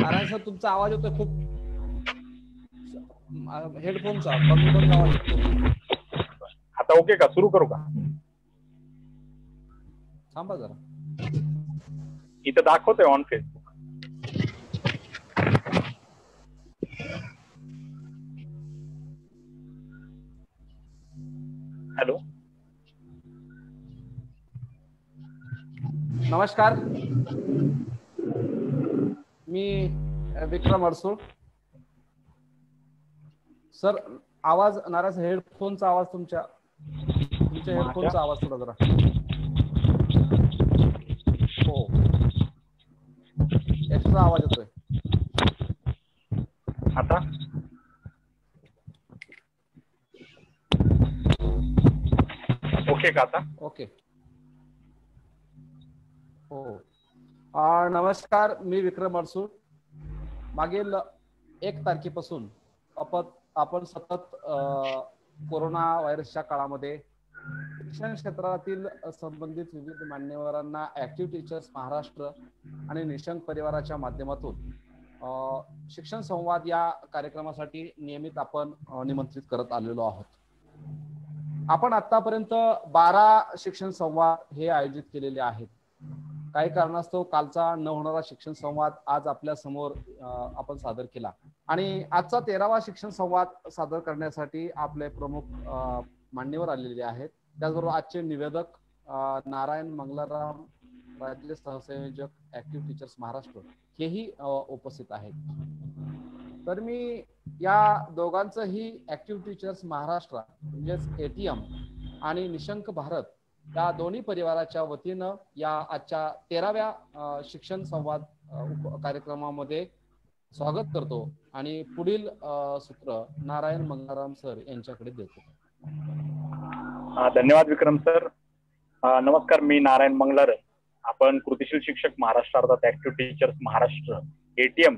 Narayan sir, तुमचा आवाज येतोय खूप, हेडफोनचा कमी कमी आवाज येतोय. आता ओके का? सुरू करू का? थांबा जरा, इथं दाखवतोय ऑन फेसबुक. हॅलो, नमस्कार, मी विक्रम अडसूळ. सर, आवाज नारायण, हेडफोनचा आवाज, तुमच्या हेडफोनचा आवाज थोडा जरा. हो, एक्स्ट्रा आवाज येतोय. आता ओके का? आता ओके. हो, नमस्कार, मी विक्रम अडसूळ. मागील 1 तारखेपासून आपण सतत कोरोना व्हायरसच्या काळामध्ये शिक्षण क्षेत्रातील संबंधित विविध मान्यवरांना ऍक्टिव्ह टीचर्स महाराष्ट्र आणि निशंक परिवाराच्या माध्यमातून शिक्षण संवाद या कार्यक्रमासाठी नियमित आपण निमंत्रित करत आलेलो आहोत. आपण आतापर्यंत 12 शिक्षण संवाद हे आयोजित केलेले आहेत. काही कारणास्तव कालचा न होणारा शिक्षण संवाद आज आपल्या समोर आपण सादर केला आणि आजचा 13वा शिक्षण संवाद सादर करण्यासाठी आपले प्रमुख मान्यवर आलेले आहेत. त्याचबरोबर आजचे निवेदक नारायण मंगलाराम, राज्य सहसंयोजक ऍक्टिव्ह टीचर्स महाराष्ट्र, हेही उपस्थित आहेत. तर मी या दोघांचंही ऍक्टिव्ह टीचर्स महाराष्ट्र म्हणजेच ATM आणि निशंक भारत या दोन्ही परिवाराच्या वतीनं या आजच्या 13व्या शिक्षण संवाद कार्यक्रमामध्ये स्वागत करतो आणि पुढील सूत्र नारायण मंगलाराम सर यांच्याकडे देतो. धन्यवाद विक्रम सर. नमस्कार, मी नारायण मंगलाराम. आपण कृतिशील शिक्षक महाराष्ट्र अर्थात ऍक्टिव्ह टीचर्स महाराष्ट्र ATM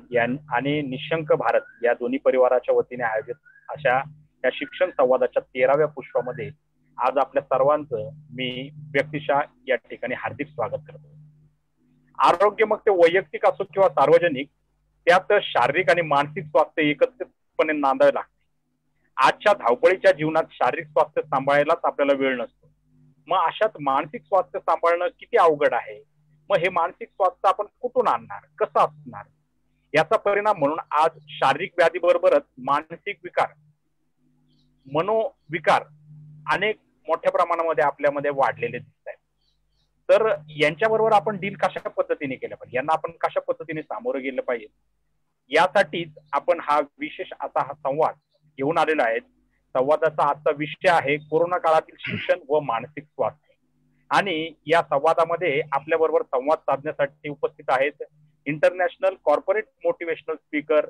आणि निशंक भारत या दोन्ही परिवाराच्या वतीने आयोजित अशा या शिक्षण संवादाच्या 13व्या पुष्पामध्ये आज आपल्या सर्वांचं मी व्यक्तिशः या ठिकाणी हार्दिक स्वागत करतो. आरोग्य मग ते वैयक्तिक असो किंवा सार्वजनिक, त्यात शारीरिक आणि मानसिक स्वास्थ्य एकत्रितपणे नांदावे लागते. आजच्या धावपळीच्या जीवनात शारीरिक स्वास्थ्य सांभाळायलाच आपल्याला वेळ नसतो. मग अशात मानसिक स्वास्थ्य सांभाळणं किती अवघड आहे. मग हे मानसिक स्वास्थ्य आपण कुठून आणणार, कसं असणार, याचा परिणाम म्हणून आज शारीरिक व्याधी बरोबरच मानसिक विकार, मनोविकार अनेक मोठ्या प्रमाणामध्ये आपल्यामध्ये वाढलेले दिसत आहेत. तर यांच्याबरोबर आपण डील कशा पद्धतीने केलं पाहिजे, यांना आपण कशा पद्धतीने सामोरं गेलं पाहिजे, यासाठीच आपण हा विशेष असा हा संवाद घेऊन आलेला आहे. संवादाचा आजचा विषय आहे कोरोना काळातील शिक्षण व मानसिक स्वास्थ्य. आणि या संवादामध्ये आपल्या बरोबर संवाद साधण्यासाठी उपस्थित आहेत इंटरनॅशनल कॉर्पोरेट मोटिवेशनल स्पीकर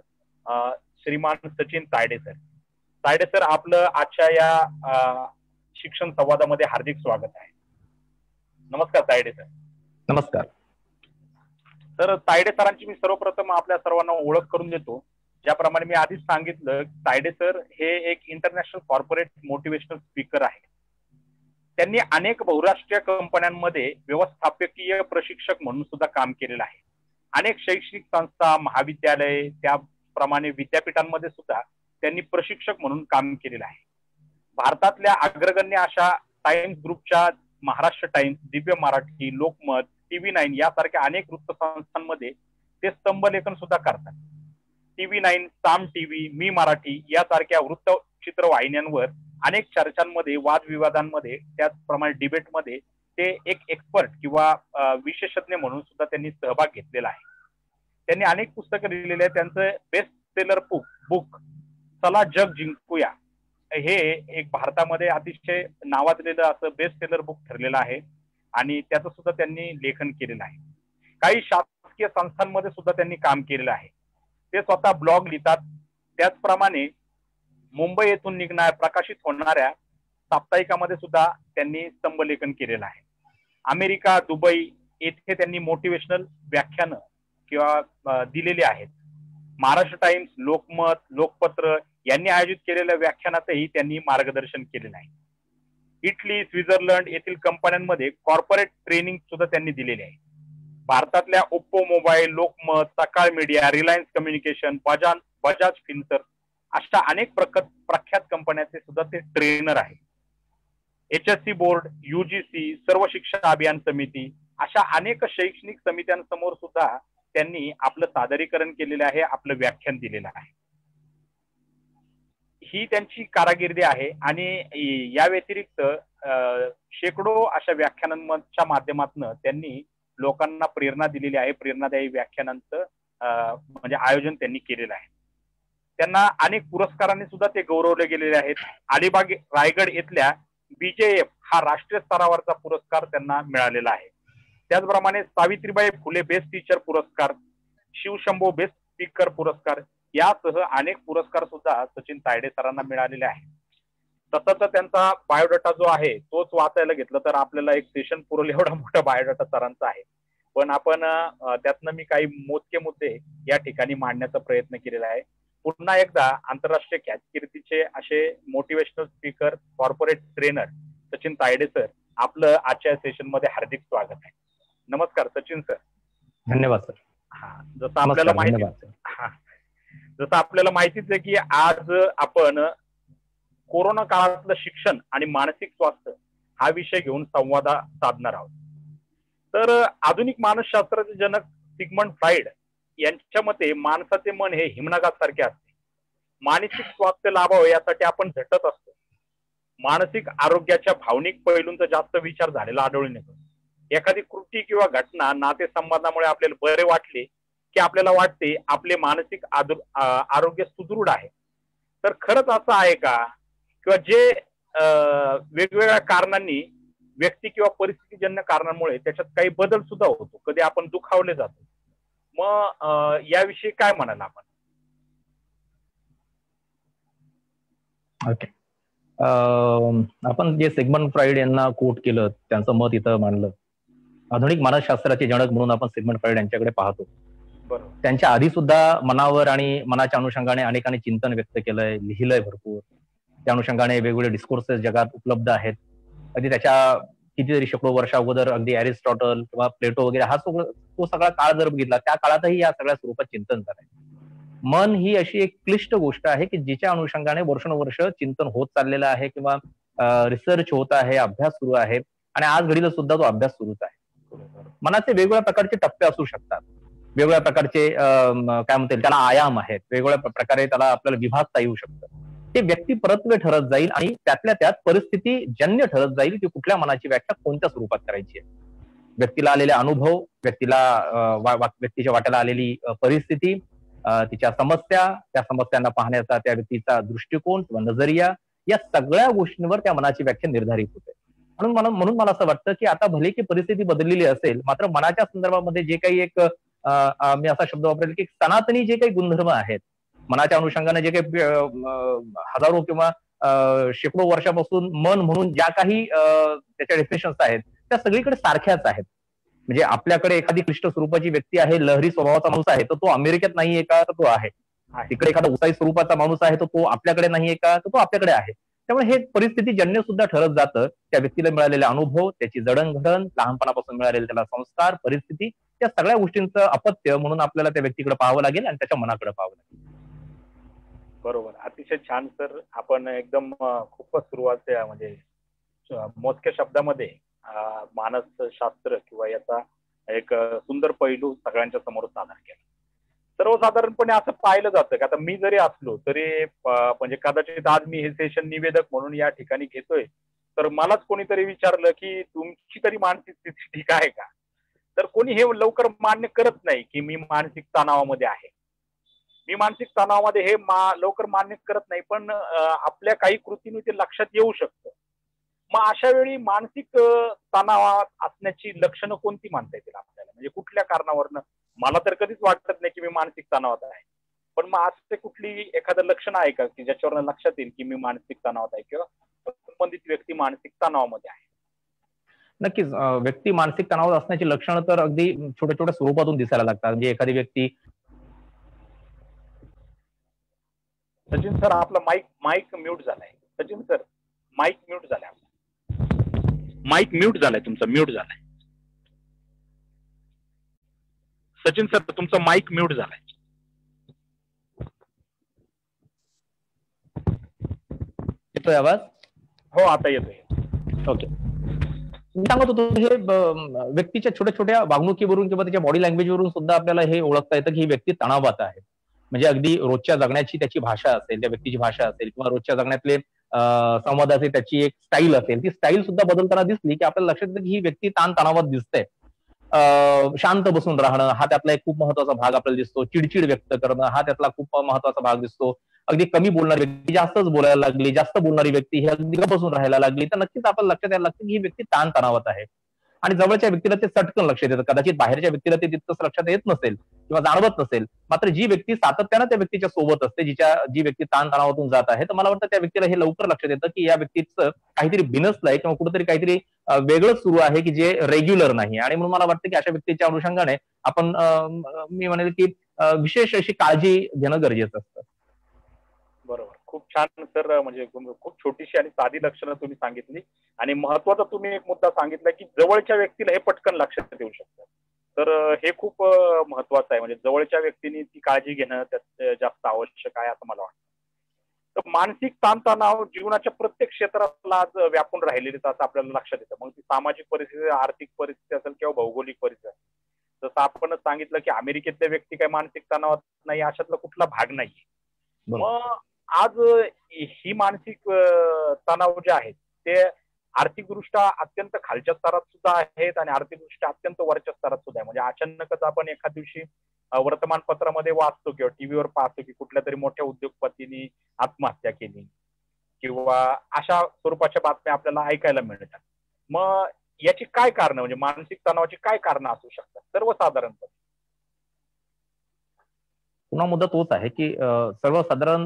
श्रीमान सचिन तायडे सर. तायडे सर, आपलं आजच्या या शिक्षण संवादामध्ये हार्दिक स्वागत आहे. नमस्कार तायडे सर. नमस्कार. तर तायडे सरांची मी सर्वप्रथम आपल्या सर्वांना ओळख करून देतो. ज्याप्रमाणे मी आधीच सांगितलं, तायडे सर हे एक इंटरनॅशनल कॉर्पोरेट मोटिवेशनल स्पीकर आहे. त्यांनी अनेक बहुराष्ट्रीय कंपन्यांमध्ये व्यवस्थापकीय प्रशिक्षक म्हणून सुद्धा काम केलेलं आहे. अनेक शैक्षणिक संस्था, महाविद्यालय, त्याप्रमाणे विद्यापीठांमध्ये सुद्धा त्यांनी प्रशिक्षक म्हणून काम केलेलं आहे. भारतातल्या अग्रगण्य अशा टाइम्स ग्रुपच्या महाराष्ट्र टाइम्स, दिव्य मराठी, लोकमत, TV9 यासारख्या अनेक वृत्तसंस्थांमध्ये ते स्तंभलेखन सुद्धा करतात. TV9, साम TV, मी मराठी यासारख्या वृत्तचित्र वाहिन्यांवर अनेक चर्चांमध्ये, वादविवादांमध्ये, त्याचप्रमाणे डिबेटमध्ये ते एक एक्सपर्ट किंवा विशेषज्ञ म्हणून सुद्धा त्यांनी सहभाग घेतलेला आहे. त्यांनी अनेक पुस्तकं लिहिलेली आहेत. त्यांचं बेस्ट सेलर बुक चला जग जिंकूया हे एक भारतामध्ये अतिशय नावाजलेलं असं बेस्ट सेलर बुक ठरलेलं आहे आणि त्याचं सुद्धा त्यांनी लेखन केलेलं आहे. काही शासकीय संस्थांमध्ये सुद्धा त्यांनी काम केलेलं आहे. ते स्वतः ब्लॉग लिहितात. त्याचप्रमाणे मुंबई येथून निघणाऱ्या प्रकाशित होणाऱ्या साप्ताहिकामध्ये सुद्धा त्यांनी स्तंभलेखन केलेलं आहे. अमेरिका, दुबई येथे त्यांनी मोटिवेशनल व्याख्यानं किंवा दिलेली आहेत. महाराष्ट्र टाइम्स, लोकमत, लोकपत्र यांनी आयोजित केलेल्या व्याख्यानातही त्यांनी मार्गदर्शन केलेलं आहे. इटली, स्वित्झर्लंड येथील कंपन्यांमध्ये कॉर्पोरेट ट्रेनिंग सुद्धा त्यांनी दिलेले आहे. भारतातल्या ओप्पो मोबाईल, लोकमत, सकाळ मीडिया, रिलायन्स कम्युनिकेशन, बजाज फिन्सर्व अशा अनेक प्रख्यात कंपन्यांचे सुद्धा ते ट्रेनर आहे. HSC बोर्ड, UGC, सर्व शिक्षा अभियान समिती अशा अनेक शैक्षणिक समित्यांसमोर सुद्धा त्यांनी आपलं सादरीकरण केलेलं आहे, आपलं व्याख्यान दिलेलं आहे. ही त्यांची कारागिर्दी आहे. आणि या व्यतिरिक्त शेकडो अशा व्याख्यानांच्या माध्यमातून त्यांनी लोकांना प्रेरणा दिलेली आहे. प्रेरणादायी व्याख्यानांचं म्हणजे आयोजन त्यांनी केलेलं आहे. त्यांना अनेक पुरस्कारांनी सुद्धा ते गौरवले गेलेले आहेत. अलिबाग रायगड येथल्या BJF हा राष्ट्रीय स्तरावरचा पुरस्कार त्यांना मिळालेला आहे. त्याचप्रमाणे सावित्रीबाई फुले बेस्ट टीचर पुरस्कार, शिवशंभो बेस्ट स्पीकर पुरस्कार यासह अनेक पुरस्कार सुद्धा सचिन तायडे सरांना मिळालेले आहेत. सतत त्यांचा बायोडाटा जो आहे तोच वाचायला घेतलं तर आपल्याला एक सेशन पुरवलं एवढा मोठा बायोडाटा सरांचा आहे. पण आपण त्यातनं मी काही मोजके मुद्दे या ठिकाणी मांडण्याचा प्रयत्न केलेला आहे. पुन्हा एकदा आंतरराष्ट्रीय ख्यातकीर्तीचे असे motivational speaker, corporate trainer Sachin Tayade sir, आपलं आजच्या सेशन मध्ये हार्दिक स्वागत आहे. नमस्कार सचिन सर. धन्यवाद सर. जसं आपल्याला माहितीच आहे की आज आपण कोरोना काळातलं शिक्षण आणि मानसिक स्वास्थ्य हा विषय घेऊन संवाद साधणार आहोत. तर आधुनिक मानसशास्त्राचे जनक सिगमंड फ्राइड यांच्या मते माणसाचे मन हे हिमनगासारखे असते. मानसिक स्वास्थ्य लाभावे यासाठी आपण झटत असतो. मानसिक आरोग्याच्या भावनिक पैलूंचा जास्त विचार झालेला आढळून येतो. एखादी कृती किंवा घटना नातेसंबंधामुळे आपल्याला बरे वाटले की आपल्याला वाटते आपले मानसिक आरोग्य सुदृढ आहे. तर खरंच असं आहे का? किंवा जे वेगवेगळ्या कारणांनी, व्यक्ती किंवा परिस्थितीजन्य कारणांमुळे त्याच्यात काही बदल सुद्धा होतो, कधी आपण दुखावले जातो. मग याविषयी काय म्हणाल आपण? ओके, आपण जे सिगमंड फ्राइड यांना कोट केलं, त्यांचं मत इथं मांडलं. आधुनिक मानसशास्त्राचे जनक म्हणून आपण सिगमंड फ्राइड यांच्याकडे पाहतो. त्यांच्या आधी सुद्धा मनावर आणि मनाच्या अनुषंगाने अनेकांनी चिंतन व्यक्त केलंय, लिहिलंय भरपूर. त्या अनुषंगाने वेगवेगळे डिस्कोर्सेस जगात उपलब्ध आहेत. अगदी त्याच्या कितीतरी शेकडो वर्ष अगोदर अगदी अरिस्टॉटल किंवा प्लेटो वगैरे तो सगळा काळ जर बघितला, त्या काळातही या सगळ्या स्वरूपात चिंतन झालंय. मन ही अशी एक क्लिष्ट गोष्ट आहे की जिच्या अनुषंगाने वर्षानुवर्ष चिंतन होत चाललेलं आहे किंवा रिसर्च होत आहे, अभ्यास सुरू आहे आणि आज घडीला सुद्धा तो अभ्यास सुरूच आहे. मनाचे वेगवेगळ्या प्रकारचे टप्पे असू शकतात, वेगवेगळ्या प्रकारचे काय म्हणतील त्याला आयाम आहेत, वेगवेगळ्या प्रकारे त्याला आपल्याला विभागता येऊ शकतं. ते व्यक्ती परत्वे ठरत जाईल आणि त्यातल्या त्यात परिस्थिती जन्य ठरत जाईल की कुठल्या मनाची व्याख्या कोणत्या स्वरूपात करायची आहे. व्यक्तीला आलेले अनुभव, व्यक्तीच्या वाट्याला आलेली परिस्थिती, तिच्या समस्या, त्या समस्यांना पाहण्याचा त्या व्यक्तीचा दृष्टिकोन किंवा नजरिया, या सगळ्या गोष्टींवर त्या मनाची व्याख्या निर्धारित होते. म्हणून मला असं वाटतं की आता भले की परिस्थिती बदललेली असेल, मात्र मनाच्या संदर्भामध्ये जे काही एक मी असा शब्द वापरेल की सनातनी जे काही गुणधर्म आहेत, मनाच्या अनुषंगाने जे काही हजारो किंवा शेकडो वर्षापासून मन म्हणून ज्या काही त्याच्या डेफिनेशन्स आहेत, त्या सगळीकडे सारख्याच आहेत. म्हणजे आपल्याकडे एखादी क्लिष्ट स्वरूपाची व्यक्ती आहे, लहरी स्वभावाचा माणूस आहे, तर तो अमेरिकेत नाहीये का? तर तो आहे. तिकडे एखादा उसाई स्वरूपाचा माणूस आहे, तर तो आपल्याकडे नाहीये का? तर तो आपल्याकडे आहे. त्यामुळे हे परिस्थिती जन्य सुद्धा ठरत जातं. त्या व्यक्तीला मिळालेले अनुभव, त्याची जडणघडण, लहानपणापासून मिळालेले त्याला संस्कार, परिस्थिती, त्या सगळ्या गोष्टींचं अपत्य म्हणून आपल्याला त्या व्यक्तीकडे पाहावं लागेल आणि त्याच्या मनाकडे पाहावं लागेल. बरोबर, अतिशय छान सर. आपण एकदम खूपच सुरुवात म्हणजे मोजक्या शब्दामध्ये मानसशास्त्र किंवा याचा एक सुंदर पैलू सगळ्यांच्या समोर सादर केला. सर्वसाधारणपणे असं पाहिलं जातं की आता मी जरी असलो तरी म्हणजे कदाचित आज मी हे सेशन निवेदक म्हणून या ठिकाणी घेतोय, तर मलाच कोणीतरी विचारलं की तुमची तरी मानसिक स्थिती ठीक आहे का? तर कोणी हे लवकर मान्य करत नाही की मी मानसिक तणावामध्ये आहे. मी मानसिक तणावामध्ये हे लवकर मान्य करत नाही, पण आपल्या काही कृतीने ते लक्षात येऊ शकतं. मग अशा वेळी मानसिक तणावात असण्याची लक्षणं कोणती मानता येतील आपल्याला? म्हणजे कुठल्या कारणावरनं? मला तर कधीच वाटत नाही की मी मानसिक तणावात आहे, पण मग असं कुठली एखादं लक्षण आहे का की ज्याच्यावरनं लक्षात येईल की मी मानसिक तणावात आहे किंवा संबंधित व्यक्ती मानसिक तणावामध्ये आहे? नक्कीच, व्यक्ती मानसिक तणावात असण्याची लक्षणं तर अगदी छोट्या छोट्या स्वरूपातून दिसायला लागतात. म्हणजे एखादी व्यक्ती. सचिन सर, आपला माईक म्यूट झालाय. सचिन सर, माईक म्यूट झालाय. माईक म्यूट झालाय, तुमचा म्यूट झालाय. सचिन सर, तुमचा माईक म्यूट झालाय. येतोय आवाज? हो, आता येतोय. ओके. मी सांगत होतो हे व्यक्तीच्या छोट्या छोट्या वागणुकीवरून किंवा त्याच्या बॉडी लँग्वेजवरून सुद्धा आपल्याला हे ओळखता येतं की ही व्यक्ती तणावात आहे. म्हणजे अगदी रोजच्या जगण्याची त्याची भाषा असेल, त्या व्यक्तीची भाषा असेल किंवा रोजच्या जगण्यातले संवादाची त्याची एक स्टाईल असेल, ती स्टाईल सुद्धा बदलताना दिसली की आपल्याला लक्षात येतं की ही व्यक्ती ताणतणावात दिसते. शांत बसून राहणं हा त्यातला एक खूप महत्वाचा भाग आपल्याला दिसतो. चिडचिड व्यक्त करणं हा त्यातला खूप महत्वाचा भाग दिसतो. अगदी कमी बोलणारी व्यक्ती जास्तच बोलायला लागली, जास्त बोलणारी व्यक्ती ही अगदी बसून राहायला लागली, तर नक्कीच आपल्याला लक्षात यायला लागतं की ही व्यक्ती ताणतणावात आहे. आणि जवळच्या व्यक्तीला ते चटकन लक्षात येतं. कदाचित बाहेरच्या व्यक्तीला ते तितकंच लक्षात येत नसेल किंवा जाणवत नसेल. मात्र जी व्यक्ती सातत्यानं त्या व्यक्तीच्या सोबत असते, जी व्यक्ती ताणतणावातून जात आहे, तर मला वाटतं त्या व्यक्तीला हे लवकर लक्षात येतं की या व्यक्तीचं काहीतरी बिनसलंय किंवा कुठेतरी काहीतरी वेगळंच सुरू आहे की जे रेग्युलर नाही. आणि म्हणून मला वाटतं की अशा व्यक्तीच्या अनुषंगाने आपण मी म्हणेल की विशेष अशी काळजी घेणं गरजेचं असतं. बरोबर. खूप छान सर, म्हणजे खूप छोटीशी आणि साधी लक्षणं तुम्ही सांगितली आणि महत्वाचा तुम्ही एक मुद्दा सांगितला की जवळच्या व्यक्तीला हे पटकन लक्षात येऊ शकतं. तर हे खूप महत्वाचं आहे. म्हणजे जवळच्या व्यक्तीने ती काळजी घेणं त्यात जास्त आवश्यक आहे असं मला वाटतं. तर मानसिक ताणतणाव जीवनाच्या प्रत्येक क्षेत्राला आज व्यापून राहिलेलीच असं आपल्याला लक्षात येतं. मग ती सामाजिक परिस्थिती, आर्थिक परिस्थिती असेल किंवा भौगोलिक परिस्थिती असेल. जसं आपण सांगितलं की अमेरिकेतल्या व्यक्ती काही मानसिक तणावात नाही, अशातला कुठला भाग नाही. मग आज ही मानसिक तणाव जे आहेत ते आर्थिकदृष्ट्या अत्यंत खालच्या स्तरात सुद्धा आहेत आणि आर्थिकदृष्ट्या अत्यंत वरच्या स्तरात सुद्धा आहे. म्हणजे अचानकच आपण एखाद दिवशी वर्तमानपत्रामध्ये वाचतो किंवा टीव्हीवर पाहतो की कुठल्या तरी मोठ्या उद्योगपतींनी आत्महत्या केली किंवा अशा स्वरूपाच्या बातम्या आपल्याला ऐकायला मिळतात. मग याची काय कारण, म्हणजे मानसिक तणावाची काय कारण असू शकतात सर्वसाधारणपणे? पुन्हा मुद्दा तोच आहे की सर्वसाधारण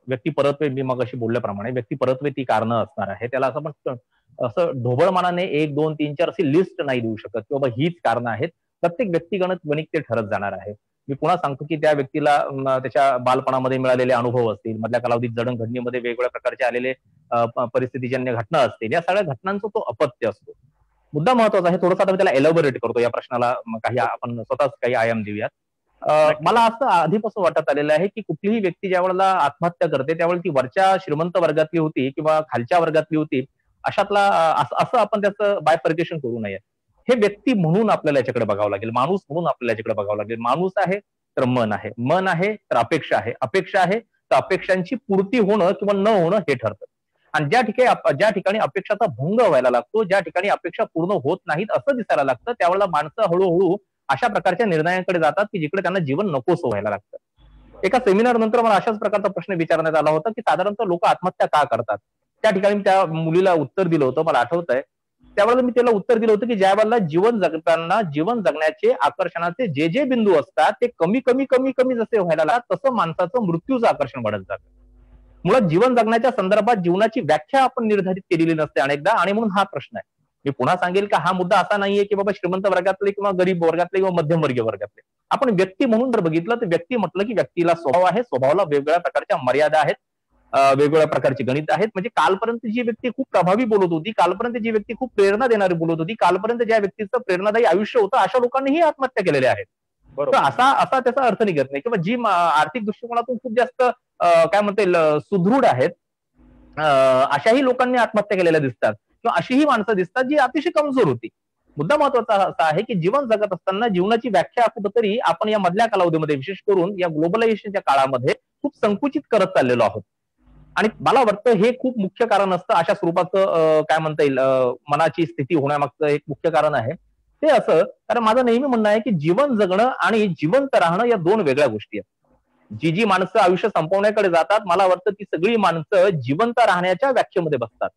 व्यक्ती परत्वे, मी मग अशी बोलल्याप्रमाणे व्यक्ती परत्वे ती कारणं असणार आहे. त्याला असं पण असं ढोबळमानाने 1, 2, 3, 4 अशी लिस्ट नाही देऊ शकत की बाबा हीच कारणं आहेत. प्रत्येक व्यक्तिगणिक ते ठरत जाणार आहे. मी पुन्हा सांगतो की त्या व्यक्तीला त्याच्या बालपणामध्ये मिळालेले अनुभव असतील, मधल्या कालावधीत जडणघडणीमध्ये वेगवेगळ्या प्रकारचे आलेले परिस्थितीजन्य घटना असतील, या सगळ्या घटनांचा तो अपत्य असतो. मुद्दा महत्वाचा आहे. थोडंसं आता मी त्याला एलॅबोरेट करतो या प्रश्नाला, काही आपण स्वतःच काही आयाम देऊयात. मला असं आधीपासून वाटत आलेलं आहे की कुठलीही व्यक्ती ज्या वेळेला आत्महत्या करते त्यावेळेला ती वरच्या श्रीमंत वर्गातली होती किंवा खालच्या वर्गातली होती, अशातला असं आपण त्याचं बायफर्केशन करू नये. हे व्यक्ती म्हणून आपल्याला याच्याकडे बघावं लागेल, माणूस म्हणून आपल्याला याच्याकडे बघावं लागेल. माणूस आहे तर मन आहे, मन आहे तर अपेक्षा आहे, अपेक्षा आहे तर अपेक्षांची पूर्ती होणं किंवा न होणं हे ठरतं. आणि ज्या ठिकाणी अपेक्षाचा भंग व्हायला लागतो, ज्या ठिकाणी अपेक्षा पूर्ण होत नाहीत असं दिसायला लागतं, त्यावेळेला माणसं हळूहळू अशा प्रकारच्या निर्णयांकडे जातात की जिकडे त्यांना जीवन नकोसं व्हायला लागतं. एका सेमिनार नंतर मला अशाच प्रकारचा प्रश्न विचारण्यात आला होता की साधारणतः लोक आत्महत्या का करतात. त्या ठिकाणी मी त्या मुलीला उत्तर दिलं होतं, मला आठवत आहे. त्यावेळेला मी त्याला उत्तर दिलं होतं की ज्या वेळेला जीवन जगताना जीवन जगण्याचे आकर्षणाचे जे बिंदू असतात ते कमी कमी कमी कमी जसे व्हायला लागतात तसं माणसाचं मृत्यूचं आकर्षण वाढत जातं. मुळात जीवन जगण्याच्या संदर्भात जीवनाची व्याख्या आपण निर्धारित केलेली नसते अनेकदा, आणि म्हणून हा प्रश्न आहे. मी पुन्हा सांगेल की हा मुद्दा असा नाहीये की बाबा श्रीमंत वर्गातले किंवा गरीब वर्गातले किंवा मध्यमवर्गीय वर्गातले. आपण व्यक्ती म्हणून जर बघितलं तर व्यक्ती म्हटलं की व्यक्तीला स्वभाव आहे, स्वभावाला वेगवेगळ्या प्रकारच्या मर्यादा आहेत, वेगवेगळ्या प्रकारची गणित आहेत. म्हणजे कालपर्यंत जी व्यक्ती खूप प्रभावी बोलत होती, कालपर्यंत जी व्यक्ती खूप प्रेरणा देणारी बोलत होती, कालपर्यंत ज्या व्यक्तीचं प्रेरणादायी आयुष्य होतं, अशा लोकांनीही आत्महत्या केलेल्या आहेत. तर असा त्याचा अर्थ निघत नाही. किंवा जी आर्थिक दृष्टिकोनातून खूप जास्त काय म्हणता येईल सुदृढ आहेत, अशाही लोकांनी आत्महत्या केलेल्या दिसतात किंवा अशीही माणसं दिसतात जी अतिशय कमजोर होती. मुद्दा महत्वाचा असा आहे की जीवन जगत असताना जीवनाची व्याख्या कुठंतरी आपण या मधल्या कालावधीमध्ये, विशेष करून या ग्लोबलायझेशनच्या काळामध्ये खूप संकुचित करत चाललेलो आहोत. आणि मला वाटतं हे खूप मुख्य कारण असतं अशा स्वरूपाचं काय म्हणता येईल मनाची स्थिती होण्यामागचं एक मुख्य कारण आहे ते असं. कारण माझं नेहमी म्हणणं आहे की जीवन जगणं आणि जिवंत राहणं या दोन वेगळ्या गोष्टी आहेत. जी माणसं आयुष्य संपवण्याकडे जातात, मला वाटतं ती सगळी माणसं जिवंत राहण्याच्या व्याख्येमध्ये बसतात.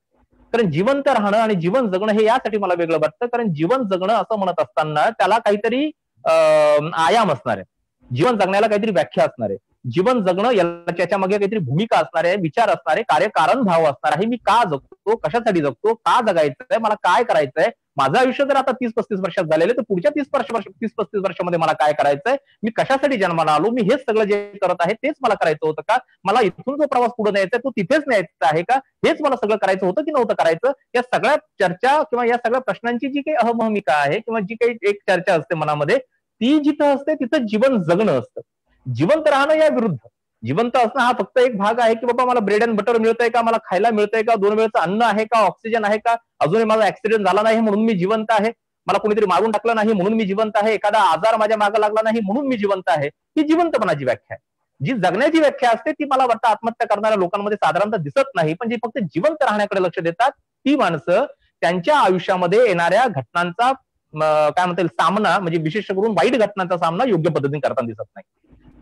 कारण जिवंत राहणं आणि जीवन जगणं हे यासाठी मला वेगळं वाटतं, कारण जीवन जगणं असं म्हणत असताना त्याला काहीतरी आयाम असणार आहे, जीवन जगण्याला काहीतरी व्याख्या असणार आहे. जीवन जगणं याच्या मागे काहीतरी भूमिका असणार आहे, विचार असणार आहे, कार्यकारण भाव असणार आहे. मी का जगतो, कशासाठी जगतो, का जगायचंय, मला काय करायचंय, माझं आयुष्य जर आता 30-35 वर्षात झालेलं तर पुढच्या 30-35 वर्षामध्ये मला काय करायचंय, मी कशासाठी जन्माला आलो, मी हेच सगळं जे करत आहे तेच मला करायचं होतं का, मला इथून जो प्रवास पुढे न्यायचा तो तिथेच न्यायचा आहे का, हेच मला सगळं करायचं होतं की नव्हतं करायचं, या सगळ्या चर्चा किंवा या सगळ्या प्रश्नांची जी काही अहमहमिका आहे किंवा जी काही एक चर्चा असते मनामध्ये, ती जिथं असते तिथं जीवन जगणं असतं. जिवंत राहणं या विरुद्ध. जिवंत असणं हा फक्त एक भाग आहे की बाबा मला ब्रेड अँड बटर मिळतंय का, मला खायला मिळतंय का, 2 वेळचं अन्न आहे का, ऑक्सिजन आहे का, अजूनही माझा ऍक्सिडेंट झाला नाही म्हणून मी जिवंत आहे, मला कोणीतरी मारून टाकलं नाही म्हणून मी जिवंत आहे, एखादा आजार माझ्या मागे लागला नाही म्हणून मी जिवंत आहे. ही जिवंतपणाची व्याख्या आहे. जी जगण्याची व्याख्या असते ती मला वाटतं आत्महत्या करणाऱ्या लोकांमध्ये साधारणतः दिसत नाही, पण जी फक्त जिवंत राहण्याकडे लक्ष देतात ती माणसं त्यांच्या आयुष्यामध्ये येणाऱ्या घटनांचा काय म्हणता येईल सामना, म्हणजे विशेष करून वाईट घटनांचा सामना योग्य पद्धतीने करताना दिसत नाही.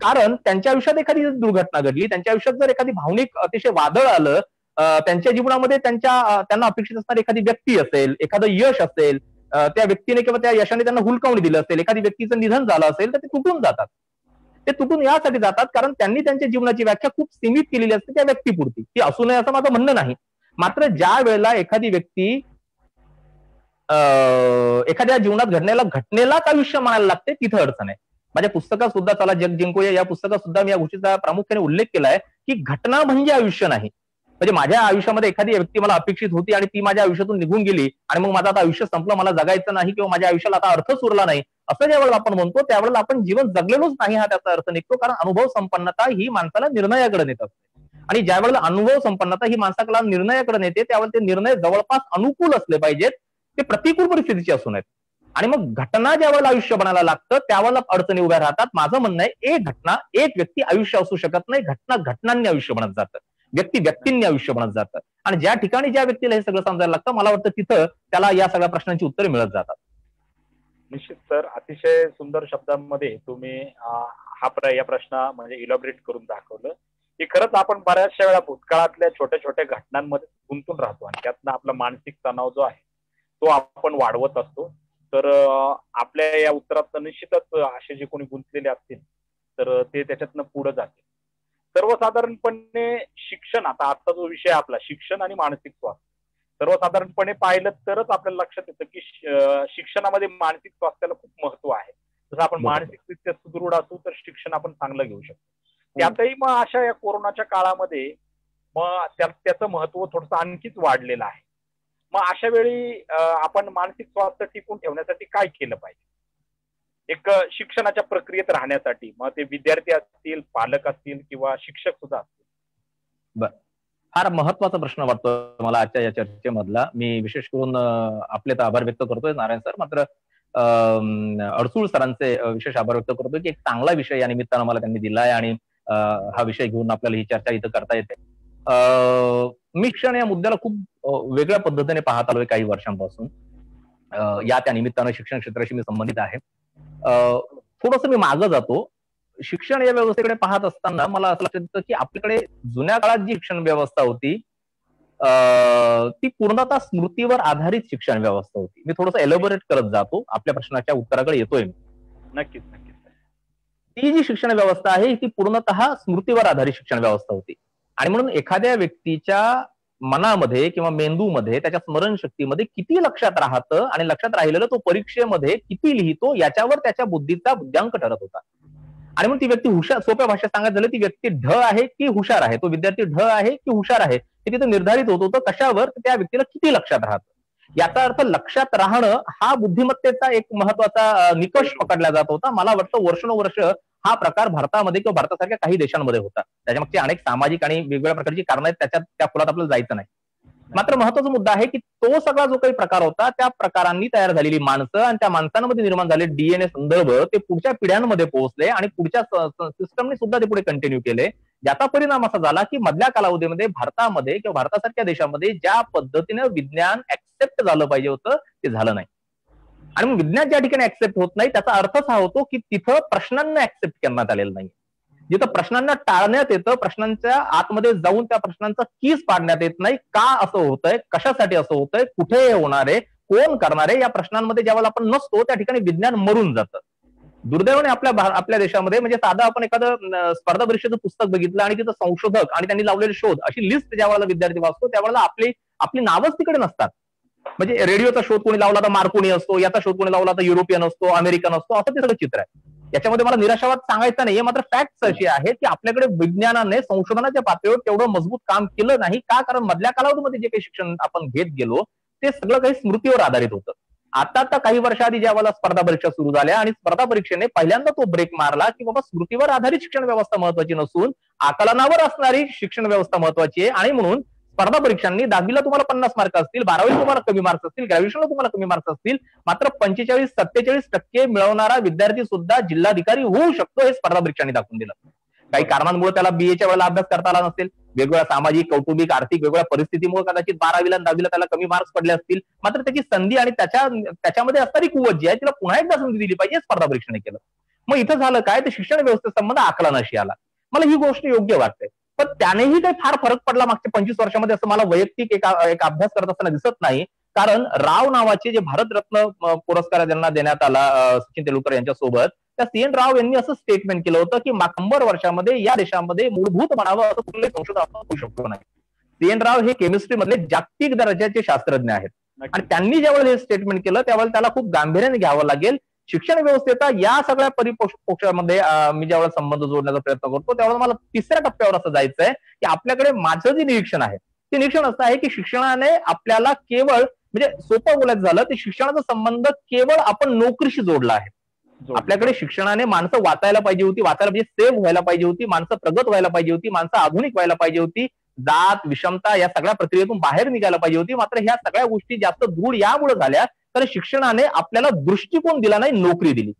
कारण त्यांच्या आयुष्यात एखादी दुर्घटना घडली, त्यांच्या आयुष्यात जर एखादी भावनिक अतिशय वादळ आलं, त्यांच्या जीवनामध्ये त्यांना अपेक्षित असणारी एखादी व्यक्ती असेल, एखादं यश असेल, त्या व्यक्तीने किंवा त्या यशाने त्यांना हुलकावणी दिलं असेल, एखादी व्यक्तीचं निधन झालं असेल तर ते तुटून जातात. ते तुटून यासाठी जातात कारण त्यांनी त्यांच्या जीवनाची व्याख्या खूप सीमित केलेली असते त्या व्यक्तीपुरती. ती असू नये असं माझं म्हणणं नाही. मात्र ज्या वेळेला एखादी व्यक्ती एखाद्या जीवनात घडलेला घटनेलाच आयुष्य म्हणायला लागते तिथं अडचण आहे. माझ्या पुस्तकात सुद्धा चला जग जिंकूया या पुस्तकात सुद्धा मी या गोष्टीचा प्रामुख्याने उल्लेख केलाय की घटना म्हणजे आयुष्य नाही. म्हणजे माझ्या आयुष्यामध्ये एखादी व्यक्ती मला अपेक्षित होती आणि ती माझ्या आयुष्यातून निघून गेली आणि मग माझं आता आयुष्य संपलं, मला जगायचं नाही किंवा माझ्या आयुष्याला आता अर्थच उरला नाही, असं ज्यावेळेला आपण म्हणतो त्यावेळेला आपण जीवन जगलेलोच नाही हा त्याचा अर्थ निघतो. कारण अनुभव संपन्नता ही माणसाला निर्णयाकडे नेत असते आणि ज्या वेळेला अनुभव संपन्नता ही माणसाला निर्णयाकडे नेते त्यावेळेला ते निर्णय जवळपास अनुकूल असले पाहिजेत, ते प्रतिकूल परिस्थितीचे असू नयेत. आणि मग घटना ज्या वेळेला आयुष्य बनायला लागतं त्यावेळेला अडचणी उभ्या राहतात. माझं म्हणणं आहे एक घटना एक व्यक्ती आयुष्य असू शकत नाही, घटना घटनांनी आयुष्य बनत जातं, व्यक्ती व्यक्तींनी आयुष्य बनत जातं. आणि ज्या ठिकाणी ज्या व्यक्तीला हे सगळं समजायला लागतं मला वाटतं तिथं त्याला या सगळ्या प्रश्नांची उत्तरे मिळत जातात. निश्चित सर, अतिशय सुंदर शब्दांमध्ये तुम्ही या प्रश्न म्हणजे इलॉबरेट करून दाखवलं की खरंच आपण बऱ्याचशा वेळा भूतकाळातल्या छोट्या छोट्या घटनांमध्ये गुंतून राहतो आणि त्यातनं आपला मानसिक तणाव जो आहे तो आपण वाढवत असतो. तर आपल्या या उत्तरात निश्चितच असे जे कोणी गुंतलेले असतील तर ते त्याच्यातनं पुढे जातील. सर्वसाधारणपणे शिक्षण, आता आजचा जो विषय आपला शिक्षण आणि मानसिक स्वास्थ्य, सर्वसाधारणपणे पाहिलं तरच आपल्याला लक्षात येतं की शिक्षणामध्ये मानसिक स्वास्थ्याला खूप महत्व आहे. जसं आपण मानसिकरित्या सुदृढ असू तर शिक्षण आपण चांगलं घेऊ शकतो. त्यातही मग अशा या कोरोनाच्या काळामध्ये मग त्याचं महत्व थोडंसं आणखीच वाढलेलं आहे. मग अशा वेळी आपण मानसिक स्वास्थ्य टिकून ठेवण्यासाठी काय केलं पाहिजे एक शिक्षणाच्या प्रक्रियेत राहण्यासाठी? मग ते विद्यार्थी असतील, पालक असतील किंवा शिक्षक सुद्धा असतील. फार महत्वाचा प्रश्न वाटतो मला आजच्या या चर्चेमधला. मी विशेष करून आपले तर आभार व्यक्त करतोय नारायण सर, मात्र अडसूळ सरांचे विशेष आभार व्यक्त करतोय की एक चांगला विषय या निमित्तानं मला त्यांनी दिलाय आणि हा विषय घेऊन आपल्याला ही चर्चा इथं करता येते. मी शिक्षण या मुद्द्याला खूप वेगळ्या पद्धतीने पाहत आलोय काही वर्षांपासून. या त्या निमित्तानं शिक्षण क्षेत्राशी मी संबंधित आहे. थोडंसं मी मागं जातो. शिक्षण या व्यवस्थेकडे पाहत असताना मला असं लक्षात येतं की आपल्याकडे जुन्या काळात जी शिक्षण व्यवस्था होती ती पूर्णतः स्मृतीवर आधारित शिक्षण व्यवस्था होती. मी थोडंसं एलोबरेट करत जातो, आपल्या प्रश्नाच्या उत्तराकडे येतोय मी. नक्कीच नक्कीच. ती जी शिक्षण व्यवस्था आहे ती पूर्णतः स्मृतीवर आधारित शिक्षण व्यवस्था होती आणि म्हणून एखाद्या व्यक्तीच्या मनामध्ये किंवा मेंदूमध्ये त्याच्या स्मरणशक्तीमध्ये किती लक्षात राहतं आणि लक्षात राहिलेलं तो परीक्षेमध्ये किती लिहितो याच्यावर त्याच्या बुद्धीचा बुद्ध्यांक ठरत होता. आणि म्हणून ती व्यक्ती हुशार, सोप्या भाषेत सांगायचं झालं ती व्यक्ती ढ आहे की हुशार आहे, तो विद्यार्थी ढ आहे की हुशार आहे हे तिथं निर्धारित होत होतं कशावर, त्या व्यक्तीला किती लक्षात राहतं. याचा अर्थ लक्षात राहणं हा बुद्धिमत्तेचा एक महत्वाचा निकष पकडला जात होता. मला वाटतं वर्षानुवर्ष हा प्रकार भारतामध्ये किंवा भारतासारख्या काही देशांमध्ये होता. त्याच्यामागची अनेक सामाजिक आणि वेगवेगळ्या प्रकारची कारणं आहेत, त्या खोलात आपल्याला जायचं नाही. मात्र महत्वाचा मुद्दा आहे की तो सगळा जो काही प्रकार होता त्या प्रकारांनी तयार झालेली माणसं आणि त्या माणसांमध्ये निर्माण झाले डीएनए संदर्भ ते पुढच्या पिढ्यांमध्ये पोहोचले आणि पुढच्या सिस्टमने सुद्धा ते पुढे कंटिन्यू केले. ज्याचा परिणाम असा झाला की मधल्या कालावधीमध्ये भारतामध्ये किंवा भारतासारख्या देशामध्ये ज्या पद्धतीने विज्ञान ऍक्सेप्ट झालं पाहिजे होतं ते झालं नाही. आणि मग विज्ञान ज्या ठिकाणी ऍक्सेप्ट होत नाही त्याचा अर्थच हा होतो की तिथं प्रश्नांना ऍक्सेप्ट करण्यात आलेलं नाही. जिथं प्रश्नांना टाळण्यात येतं, प्रश्नांच्या आतमध्ये जाऊन त्या प्रश्नांचा कीस पाडण्यात येत नाही. का असं होतंय, कशासाठी असं होतंय, कुठे हे होणार आहे, कोण करणार आहे, या प्रश्नांमध्ये ज्यावेळेला आपण नसतो त्या ठिकाणी विज्ञान मरून जातं. दुर्दैवाने आपल्या देशामध्ये म्हणजे साधं आपण एखादं स्पर्धा परीक्षेचं पुस्तक बघितलं आणि तिथं संशोधक आणि त्यांनी लावलेले शोध अशी लिस्ट ज्यावेळेला विद्यार्थी वाचतो त्यावेळेला आपली नावच तिकडे नसतात. म्हणजे रेडिओचा शोध कोणी लावला तर मार्कोनी असतो, याचा शोध कोणी लावला तर युरोपियन असतो, अमेरिकन असतो, असं ते सगळं चित्र आहे. याच्यामध्ये मला निराशावाद सांगायचा नाहीये, मात्र फॅक्ट्स अशी आहेत की आपल्याकडे विज्ञानाने संशोधनाच्या पातळीवर तेवढं मजबूत काम केलं नाही का, कारण मधल्या कालावधीमध्ये जे काही शिक्षण आपण घेत गेलो ते सगळं काही स्मृतीवर आधारित होतं. आता काही वर्षाआधी ज्यावेळेला स्पर्धा परीक्षा सुरू झाल्या आणि स्पर्धा परीक्षेने पहिल्यांदा तो ब्रेक मारला की बाबा स्मृतीवर आधारित शिक्षण व्यवस्था महत्वाची नसून आकलनावर असणारी शिक्षण व्यवस्था महत्वाची आहे, आणि म्हणून स्पर्धा परीक्षांनी 10वीला तुम्हाला 50 मार्क असतील, 12वीला तुम्हाला कमी मार्क्स असतील, ग्रॅज्युएशनला तुम्हाला कमी मार्क्स असतील, मात्र 45-47% मिळवणारा विद्यार्थी सुद्धा जिल्हाधिकारी होऊ शकतो हे स्पर्धा परीक्षांनी दाखवून दिलं. काही कारणांमुळे त्याला बीएच्या वेळेला अभ्यास करता आला नसेल, वेगवेगळ्या सामाजिक, कौटुंबिक, आर्थिक वेगवेगळ्या परिस्थितीमुळे कदाचित 12वीला आणि 10वीला त्याला कमी मार्क्स पडले असतील, मात्र त्याची संधी आणि त्याच्यामध्ये असणारी कुवत जी आहे तिला पुन्हा एकदा संधी दिली पाहिजे स्पर्धा परीक्षेने केलं. मग इथं झालं काय, तर शिक्षण व्यवस्थेसंबंध आकलनाशी आला. मला ही गोष्ट योग्य वाटते, पण त्यानेही काही फार फरक पडला मागच्या 25 वर्षामध्ये असं मला वैयक्तिक एक अभ्यास करत असताना दिसत नाही. कारण राव नावाचे जे भारतरत्न पुरस्कार ज्यांना देण्यात आला सचिन तेंडुलकर यांच्यासोबत, त्या सीएन राव यांनी असं स्टेटमेंट केलं होतं की 100 वर्षामध्ये या देशामध्ये मूलभूत म्हणावं असं कुठलंही संशोधन आपण होऊ शकतो नाही. सीएन राव हे केमिस्ट्री मधले जागतिक दर्जाचे शास्त्रज्ञ आहेत, आणि त्यांनी ज्यावेळेला हे स्टेटमेंट केलं त्यावेळेला त्याला खूप गांभीर्याने घ्यावं लागेल. शिक्षण व्यवस्थेचा या सगळ्या परिपोषामध्ये मी ज्यावेळेला संबंध जोडण्याचा प्रयत्न करतो त्यावेळेला मला तिसऱ्या टप्प्यावर असं जायचंय की आपल्याकडे माझं जे निरीक्षण आहे ते निरीक्षण असं आहे की शिक्षणाने आपल्याला केवळ, म्हणजे सोपं बोलायचं झालं तर शिक्षणाचा संबंध केवळ आपण नोकरीशी जोडला आहे. आपल्याकडे शिक्षणाने माणसं वाचायला पाहिजे होती, वाचायला पाहिजे, सेव्ह व्हायला पाहिजे होती, माणसं प्रगत व्हायला पाहिजे होती, माणसं आधुनिक व्हायला पाहिजे होती, जात विषमता या सगळ्या प्रक्रियेतून बाहेर निघायला पाहिजे होती. मात्र ह्या सगळ्या गोष्टी जास्त दृढ यामुळे झाल्या तर शिक्षणाने आपल्याला दृष्टिकोन दिला नाही, नोकरी दिली.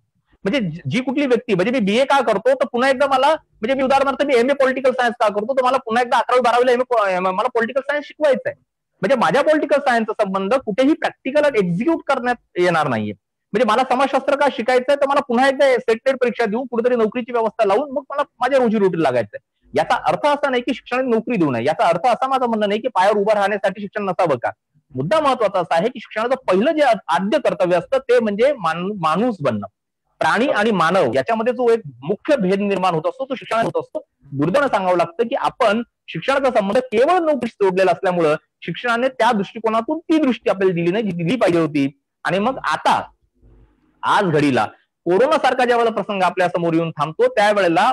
म्हणजे जी कुठली व्यक्ती, म्हणजे मी बीए का करतो तर पुन्हा एकदा मला, म्हणजे मी उदाहरणार्थ मी एमए पॉलिटिकल सायन्स का करतो तर मला पुन्हा एकदा 11वी-12वीला मला पॉलिटिकल सायन्स शिकवायचं आहे. म्हणजे माझ्या पॉलिटिकल सायन्सचा संबंध कुठेही प्रॅक्टिकल एक्झिक्यूट करण्यात येणार नाहीये. म्हणजे मला समाजशास्त्र का शिकायचंय तर मला पुन्हा एकदा सेटेड परीक्षा देऊन कुठेतरी नोकरीची व्यवस्था लावून मग मला माझ्या रोजीरोटीला लागायचंय. याचा अर्थ असा नाही की शिक्षणाने नोकरी देऊ नये, याचा अर्थ असा माझं म्हणणं नाही की पायावर उभं राहण्यासाठी शिक्षण नसावं का. मुद्दा महत्वाचा असा आहे की शिक्षणाचं पहिलं जे आद्य कर्तव्य असतं ते म्हणजे माणूस बनणं. प्राणी आणि मानव याच्यामध्ये जो एक मुख्य भेद निर्माण होत असतो तो शिक्षणात होत असतो. दुर्दैवानं सांगावं लागतं की आपण शिक्षणाचा संबंध केवळ नोकरीशी जोडलेला असल्यामुळं शिक्षणाने त्या दृष्टिकोनातून ती दृष्टी आपल्याला दिली नाही जी दिली पाहिजे होती. आणि मग आता आज घडीला कोरोना सारखा ज्यावेळेला प्रसंग आपल्या समोर येऊन थांबतो त्यावेळेला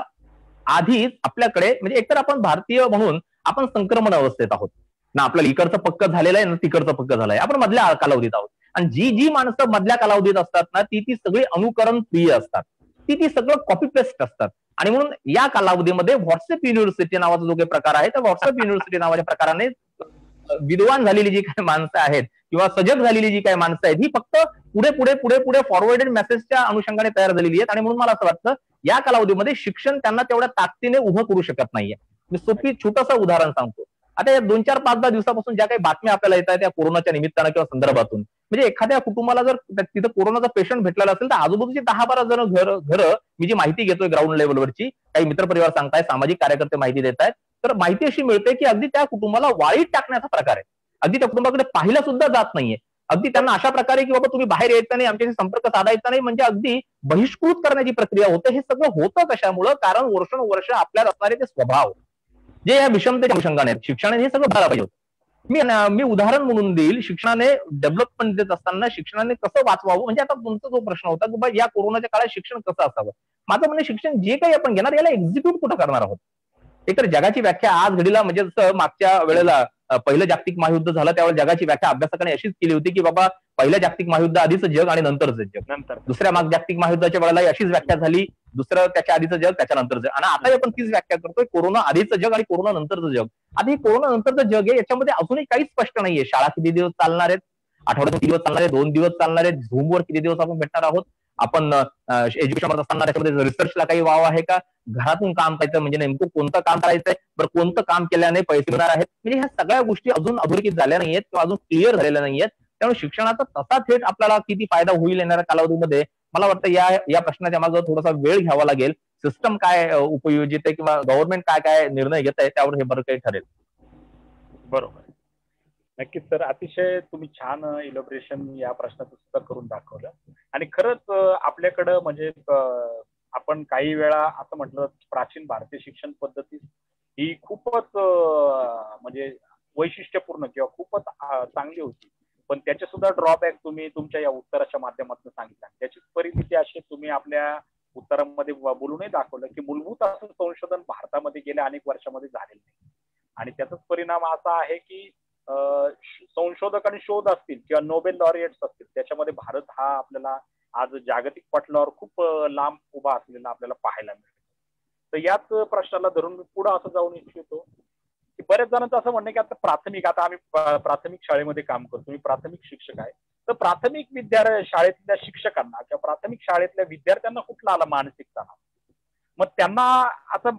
आधीच आपल्याकडे, म्हणजे एकतर आपण भारतीय म्हणून आपण संक्रमण अवस्थेत आहोत ना, आपल्याला इकडचं पक्क झालेलं आहे ना तिकडचं पक्क झालंय, आपण मधल्या कालावधीत आहोत. आणि जी माणसं मधल्या कालावधीत असतात ना ती सगळी अनुकरण प्रिय असतात, ती सगळं कॉपी पेस्ट असतात. आणि म्हणून या कालावधीमध्ये व्हॉट्सअप युनिव्हर्सिटी नावाचा जो काही प्रकार आहे त्या व्हॉट्सअप युनिव्हर्सिटी नावाच्या प्रकाराने विद्वान झालेली जी काही माणसं आहेत किंवा सजग झालेली जी काही माणसं आहेत ही फक्त पुढे फॉरवर्डेड मेसेजच्या अनुषंगाने तयार झालेली आहेत. आणि म्हणून मला असं वाटतं या कालावधीमध्ये शिक्षण त्यांना तेवढ्या ताकदीने उभं करू शकत नाहीये. मी सोपी छोटंसं उदाहरण सांगतो. आता या 2-4-5-10 दिवसापासून ज्या काही बातम्या आपल्याला येत आहेत त्या कोरोनाच्या निमित्तानं किंवा संदर्भातून, म्हणजे एखाद्या कुटुंबाला जर तिथं कोरोनाचा पेशंट भेटलेला असेल तर आजूबाजूची 10-12 जण घरं मी जी माहिती घेतोय ग्राउंड लेवलवरची, काही मित्रपरिवार सांगताय, सामाजिक कार्यकर्ते माहिती देत आहेत, तर माहिती अशी मिळते की अगदी त्या कुटुंबाला वाळीत टाकण्याचा प्रकार आहे. अगदी त्या कुटुंबाकडे पाहिला सुद्धा जात नाहीये. अगदी त्यांना अशा प्रकारे की बाबा तुम्ही बाहेर यायचं नाही, आमच्याशी संपर्क साधायचा नाही, म्हणजे अगदी बहिष्कृत करण्याची प्रक्रिया होते. हे सगळं होतं कशामुळं, कारण वर्षानुवर्ष आपल्यात असणारे ते स्वभाव जे या विषमतेच्या अनुषंगाने शिक्षणाने हे सगळं भरायला पाहिजे होतं. मी उदाहरण म्हणून देईल, शिक्षणाने डेव्हलपमेंट देत असताना शिक्षणाने कसं वाचवावं. म्हणजे आता तुमचा जो प्रश्न होता की बाबा या कोरोनाच्या काळात शिक्षण कसं असावं, माझं म्हणजे शिक्षण जे काही आपण घेणार याला एक्झिक्यूट कुठं करणार आहोत. एकतर जगाची व्याख्या आज घडीला, म्हणजे जसं मागच्या वेळेला पहिलं जागतिक महायुद्ध झालं त्यावेळेला जगाची व्याख्या अभ्यासकाने अशीच केली होती की बाबा पहिल्या जागतिक महायुद्ध आधीच जग आणि नंतरच जग. दुसऱ्या जागतिक महायुद्धाच्या वेळेला अशीच व्याख्या झाली, दुसरं त्याच्या आधीचं जग त्याच्यानंतर जग. आणि आता आपण तीच व्याख्या करतोय, कोरोना आधीचं जग आणि कोरोना नंतरचं जग. आता हे कोरोना नंतरचं जग आहे, याच्यामध्ये अजूनही काहीच स्पष्ट नाहीये. शाळा किती दिवस चालणार आहेत, आठवड्यातून किती दिवस चालणार आहेत, 2 दिवस चालणार आहेत, झूमवर किती दिवस आपण भेटणार आहोत, आपण एज्युकेशन असताना त्याच्यामध्ये रिसर्चला काही वाव आहे का, घरातून काम करायचं म्हणजे नेमकं कोणतं काम करायचंय, बरं कोणतं काम केल्याने पैसे मिळणार आहेत, म्हणजे ह्या सगळ्या गोष्टी अजून अधोरेखित झाल्या नाहीयेत किंवा अजून क्लिअर झालेल्या नाहीयेत. त्यामुळे शिक्षणाचा तसा थेट आपल्याला किती फायदा होईल येणाऱ्या कालावधीमध्ये, मला वाटतं या प्रश्नाच्या मागे थोडासा वेळ घ्यावा लागेल. सिस्टम काय उपयोजित आहे किंवा गव्हर्नमेंट काय निर्णय घेत आहे त्यावर हे बरं काही ठरेल. बरोबर, नक्कीच सर, अतिशय तुम्ही छान इलॉबरेशन या प्रश्नाचं सुद्धा करून दाखवलं. आणि खरंच आपल्याकडं म्हणजे आपण काही वेळा असं म्हटलं प्राचीन भारतीय शिक्षण पद्धती ही खूपच म्हणजे वैशिष्ट्यपूर्ण किंवा खूपच चांगली होती. पण त्याचे सुद्धा ड्रॉबॅक तुम्ही तुमच्या या उत्तराच्या माध्यमातून सांगितलं. त्याचीच परिस्थिती अशी तुम्ही आपल्या उत्तरामध्ये बोलूनही दाखवलं की मूलभूत असं संशोधन भारतामध्ये गेल्या अनेक वर्षामध्ये झालेलं नाही, आणि त्याचाच परिणाम असा आहे की संशोधक आणि शोध असतील किंवा नोबेल लॉरिएट्स असतील, त्याच्यामध्ये भारत हा आपल्याला आज जागतिक पटलावर खूप लांब उभा असलेला आपल्याला पाहायला मिळतो. तर याच प्रश्नाला धरून मी पुढे असं जाऊन इच्छितो की बऱ्याच जणांचं असं म्हणणं की आता आम्ही प्राथमिक शाळेमध्ये काम करतो, मी प्राथमिक शिक्षक आहे, तर प्राथमिक शाळेतल्या शिक्षकांना किंवा प्राथमिक शाळेतल्या विद्यार्थ्यांना कुठला आला मानसिक तणाव? मग त्यांना आता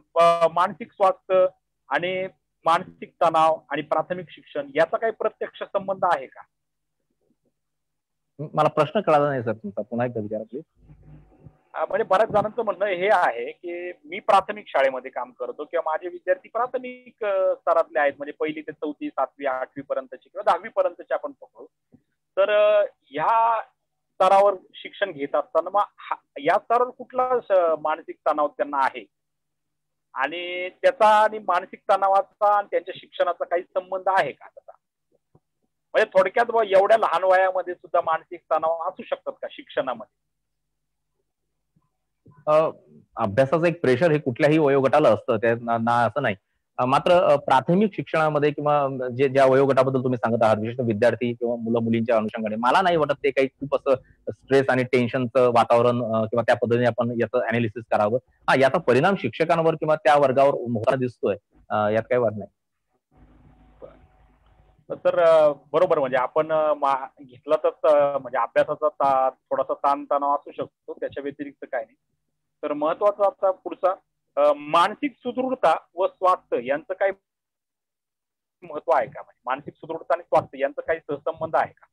मानसिक स्वास्थ्य आणि मानसिक तणाव आणि प्राथमिक शिक्षण याचा काही प्रत्यक्ष संबंध आहे का? मला प्रश्न कळाला नाही सर तुमचा, पुन्हा एकदा विचारा प्लीज. म्हणजे बऱ्याच जणांचं म्हणणं हे आहे की मी प्राथमिक शाळेमध्ये काम करतो किंवा माझे विद्यार्थी प्राथमिक स्तरातले आहेत, म्हणजे 1ली ते 4थी 7वी 8वी पर्यंतचे किंवा 10वी पर्यंतचे आपण पकडू, तर ह्या स्तरावर शिक्षण घेत असताना मग या स्तरावर कुठला मानसिक तणाव त्यांना आहे आणि त्याचा आणि मानसिक तणावाचा आणि त्यांच्या शिक्षणाचा काही संबंध आहे का? त्याचा म्हणजे थोडक्यात एवढ्या लहान वयामध्ये सुद्धा मानसिक तणाव असू शकतात का शिक्षणामध्ये? अभ्यासाचं एक प्रेशर हे कुठल्याही वयोगटाला असतं, ते ना असं नाही. मात्र प्राथमिक शिक्षणामध्ये किंवा ज्या वयोगटाबद्दल तुम्ही सांगत आहात, विशेषतः विद्यार्थी किंवा मुलं मुलींच्या अनुषंगाने, मला नाही वाटत ते काही खूप असं स्ट्रेस आणि टेन्शनचं वातावरण किंवा त्या पद्धतीने आपण याचं अनालिसिस करावं. हा, याचा परिणाम शिक्षकांवर किंवा त्या वर्गावर होताना दिसतोय, यात काही वाद नाही. तर बरोबर, म्हणजे आपण घेतला तर म्हणजे अभ्यासाचा थोडासा ताणतणाव असू शकतो, त्याच्या व्यतिरिक्त काय नाही. तर महत्वाचा आता पुढचा मानसिक सुदृढता व स्वास्थ्य यांचं काही महत्व आहे का? म्हणजे मानसिक सुदृढता आणि स्वास्थ्य यांचा काही सहसंबंध आहे का?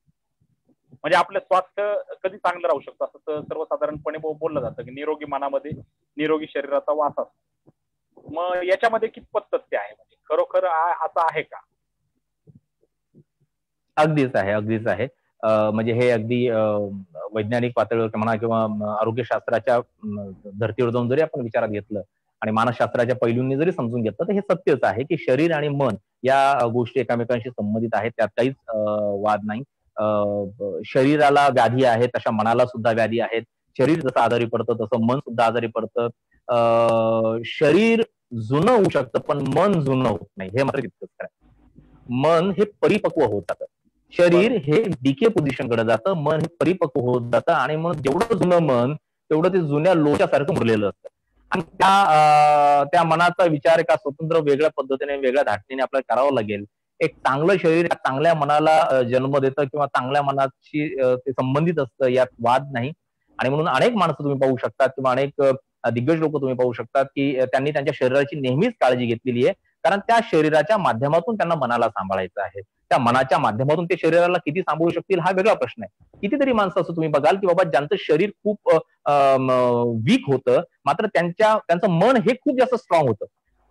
म्हणजे आपलं स्वास्थ्य कधी चांगलं राहू शकतं असं सर्वसाधारणपणे बोललं जातं की निरोगी मनामध्ये निरोगी शरीराचा वास असतो. मग याच्यामध्ये कितपत तथ्य आहे? म्हणजे खरोखर असं आहे का? अगदीच आहे. म्हणजे हे अगदी वैज्ञानिक पातळीवर म्हणा किंवा आरोग्यशास्त्राच्या धर्तीवर जाऊन जरी आपण विचारात घेतलं आणि मानसशास्त्राच्या पैलूंनी जरी समजून घेतलं, तर हे सत्यच आहे की शरीर आणि मन या गोष्टी एकमेकांशी संबंधित आहेत, त्यात काहीच वाद नाही. शरीराला व्याधी आहेत, तशा मनाला सुद्धा व्याधी आहेत. शरीर जसं आजारी पडतं तसं मन सुद्धा आजारी पडतं. शरीर जुनं होऊ शकतं पण मन जुनं होत नाही, हे मात्र तितकंच खरं आहे. मन हे परिपक्व होत जातं, शरीर हे डीके पोझिशनकडे जातं, मन हे परिपक्व होत जातं आणि मग जेवढं जुनं मन तेवढं ते जुन्या लोच्यासारखं मुरलेलं असतं. आणि त्या मनाचा विचार एका स्वतंत्र वेगळ्या पद्धतीने वेगळ्या धाटणीने आपल्याला करावं लागेल. एक चांगलं शरीर चांगल्या मनाला जन्म देतं किंवा चांगल्या मनाशी ते संबंधित असतं, यात वाद नाही. आणि म्हणून अनेक माणसं तुम्ही पाहू शकतात किंवा अनेक दिग्गज लोक तुम्ही पाहू शकतात की त्यांनी त्यांच्या शरीराची नेहमीच काळजी घेतलेली आहे, कारण त्या शरीराच्या माध्यमातून त्यांना मनाला सांभाळायचं आहे. त्या मनाच्या माध्यमातून ते शरीराला किती सांभाळू शकतील हा वेगळा प्रश्न आहे. कितीतरी माणसं असं तुम्ही बघाल की बाबा ज्यांचं शरीर खूप वीक होतं, मात्र त्यांचं मन हे खूप जास्त स्ट्रॉंग होतं.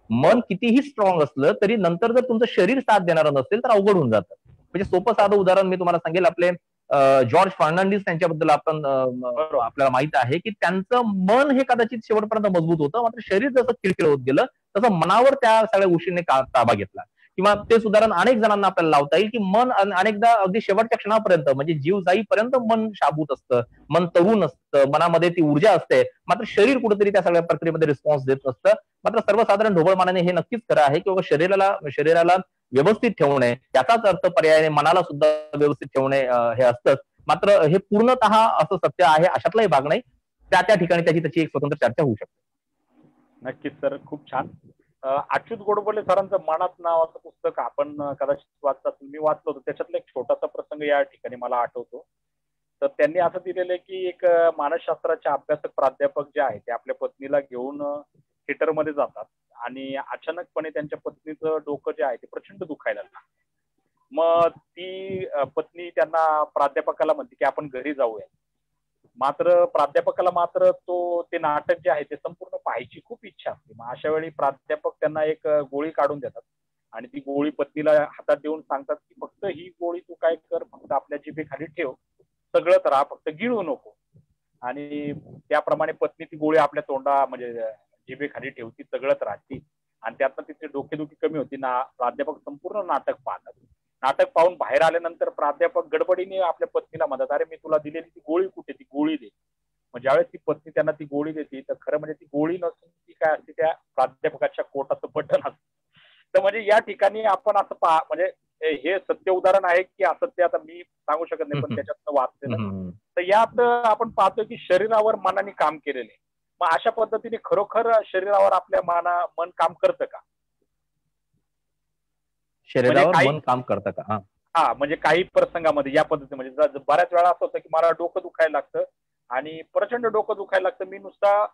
मन कितीही स्ट्रॉंग असलं तरी नंतर जर तुमचं शरीर साथ देणारं नसेल तर अवघड होऊन जातं. म्हणजे सोपं साधं उदाहरण मी तुम्हाला सांगेल, आपले जॉर्ज फर्नांडिस त्यांच्याबद्दल आपल्याला माहित आहे की त्यांचं मन हे कदाचित शेवटपर्यंत मजबूत होतं, मात्र शरीर जसं खिळखिळ होत गेलं तसं मनावर त्या सगळ्या गोष्टींनी ताबा घेतला. किंवा तेच उदाहरण अनेक जणांना आपल्याला लावता येईल की मन अनेकदा अगदी शेवटच्या क्षणापर्यंत म्हणजे जीव जाईपर्यंत मन शाबूत असतं, मन तरुण असतं, मनामध्ये ती ऊर्जा असते, मात्र शरीर कुठेतरी त्या सगळ्या प्रक्रियेमध्ये रिस्पॉन्स देत असतं. मात्र सर्वसाधारण ढोबळमानाने हे नक्कीच खरं आहे की बाबा शरीराला व्यवस्थित ठेवणे याचाच अर्थ पर्यायाने मनाला सुद्धा व्यवस्थित ठेवणे हे असतंच. मात्र हे पूर्णतः असं सत्य आहे अशातलाही भाग नाही. त्या ठिकाणी त्याची एक स्वतंत्र चर्चा होऊ शकते. नक्कीच सर, खूप छान. अच्युत गोडबोले सरांचं मनात नावाचं पुस्तक आपण कदाचित वाचतात, मी वाचलं होतं. त्याच्यातला एक छोटासा प्रसंग या ठिकाणी मला आठवतो. तर त्यांनी असं दिलेलं आहे की एक मानसशास्त्राचे अभ्यासक प्राध्यापक जे आहे ते आपल्या पत्नीला घेऊन थिएटरमध्ये जातात आणि अचानकपणे त्यांच्या पत्नीचं डोकं जे आहे ते प्रचंड दुखायला लागतं. मग ती पत्नी त्यांना प्राध्यापकाला म्हणते की आपण घरी जाऊया. मात्र प्राध्यापकाला ते नाटक जे आहे ते संपूर्ण पाहायची खूप इच्छा असते. मग अशा वेळी प्राध्यापक त्यांना एक गोळी काढून देतात आणि ती गोळी पत्नीला हातात देऊन सांगतात की फक्त ही गोळी तू काय कर, फक्त आपल्या जिभेखाली ठेव, सगळंच राहा, फक्त गिळू नको. आणि त्याप्रमाणे पत्नी ती गोळी आपल्या म्हणजे जिभेखाली ठेवती, सगळंच राहते आणि त्यातनं तिचे डोकेदुखी कमी होती ना. प्राध्यापक संपूर्ण नाटक पाहतात नाटक पाहून बाहेर आल्यानंतर प्राध्यापक गडबडीने आपल्या पत्नीला म्हणतात, अरे मी तुला दिलेली ती गोळी कुठे, ती गोळी दे. मग ज्यावेळेस ती पत्नी त्यांना ती गोळी देते, तर खरं म्हणजे ती गोळी नसून ती काय असते, त्या प्राध्यापकाच्या कोटाचं बटन असतं. तर म्हणजे या ठिकाणी आपण असं म्हणजे हे सत्य उदाहरण आहे की असत्य आता मी सांगू शकत नाही, पण त्याच्यातनं वाचलेलं. तर यात आपण पाहतोय की शरीरावर मनाने काम केलेले. मग अशा पद्धतीने खरोखर शरीरावर आपल्या मन काम करतं का? शरीरावर मन काम करतं का? हा, म्हणजे काही प्रसंगामध्ये या पद्धतीने म्हणजे बऱ्याच वेळा असं होतं की मला डोकं दुखायला लागतं आणि प्रचंड डोकं दुखायला लागतं. मी नुसता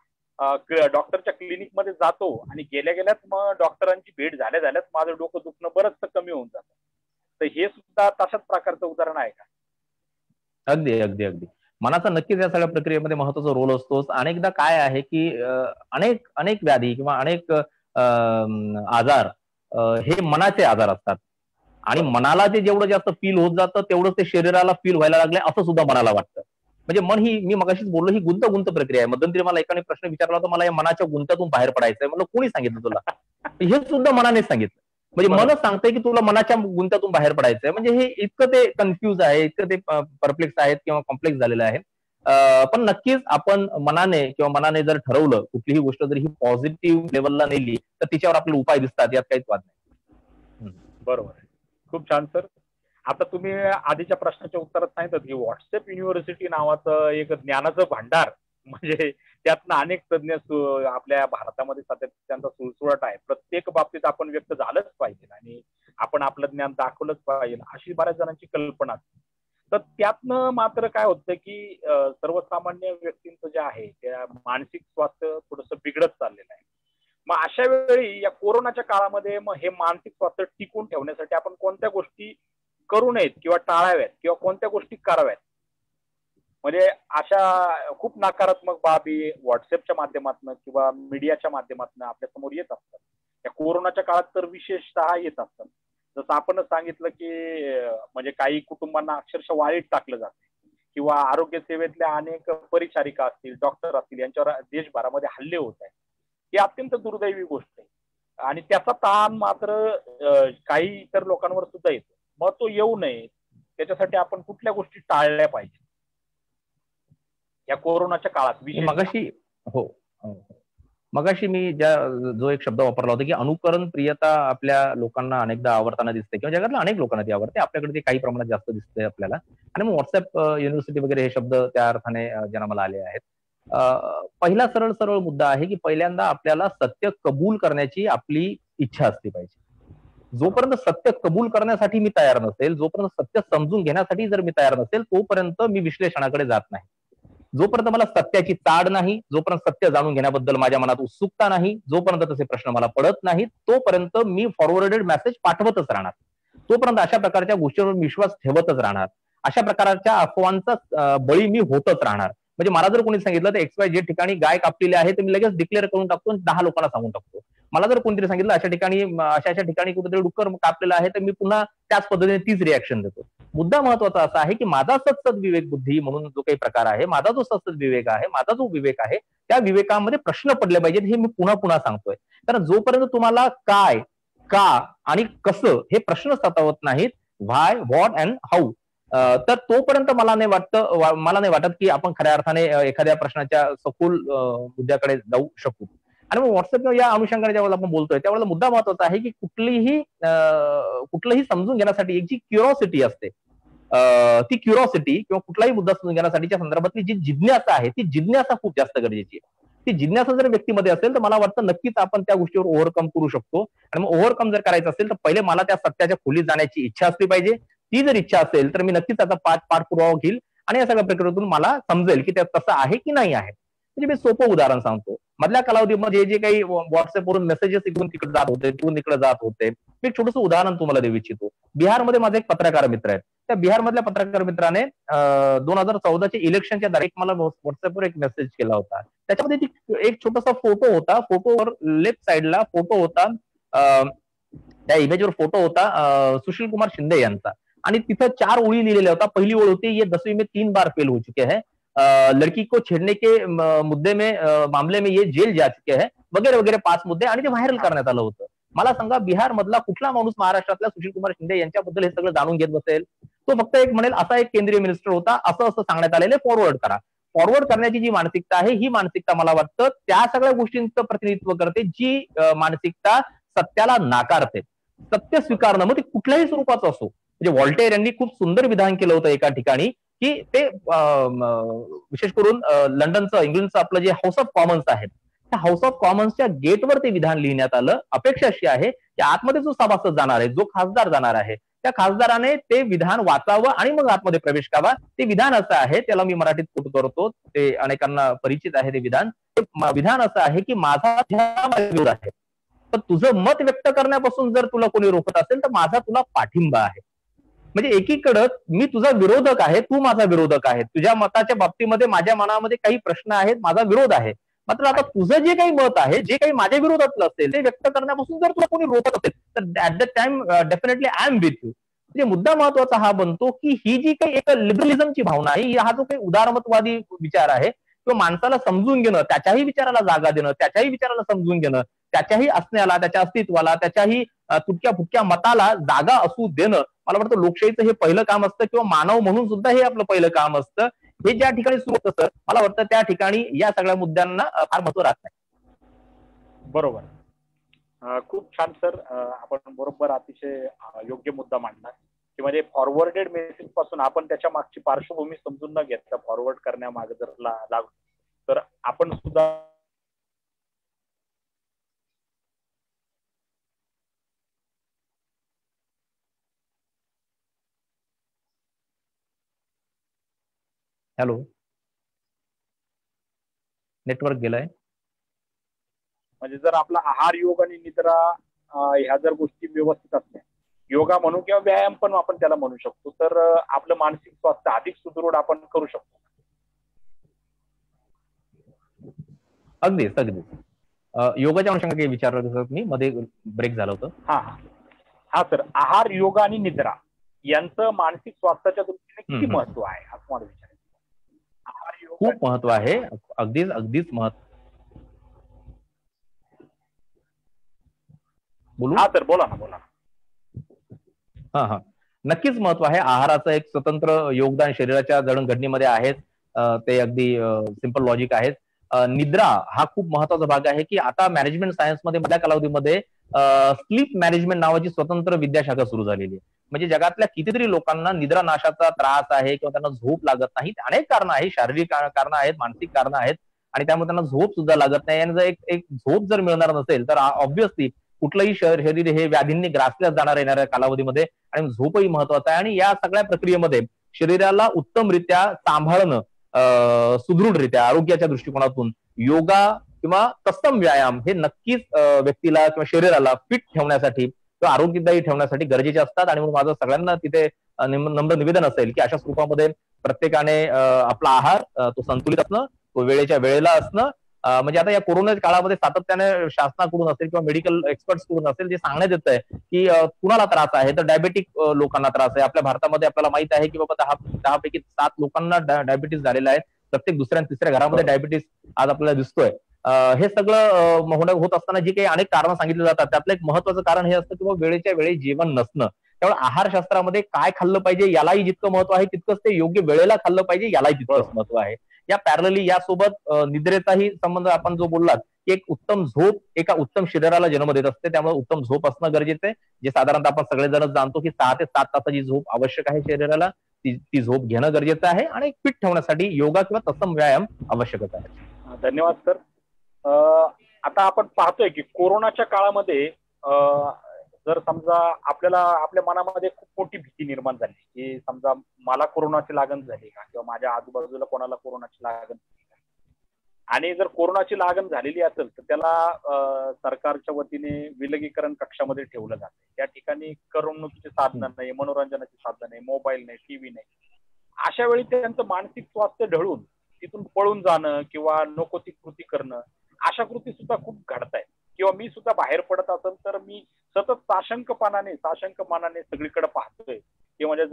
डॉक्टरच्या क्लिनिक मध्ये जातो आणि गेल्या गेल्याच मग डॉक्टरांची भेट झाल्याच माझं डोकं दुखणं बरंच कमी होऊन जातं. तर हे सुद्धा तशाच प्रकारचं उदाहरण आहे का? अगदी अगदी अगदी. मनाचा नक्कीच या सगळ्या प्रक्रियेमध्ये महत्वाचा रोल असतोच. अनेकदा काय आहे की अनेक अनेक व्याधी किंवा अनेक आजार हे मनाचे आजार असतात आणि मनाला ते जेवढं जास्त फील होत जातं तेवढं ते शरीराला फील व्हायला लागले असं सुद्धा मनाला वाटतं. म्हणजे मन ही, मी मगाशीच बोललो, ही गुंत प्रक्रिया आहे. मध्यंतरी मला एकाने प्रश्न विचारला होता, मला या मनाच्या गुंत्यातून बाहेर पडायचंय. म्हणलं कोणी सांगितलं तुला? हे सुद्धा मनानेच सांगितलं. म्हणजे मनच सांगतंय की तुला मनाच्या गुंत्यातून बाहेर पडायचंय. म्हणजे हे इतकं ते कन्फ्युज आहे, इतकं ते परप्लेक्स आहेत किंवा कॉम्प्लेक्स झालेलं आहे. पण नक्कीच आपण मनाने जर ठरवलं कुठलीही गोष्ट जर ही पॉझिटिव्ह लेवलला नेली तर तिच्यावर आपले उपाय दिसतात, यात काहीच वाद नाही. बरोबर आहे. खूप छान सर. आता तुम्ही आधीच्या प्रश्नाच्या उत्तरात सांगितलं की व्हॉट्सअप युनिव्हर्सिटी नावाचं एक ज्ञानाचं भांडार, म्हणजे त्यातनं अनेक तज्ञ आपल्या भारतामध्ये सध्या त्यांचा सुळसुळाट आहे. प्रत्येक बाबतीत आपण व्यक्त झालंच पाहिजे आणि आपण आपलं ज्ञान दाखवलंच पाहिजे, अशी बऱ्याच जणांची कल्पना. तर त्यातनं मात्र काय होतं की सर्वसामान्य व्यक्तींचं जे आहे त्या मानसिक स्वास्थ्य थोडंसं बिघडत चाललेलं आहे. मग अशा वेळी या कोरोनाच्या काळामध्ये मग हे मानसिक स्वास्थ्य टिकून ठेवण्यासाठी आपण कोणत्या गोष्टी करू नयेत किंवा टाळाव्यात किंवा कोणत्या गोष्टी कराव्यात? म्हणजे अशा खूप नकारात्मक बाबी व्हॉट्सअपच्या माध्यमातून किंवा मीडियाच्या माध्यमातून आपल्या समोर येत असतात. या कोरोनाच्या काळात तर विशेषतः येत असतात. जसं आपणच सांगितलं की म्हणजे काही कुटुंबांना अक्षरशः वाळीत टाकलं जातं किंवा आरोग्य सेवेतल्या अनेक परिचारिका असतील, डॉक्टर असतील, यांच्यावर देशभरामध्ये हल्ले होत आहेत. ही अत्यंत दुर्दैवी गोष्ट आहे आणि त्याचा ताण मात्र काही इतर लोकांवर सुद्धा येतो. मग तो येऊ नये त्याच्यासाठी आपण कुठल्या गोष्टी टाळल्या पाहिजे या कोरोनाच्या काळात? मगाशी मी जो एक शब्द वापरला होता की अनुकरण प्रियता आपल्या लोकांना अनेकदा आवडताना दिसते किंवा जगातल्या अनेक लोकांना ती आवडते, आपल्याकडे ते काही प्रमाणात जास्त दिसते आपल्याला. आणि मग व्हॉट्सअप युनिव्हर्सिटी वगैरे हे शब्द त्या अर्थाने जन्माला आले आहेत. पहिला सरळ मुद्दा आहे की पहिल्यांदा आपल्याला सत्य कबूल करण्याची आपली इच्छा असली पाहिजे. जोपर्यंत सत्य कबूल करण्यासाठी मी तयार नसेल, जोपर्यंत सत्य समजून घेण्यासाठी जर मी तयार नसेल, तोपर्यंत मी विश्लेषणाकडे जात नाही. जोपर्यंत मला सत्याची ताड नाही, जोपर्यंत सत्य जाणून घेण्याबद्दल माझ्या मनात उत्सुकता नाही, जोपर्यंत तसे प्रश्न मला पडत नाहीत, तोपर्यंत मी फॉरवर्डेड मेसेज पाठवतच राहणार. तोपर्यंत अशा प्रकारच्या गोष्टींवर विश्वास ठेवतच राहणार. अशा प्रकारच्या अफवांचा बळी मी होतच राहणार. म्हणजे मला जर कोणी सांगितलं तर XYZ ठिकाणी गाय कापलेली आहे, तर मी लगेच डिक्लेअर करून टाकतो आणि 10 लोकांना सांगून टाकतो. मला जर कोणतरी सांगितलं अशा ठिकाणी कुठेतरी डुक्कर कापलेलं आहे, तर मी पुन्हा त्याच पद्धतीने तीच रिॲक्शन देतो. मुद्दा महत्वाचा असा आहे की माझा सत्सद विवेक बुद्धी म्हणून जो काही प्रकार आहे, माझा जो सत्सद विवेक आहे, माझा जो विवेक आहे, त्या विवेकामध्ये प्रश्न पडले पाहिजेत, हे मी पुन्हा सांगतोय. कारण जोपर्यंत तुम्हाला काय, का आणि कसं हे प्रश्न सतावत नाहीत, व्हाय, व्हॉट अँड हाऊ, तर तोपर्यंत मला नाही वाटत की आपण खऱ्या अर्थाने एखाद्या प्रश्नाच्या सखोल मुद्द्याकडे जाऊ शकू. आणि मग व्हॉट्सअप या अनुषंगाने ज्यावेळेला आपण बोलतोय त्यावेळेला मुद्दा महत्वाचा आहे की कुठलंही समजून घेण्यासाठी एक जी क्युरॉसिटी असते, ती क्युरॉसिटी किंवा कुठलाही मुद्दा समजून घेण्यासाठीच्या संदर्भातली जी जिज्ञासा आहे, ती जिज्ञासा खूप जास्त गरजेची आहे. ती जिज्ञासा जर व्यक्तीमध्ये असेल तर मला वाटतं नक्कीच आपण त्या गोष्टीवर ओव्हरकम करू शकतो. आणि मग ओव्हरकम जर करायचं असेल तर पहिले मला त्या सत्याच्या खोलीत जाण्याची इच्छा असली पाहिजे. ती जर इच्छा असेल तर मी नक्कीच त्याचा पाठपुरावा घेईल आणि या सगळ्या प्रक्रियेतून मला समजेल की त्या तसं आहे की नाही आहे. म्हणजे मी सोपं उदाहरण सांगतो. मधल्या कालावधीमध्ये जे काही व्हॉट्सअपवरून मेसेजेस इकडून तिकडे जात होते, मी एक छोटंसं उदाहरण तुम्हाला देऊ इच्छितो. बिहारमध्ये माझे एक पत्रकार मित्र आहेत. त्या बिहारमधल्या पत्रकार मित्राने 2014च्या इलेक्शनच्या दरम्यान मला व्हॉट्सअपवर एक मेसेज केला होता. त्याच्यामध्ये एक छोटासा फोटो होता. फोटोवर लेफ्ट साईडला फोटो होता, त्या इमेजवर फोटो होता सुशील कुमार शिंदे यांचा आणि तिथं 4 ओळी लिहिलेल्या होता. पहिली ओळ होती, ये 10वीं में 3 बार फेल हो चुके हैं, लड़की को छेड़ने के मामले में ये जेल जा चुके हैं, वगैरे वगैरे 5 मुद्दे, आणि ते व्हायरल करण्यात आलं होतं. मला सांगा, बिहार मधला कुठला माणूस महाराष्ट्रातल्या सुशीलकुमार शिंदे यांच्याबद्दल हे सगळं जाणून घेत बसेल? तो फक्त एक म्हणेल असा एक केंद्रीय मिनिस्टर होता, असं असं सांगण्यात आलेले, फॉरवर्ड करा. फॉरवर्ड करण्याची जी मानसिकता आहे, ही मानसिकता मला वाटतं त्या सगळ्या गोष्टींचं प्रतिनिधित्व करते, जी मानसिकता सत्याला नाकारते. सत्य स्वीकारणं, मग ते कुठल्याही स्वरूपाचं असो. म्हणजे व्हॉल्टेअर यांनी खूप सुंदर विधान केलं होतं एका ठिकाणी, की ते विशेष करून लंडनचं, इंग्लंडचं आपलं जे हाऊस ऑफ कॉमन्स आहे, त्या हाऊस ऑफ कॉमन्सच्या गेटवर ते विधान लिहिण्यात आलं. अपेक्षा अशी आहे की आतमध्ये जो सभासद जाणार आहे, जो खासदार जाणार आहे, त्या खासदाराने ते विधान वाचावं आणि मग आतमध्ये प्रवेश करावा. ते विधान असं आहे, त्याला मी मराठीत कोट करतो, ते अनेकांना परिचित आहे ते विधान. ते विधान असं आहे की माझा विरोध आहे, तर तुझं मत व्यक्त करण्यापासून जर तुला कोणी रोखत असेल तर माझा तुला पाठिंबा आहे. म्हणजे एकीकडं मी तुझा विरोधक आहे, तू माझा विरोधक आहे, तुझ्या मताच्या बाबतीमध्ये माझ्या मनामध्ये काही प्रश्न आहेत, माझा विरोध आहे. मात्र आता तुझं जे काही मत आहे, जे काही माझ्या विरोधातलं असेल, ते व्यक्त करण्यापासून जर तुला कोणी रोखत असेल तर at the time definitely I am with you. म्हणजे मुद्दा महत्वाचा हा बनतो की ही जी काही एक लिबरलिझमची भावना आहे, हा जो काही उदारमतवादी विचार आहे, तो माणसाला समजून घेणं, त्याच्याही विचाराला जागा देणं, त्याच्याही विचाराला समजून घेणं, त्याच्याही असण्याला, त्याच्या अस्तित्वाला, त्याच्याही तुटक्या फुटक्या मताला जागा असू देणं, मला वाटतं लोकशाहीचं हे पहिलं काम असतं, किंवा मानव म्हणून सुद्धा हे आपलं पहिलं काम असतं. हे ज्या ठिकाणी सुरू होतं सर, मला वाटतं त्या ठिकाणी या सगळ्या मुद्द्यांना फार महत्व राहत नाही. बरोबर. खूप छान सर, आपण बरोबर अतिशय योग्य मुद्दा मांडला की म्हणजे फॉरवर्डेड मेसेज पासून आपण त्याच्या मागची पार्श्वभूमी समजून न घेता फॉरवर्ड करण्यामागे जर लागलो तर आपण सुद्धा हॅलो, नेटवर्क गेलाय. म्हणजे जर आपला आहार, योग आणि निद्रा ह्या जर गोष्टी व्यवस्थित असल्या, योगा म्हणू किंवा व्यायाम पण आपण त्याला म्हणू शकतो, तर आपलं मानसिक स्वास्थ्य अधिक सुदृढ आपण करू शकतो. अगदीच अगदीच. योगाच्या अनुषंगाने काही विचारलं सर, मी मध्ये ब्रेक झालं होतं. हा सर, आहार, योगा आणि निद्रा यांचं मानसिक स्वास्थ्याच्या दृष्टीने किती महत्व आहे असं मला विचारायचं. आहार, योग खूप महत्व आहे, अगदीच अगदीच महत्व. बोलू? हा सर, बोला ना, बोला. हा, नक्कीच महत्व आहे. आहाराचं एक स्वतंत्र योगदान शरीराच्या जडणघडणीमध्ये आहेच, ते अगदी सिंपल लॉजिक आहे. निद्रा हा खूप महत्वाचा भाग आहे, की आता मॅनेजमेंट सायन्समध्ये मधल्या कालावधीमध्ये स्लीप मॅनेजमेंट नावाची स्वतंत्र विद्याशाखा सुरू झालेली आहे. म्हणजे जगातल्या कितीतरी लोकांना निद्रा नाशाचा त्रास आहे, किंवा त्यांना झोप लागत नाही. अनेक कारणं आहेत, शारीरिक कारणं आहेत, मानसिक कारणं आहेत, आणि त्यामुळे त्यांना झोप सुद्धा लागत नाही. आणि जर एक झोप जर मिळणार नसेल तर ऑब्व्हियसली कुठलंही शरीर हे व्याधींनी ग्रासल्याच जाणार येणाऱ्या कालावधीमध्ये, आणि झोपही महत्वाचा आहे. आणि या सगळ्या प्रक्रियेमध्ये शरीराला उत्तमरित्या सांभाळणं, सुदृढरित्या आरोग्याच्या दृष्टिकोनातून योगा किंवा तत्सम व्यायाम हे नक्कीच व्यक्तीला किंवा शरीराला फिट ठेवण्यासाठी किंवा आरोग्यदायी ठेवण्यासाठी गरजेचे असतात. आणि म्हणून माझं सगळ्यांना तिथे नम्र निवेदन असेल की अशा स्वरूपामध्ये प्रत्येकाने आपला आहार तो संतुलित असणं, तो वेळेच्या वेळेला असणं. म्हणजे आता या कोरोना काळामध्ये सातत्याने शासनाकडून असेल किंवा मेडिकल एक्सपर्ट्स कडून असेल जे सांगण्यात येत आहे की कुणाला त्रास आहे, तर डायबेटिक लोकांना त्रास आहे. आपल्या भारतामध्ये आपल्याला माहित आहे की बाबा 10 पैकी 7 लोकांना डायबिटीस झालेला आहे. प्रत्येक दुसऱ्या आणि तिसऱ्या घरामध्ये डायबिटीस आज आपल्याला दिसतोय. हे सगळं होत असताना जी काही अनेक कारणं सांगितली जातात, त्यातलं एक महत्वाचं कारण हे असतं की बाबा वेळेच्या वेळी जेवण नसणं. त्यामुळे आहारशास्त्रामध्ये काय खाल्लं पाहिजे यालाही जितकं महत्व आहे, तितकंच ते योग्य वेळेला खाल्लं पाहिजे यालाही तितकंच महत्व आहे. या पॅरलली यासोबत निद्रेचाही संबंध आपण जो बोललात की एक उत्तम झोप एका उत्तम शरीराला जन्म देत असते, त्यामुळे उत्तम झोप असणं गरजेचं आहे. जे साधारणतः आपण सगळेजण जाणतो की 6 ते 7 तासाची झोप आवश्यक आहे शरीराला. ती झोप घेणं गरजेचं आहे, आणि फिट ठेवण्यासाठी योगा किंवा तत्सम व्यायाम आवश्यकच आहे. धन्यवाद सर. आता आपण पाहतोय की कोरोनाच्या काळामध्ये जर समजा आपल्याला आपल्या मनामध्ये खूप मोठी भीती निर्माण झाली की समजा मला कोरोनाची लागण झाली का, किंवा माझ्या आजूबाजूला कोणाला कोरोनाची लागण झाली का, आणि जर कोरोनाची लागण झालेली असेल तर त्याला सरकारच्या वतीने विलगीकरण कक्षामध्ये ठेवलं जातं. त्या ठिकाणी करमणुकीची साधनं नाही, मनोरंजनाची साधनं नाही, मोबाईल नाही, टीव्ही नाही. अशा वेळी त्यांचं मानसिक स्वास्थ्य ढळून तिथून पळून जाणं किंवा नको ती कृती करणं, अशा कृती सुद्धा खूप घडतायत. किंवा मी सुद्धा बाहेर पडत असेल तर मी सतत साशंकपणाने सगळीकडे पाहतोय की म्हणजे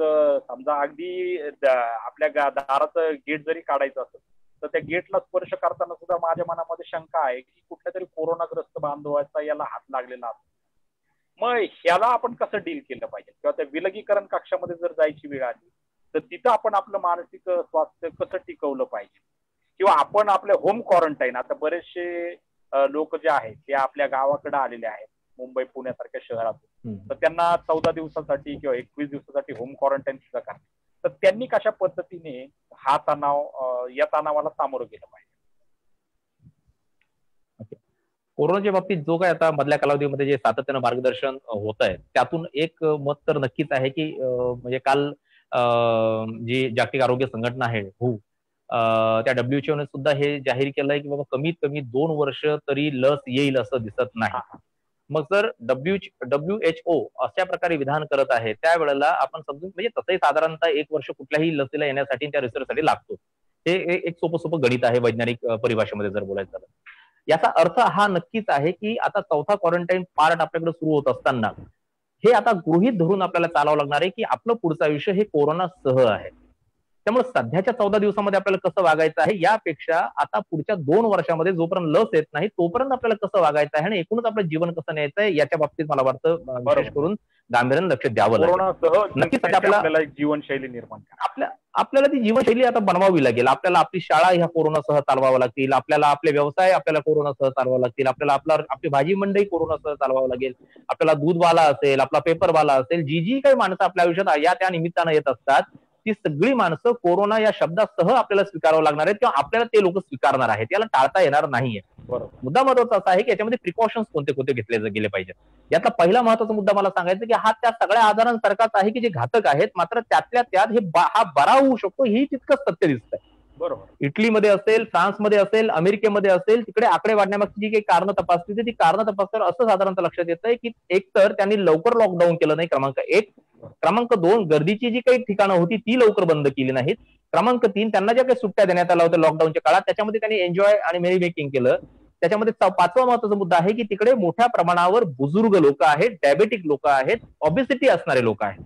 समजा अगदी आपल्या दाराचं गेट जरी काढायचं असेल तर त्या गेटला स्पर्श करताना सुद्धा माझ्या मनामध्ये शंका आहे की कुठल्या तरी कोरोनाग्रस्त बांधवाचा याला हात लागलेला असतो. मग ह्याला आपण कसं डील केलं पाहिजे, किंवा त्या विलगीकरण कक्षामध्ये जर जायची वेळ आली तर तिथं आपण आपलं मानसिक स्वास्थ्य कसं टिकवलं पाहिजे, किंवा आपण आपल्या होम क्वारंटाईन, आता बरेचसे लोक जे आहेत ते आपल्या गावाकडे आलेले आहेत मुंबई पुण्यासारख्या शहरातून, तर त्यांना 14 दिवसासाठी किंवा 21 दिवसासाठी होम क्वारंटाईन सुद्धा करतात. तर त्यांनी कशा पद्धतीने हा तणाव, या तणावाला सामोरं गेलं पाहिजे? कोरोनाच्या बाबतीत जो काय आता मधल्या कालावधीमध्ये जे सातत्यानं मार्गदर्शन होत आहे, त्यातून एक मत तर नक्कीच आहे की म्हणजे काल जी जागतिक आरोग्य संघटना आहे WHO, त्या WHO ने सुद्धा हे जाहीर केलंय की बाबा कमीत कमी 2 वर्ष तरी लस येईल असं दिसत नाही. मग जर WHO अशा प्रकारे विधान करत आहे, त्यावेळेला आपण समजून, म्हणजे तसंही साधारणतः 1 वर्ष कुठल्याही लसीला येण्यासाठी त्या रिसर्चसाठी लागतो. हे एक सोपं गणित आहे वैज्ञानिक परिभाषेमध्ये जर बोलायचं झालं. याचा अर्थ हा नक्कीच आहे की आता चौथा क्वारंटाईन पार्ट आपल्याकडे सुरू होत असताना हे आता गृहीत धरून आपल्याला चालावं लागणार आहे की आपलं पुढचं आयुष्य हे कोरोना सह आहे. त्यामुळे सध्याच्या 14 दिवसामध्ये आपल्याला कसं वागायचं आहे यापेक्षा आता पुढच्या 2 वर्षामध्ये जोपर्यंत लस येत नाही तोपर्यंत आपल्याला कसं वागायचं आहे आणि एकूणच आपलं जीवन कसं न्यायचं आहे याच्या बाबतीत मला वाटतं विशेष करून गांभीर्यानं लक्ष द्यावं लागेल. नक्कीच आपल्याला एक जीवनशैली निर्माण आपल्याला ती जीवनशैली आता बनवावी लागेल. आपल्याला आपली शाळा ह्या कोरोनासह चालवावं लागतील, आपल्याला आपले व्यवसाय आपल्याला कोरोनासह चालवावं लागतील, आपल्याला आपली भाजी मंडई कोरोनासह चालवावं लागेल, आपल्याला दूधवाला असेल, आपला पेपरवाला असेल, जी काही माणसं आपल्या आयुष्यात या त्या निमित्तानं येत असतात ती सगळी माणसं कोरोना या शब्दासह आपल्याला स्वीकारावं लागणार आहेत किंवा आपल्याला ते लोक स्वीकारणार आहेत, याला टाळता येणार नाहीये. मुद्दा महत्वाचा असा आहे की याच्यामध्ये प्रिकॉशन्स कोणते कोणते घेतले गेले पाहिजेत. यातला पहिला महत्वाचा मुद्दा मला सांगायचा की हा त्या सगळ्या आजारांसारखाच आहे की जे घातक आहेत, मात्र त्यातल्या त्यात हा बरा होऊ शकतो ही तितकंच सत्य दिसतंय. बरोबर. इटलीमध्ये असेल, फ्रान्समध्ये असेल, अमेरिकेमध्ये असेल, तिकडे आकडे वाढण्यामागची जी काही कारणं तपासली ती कारणं तपासल्यावर असं साधारणतः लक्षात येतंय की एक तर त्यांनी लवकर लॉकडाऊन केलं नाही, क्रमांक 1. क्रमांक 2, गर्दीची जी काही ठिकाणं होती ती लवकर बंद केली नाहीत. क्रमांक 3, त्यांना ज्या काही सुट्ट्या देण्यात आल्या होत्या लॉकडाऊनच्या काळात त्याच्यामध्ये त्यांनी एन्जॉय आणि मेरी मेकिंग केलं. त्याच्यामध्ये 5वा महत्वाचा मुद्दा आहे की तिकडे मोठ्या प्रमाणावर बुजुर्ग लोक आहेत, डायबेटिक लोक आहेत, ऑबिसिटी असणारे लोक आहेत,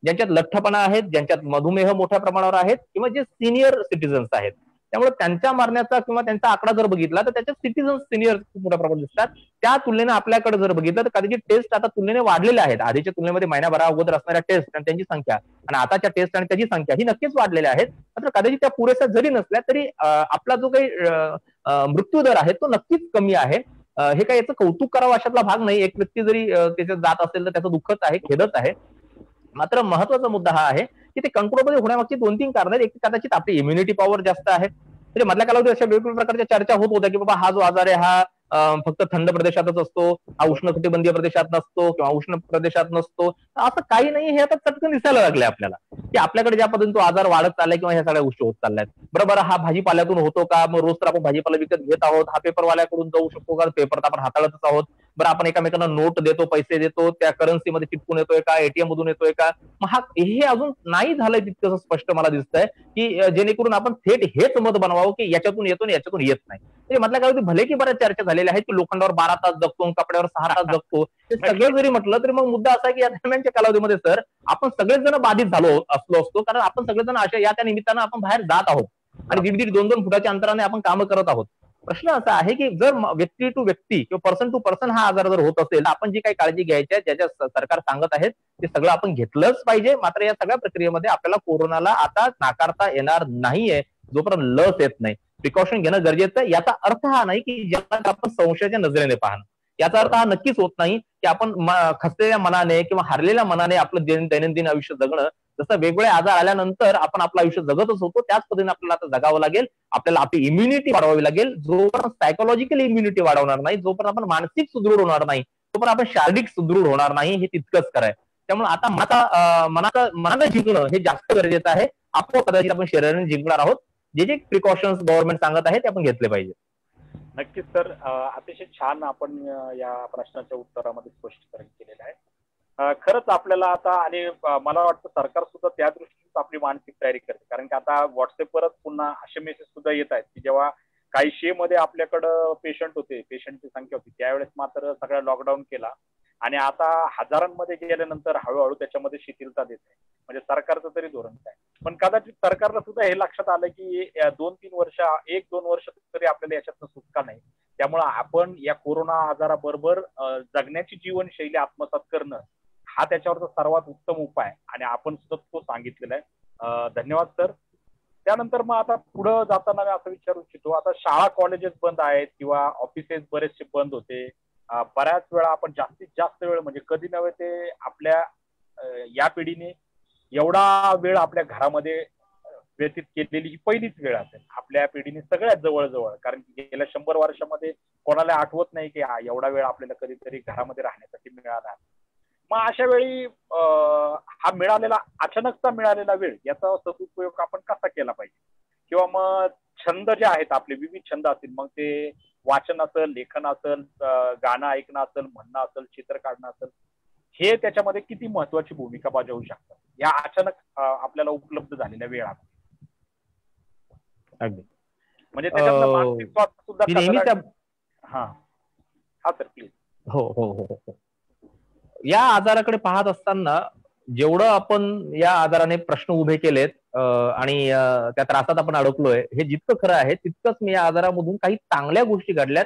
ज्यांच्यात लठ्ठपणा आहेत, ज्यांच्यात मधुमेह मोठ्या प्रमाणावर आहेत किंवा जे सिनियर सिटीजन्स आहेत. त्यामुळे त्यांच्या मरण्याचा किंवा त्यांचा आकडा जर बघितला तर त्याच्यात सिटीजन्स सिनियर खूप मोठ्या प्रमाणात दिसतात. त्या तुलनेने आपल्याकडे जर बघितलं तर कदाचित टेस्ट आता तुलनेने वाढलेल्या आहेत. आधीच्या तुलनेमध्ये महिनाभरा अगोदर असणाऱ्या टेस्ट आणि त्यांची संख्या आणि आताच्या टेस्ट आणि त्याची संख्या ही नक्कीच वाढलेल्या आहेत. मात्र कदाचित त्या पुरेशा जरी नसल्या तरी आपला जो काही मृत्यू दर आहे तो नक्कीच कमी आहे. हे काही याचं कौतुक करावं अशातला भाग नाही. एक व्यक्ती जरी त्याच्यात जात असेल तर त्याचं दुःखच आहे, खेदच आहे. मात्र महत्वाचा मुद्दा हा आहे की ते कंट्रोलमध्ये होण्यामागची 2-3 कारणं आहेत. एक कदाचित आपली इम्युनिटी पॉवर जास्त आहे. म्हणजे मधल्या कालावधीत अशा वेगवेगळ्या प्रकारच्या चर्चा होत होत्या की बाबा हा जो आजार आहे हा फक्त थंड प्रदेशातच असतो, हा उष्णकटिबंधीय प्रदेशात नसतो किंवा उष्ण प्रदेशात नसतो. असं काही नाही, हे आता चटकन दिसायला लागले आपल्याला की आपल्याकडे ज्या पद्धतीने तो आजार वाढत चाललाय किंवा ह्या सगळ्या गोष्टी होत चालल्यात. बरोबर, हा भाजीपाल्यातून होतो का? मग रोज तर आपण भाजीपाला विकत घेत आहोत. हा पेपरवाल्याकडून जाऊ शकतो का? पेपर तर आपण हाताळतच आहोत. बरं, आपण एकमेकांना नोट देतो, पैसे देतो, त्या करन्सीमध्ये चिटकून येतोय का? एटीएम मधून येतोय का? मग हे अजून नाही झालंय तितकं स्पष्ट मला दिसतंय की जेणेकरून आपण थेट हेच मत बनवावं की याच्यातून येतो आणि याच्यातून येत नाही. मधल्या काळात भले की बऱ्याच चर्चा झालेल्या आहेत की लोखंडावर 12 तास जगतो, कपड्यावर 6 तास जगतो. हे सगळं जरी म्हटलं तरी मग मुद्दा असा की या दरम्यानच्या कालावधीमध्ये सर आपण सगळेच जण बाधित झालो असतो, कारण आपण सगळेजण अशा या त्या निमित्तानं आपण बाहेर जात आहोत आणि 1.5-2 फुटाच्या अंतराने आपण कामं करत आहोत. प्रश्न असा आहे की जर व्यक्ती टू व्यक्ती किंवा पर्सन टू पर्सन हा आजार जर होत असेल तर आपण जी काही काळजी घ्यायची आहे, ज्याच्या सरकार सांगत आहेत ते सगळं आपण घेतलंच पाहिजे. मात्र या सगळ्या प्रक्रियेमध्ये आपल्याला कोरोनाला आता नाकारता येणार नाहीये जोपर्यंत लस येत नाही. प्रिकॉशन घेणं गरजेचं आहे. याचा अर्थ हा नाही की ज्याला आपण संशयाच्या नजरेने पाहणं, याचा अर्थ हा नक्कीच होत नाही की आपण खचलेल्या मनाने किंवा हारलेल्या मनाने आपलं दैनंदिन आयुष्य जगणं. जसं वेगवेगळे आजार आल्यानंतर आपण आपलं आयुष्य जगतच होतो त्याच पद्धतीने आपल्याला आता जगावं लागेल. आपल्याला आपली इम्युनिटी वाढवावी लागेल. जोपर्यंत सायकोलॉजिकल इम्युनिटी वाढवणार नाही, जोपर्यंत आपण मानसिक सुदृढ होणार नाही, तोपर्यंत आपण शारीरिक सुदृढ होणार नाही. हे तितकंच कराय. त्यामुळे आता मनाला जिंकणं हे जास्त गरजेचं आहे. आपण कदाचित आपण शरीराने जिंकणार आहोत. जे प्रिकॉशन्स गव्हर्नमेंट सांगत आहे ते आपण घेतले पाहिजे. नक्कीच सर, अतिशय छान आपण या प्रश्नाच्या उत्तरामध्ये स्पष्टीकरण केलेलं आहे. खरंच आपल्याला आता, आणि मला वाटतं सरकार सुद्धा त्या दृष्टीने आपली मानसिक तयारी करते, कारण की आता व्हॉट्सअपवरच पुन्हा असे मेसेज सुद्धा येत आहेत की जेव्हा काही शे मध्ये आपल्याकडं पेशंटची संख्या होती त्यावेळेस मात्र सगळा लॉकडाऊन केला आणि आता हजारांमध्ये गेल्यानंतर हळूहळू त्याच्यामध्ये शिथिलता देत आहे. म्हणजे सरकारचं तरी धोरण काय, पण कदाचित सरकारला सुद्धा हे लक्षात आलं की 1-2 वर्ष तरी आपल्याला याच्यातनं सुटका नाही. त्यामुळे आपण या कोरोना आजाराबरोबर जगण्याची जीवनशैली आत्मसात करणं हा त्याच्यावरचा सर्वात उत्तम उपाय आणि आपण सुद्धा तो सांगितलेला आहे. धन्यवाद सर. त्यानंतर मग आता पुढे जाताना मी असं विचारू इच्छितो, आता शाळा कॉलेजेस बंद आहेत किंवा ऑफिसेस बरेचसे बंद होते. बऱ्याच वेळा आपण जास्तीत जास्त वेळ म्हणजे कधी नव्हे ते आपल्या या पिढीने एवढा वेळ आपल्या घरामध्ये व्यतीत केलेली ही पहिलीच वेळ असेल आपल्या पिढीने सगळ्यात जवळजवळ, कारण की गेल्या 100 वर्षामध्ये कोणाला आठवत नाही की एवढा वेळ आपल्याला कधीतरी घरामध्ये राहण्यासाठी मिळाला. मग अशा वेळी हा मिळालेला अचानकचा मिळालेला वेळ याचा सदुपयोग आपण कसा केला पाहिजे, किंवा मग छंद जे आहेत आपले विविध छंद असतील, मग ते वाचन असेल, लेखन असेल, गाणं ऐकणं असेल, म्हणणं असेल, चित्र काढणं असेल, हे त्याच्यामध्ये किती महत्वाची भूमिका बजावू शकतात या अचानक आपल्याला उपलब्ध झालेल्या वेळात. म्हणजे त्याच्यातलं मानसिक स्वास्थ्य सुद्धा. हा हा सर प्लीज. हो हो हो हो. या आजाराकडे पाहत असताना जेवढं आपण या आजाराने प्रश्न उभे केलेत आणि त्या त्रासात आपण अडकलोय, हे जितकं खरं आहे तितकंच मी या आजारामधून काही चांगल्या गोष्टी घडल्यात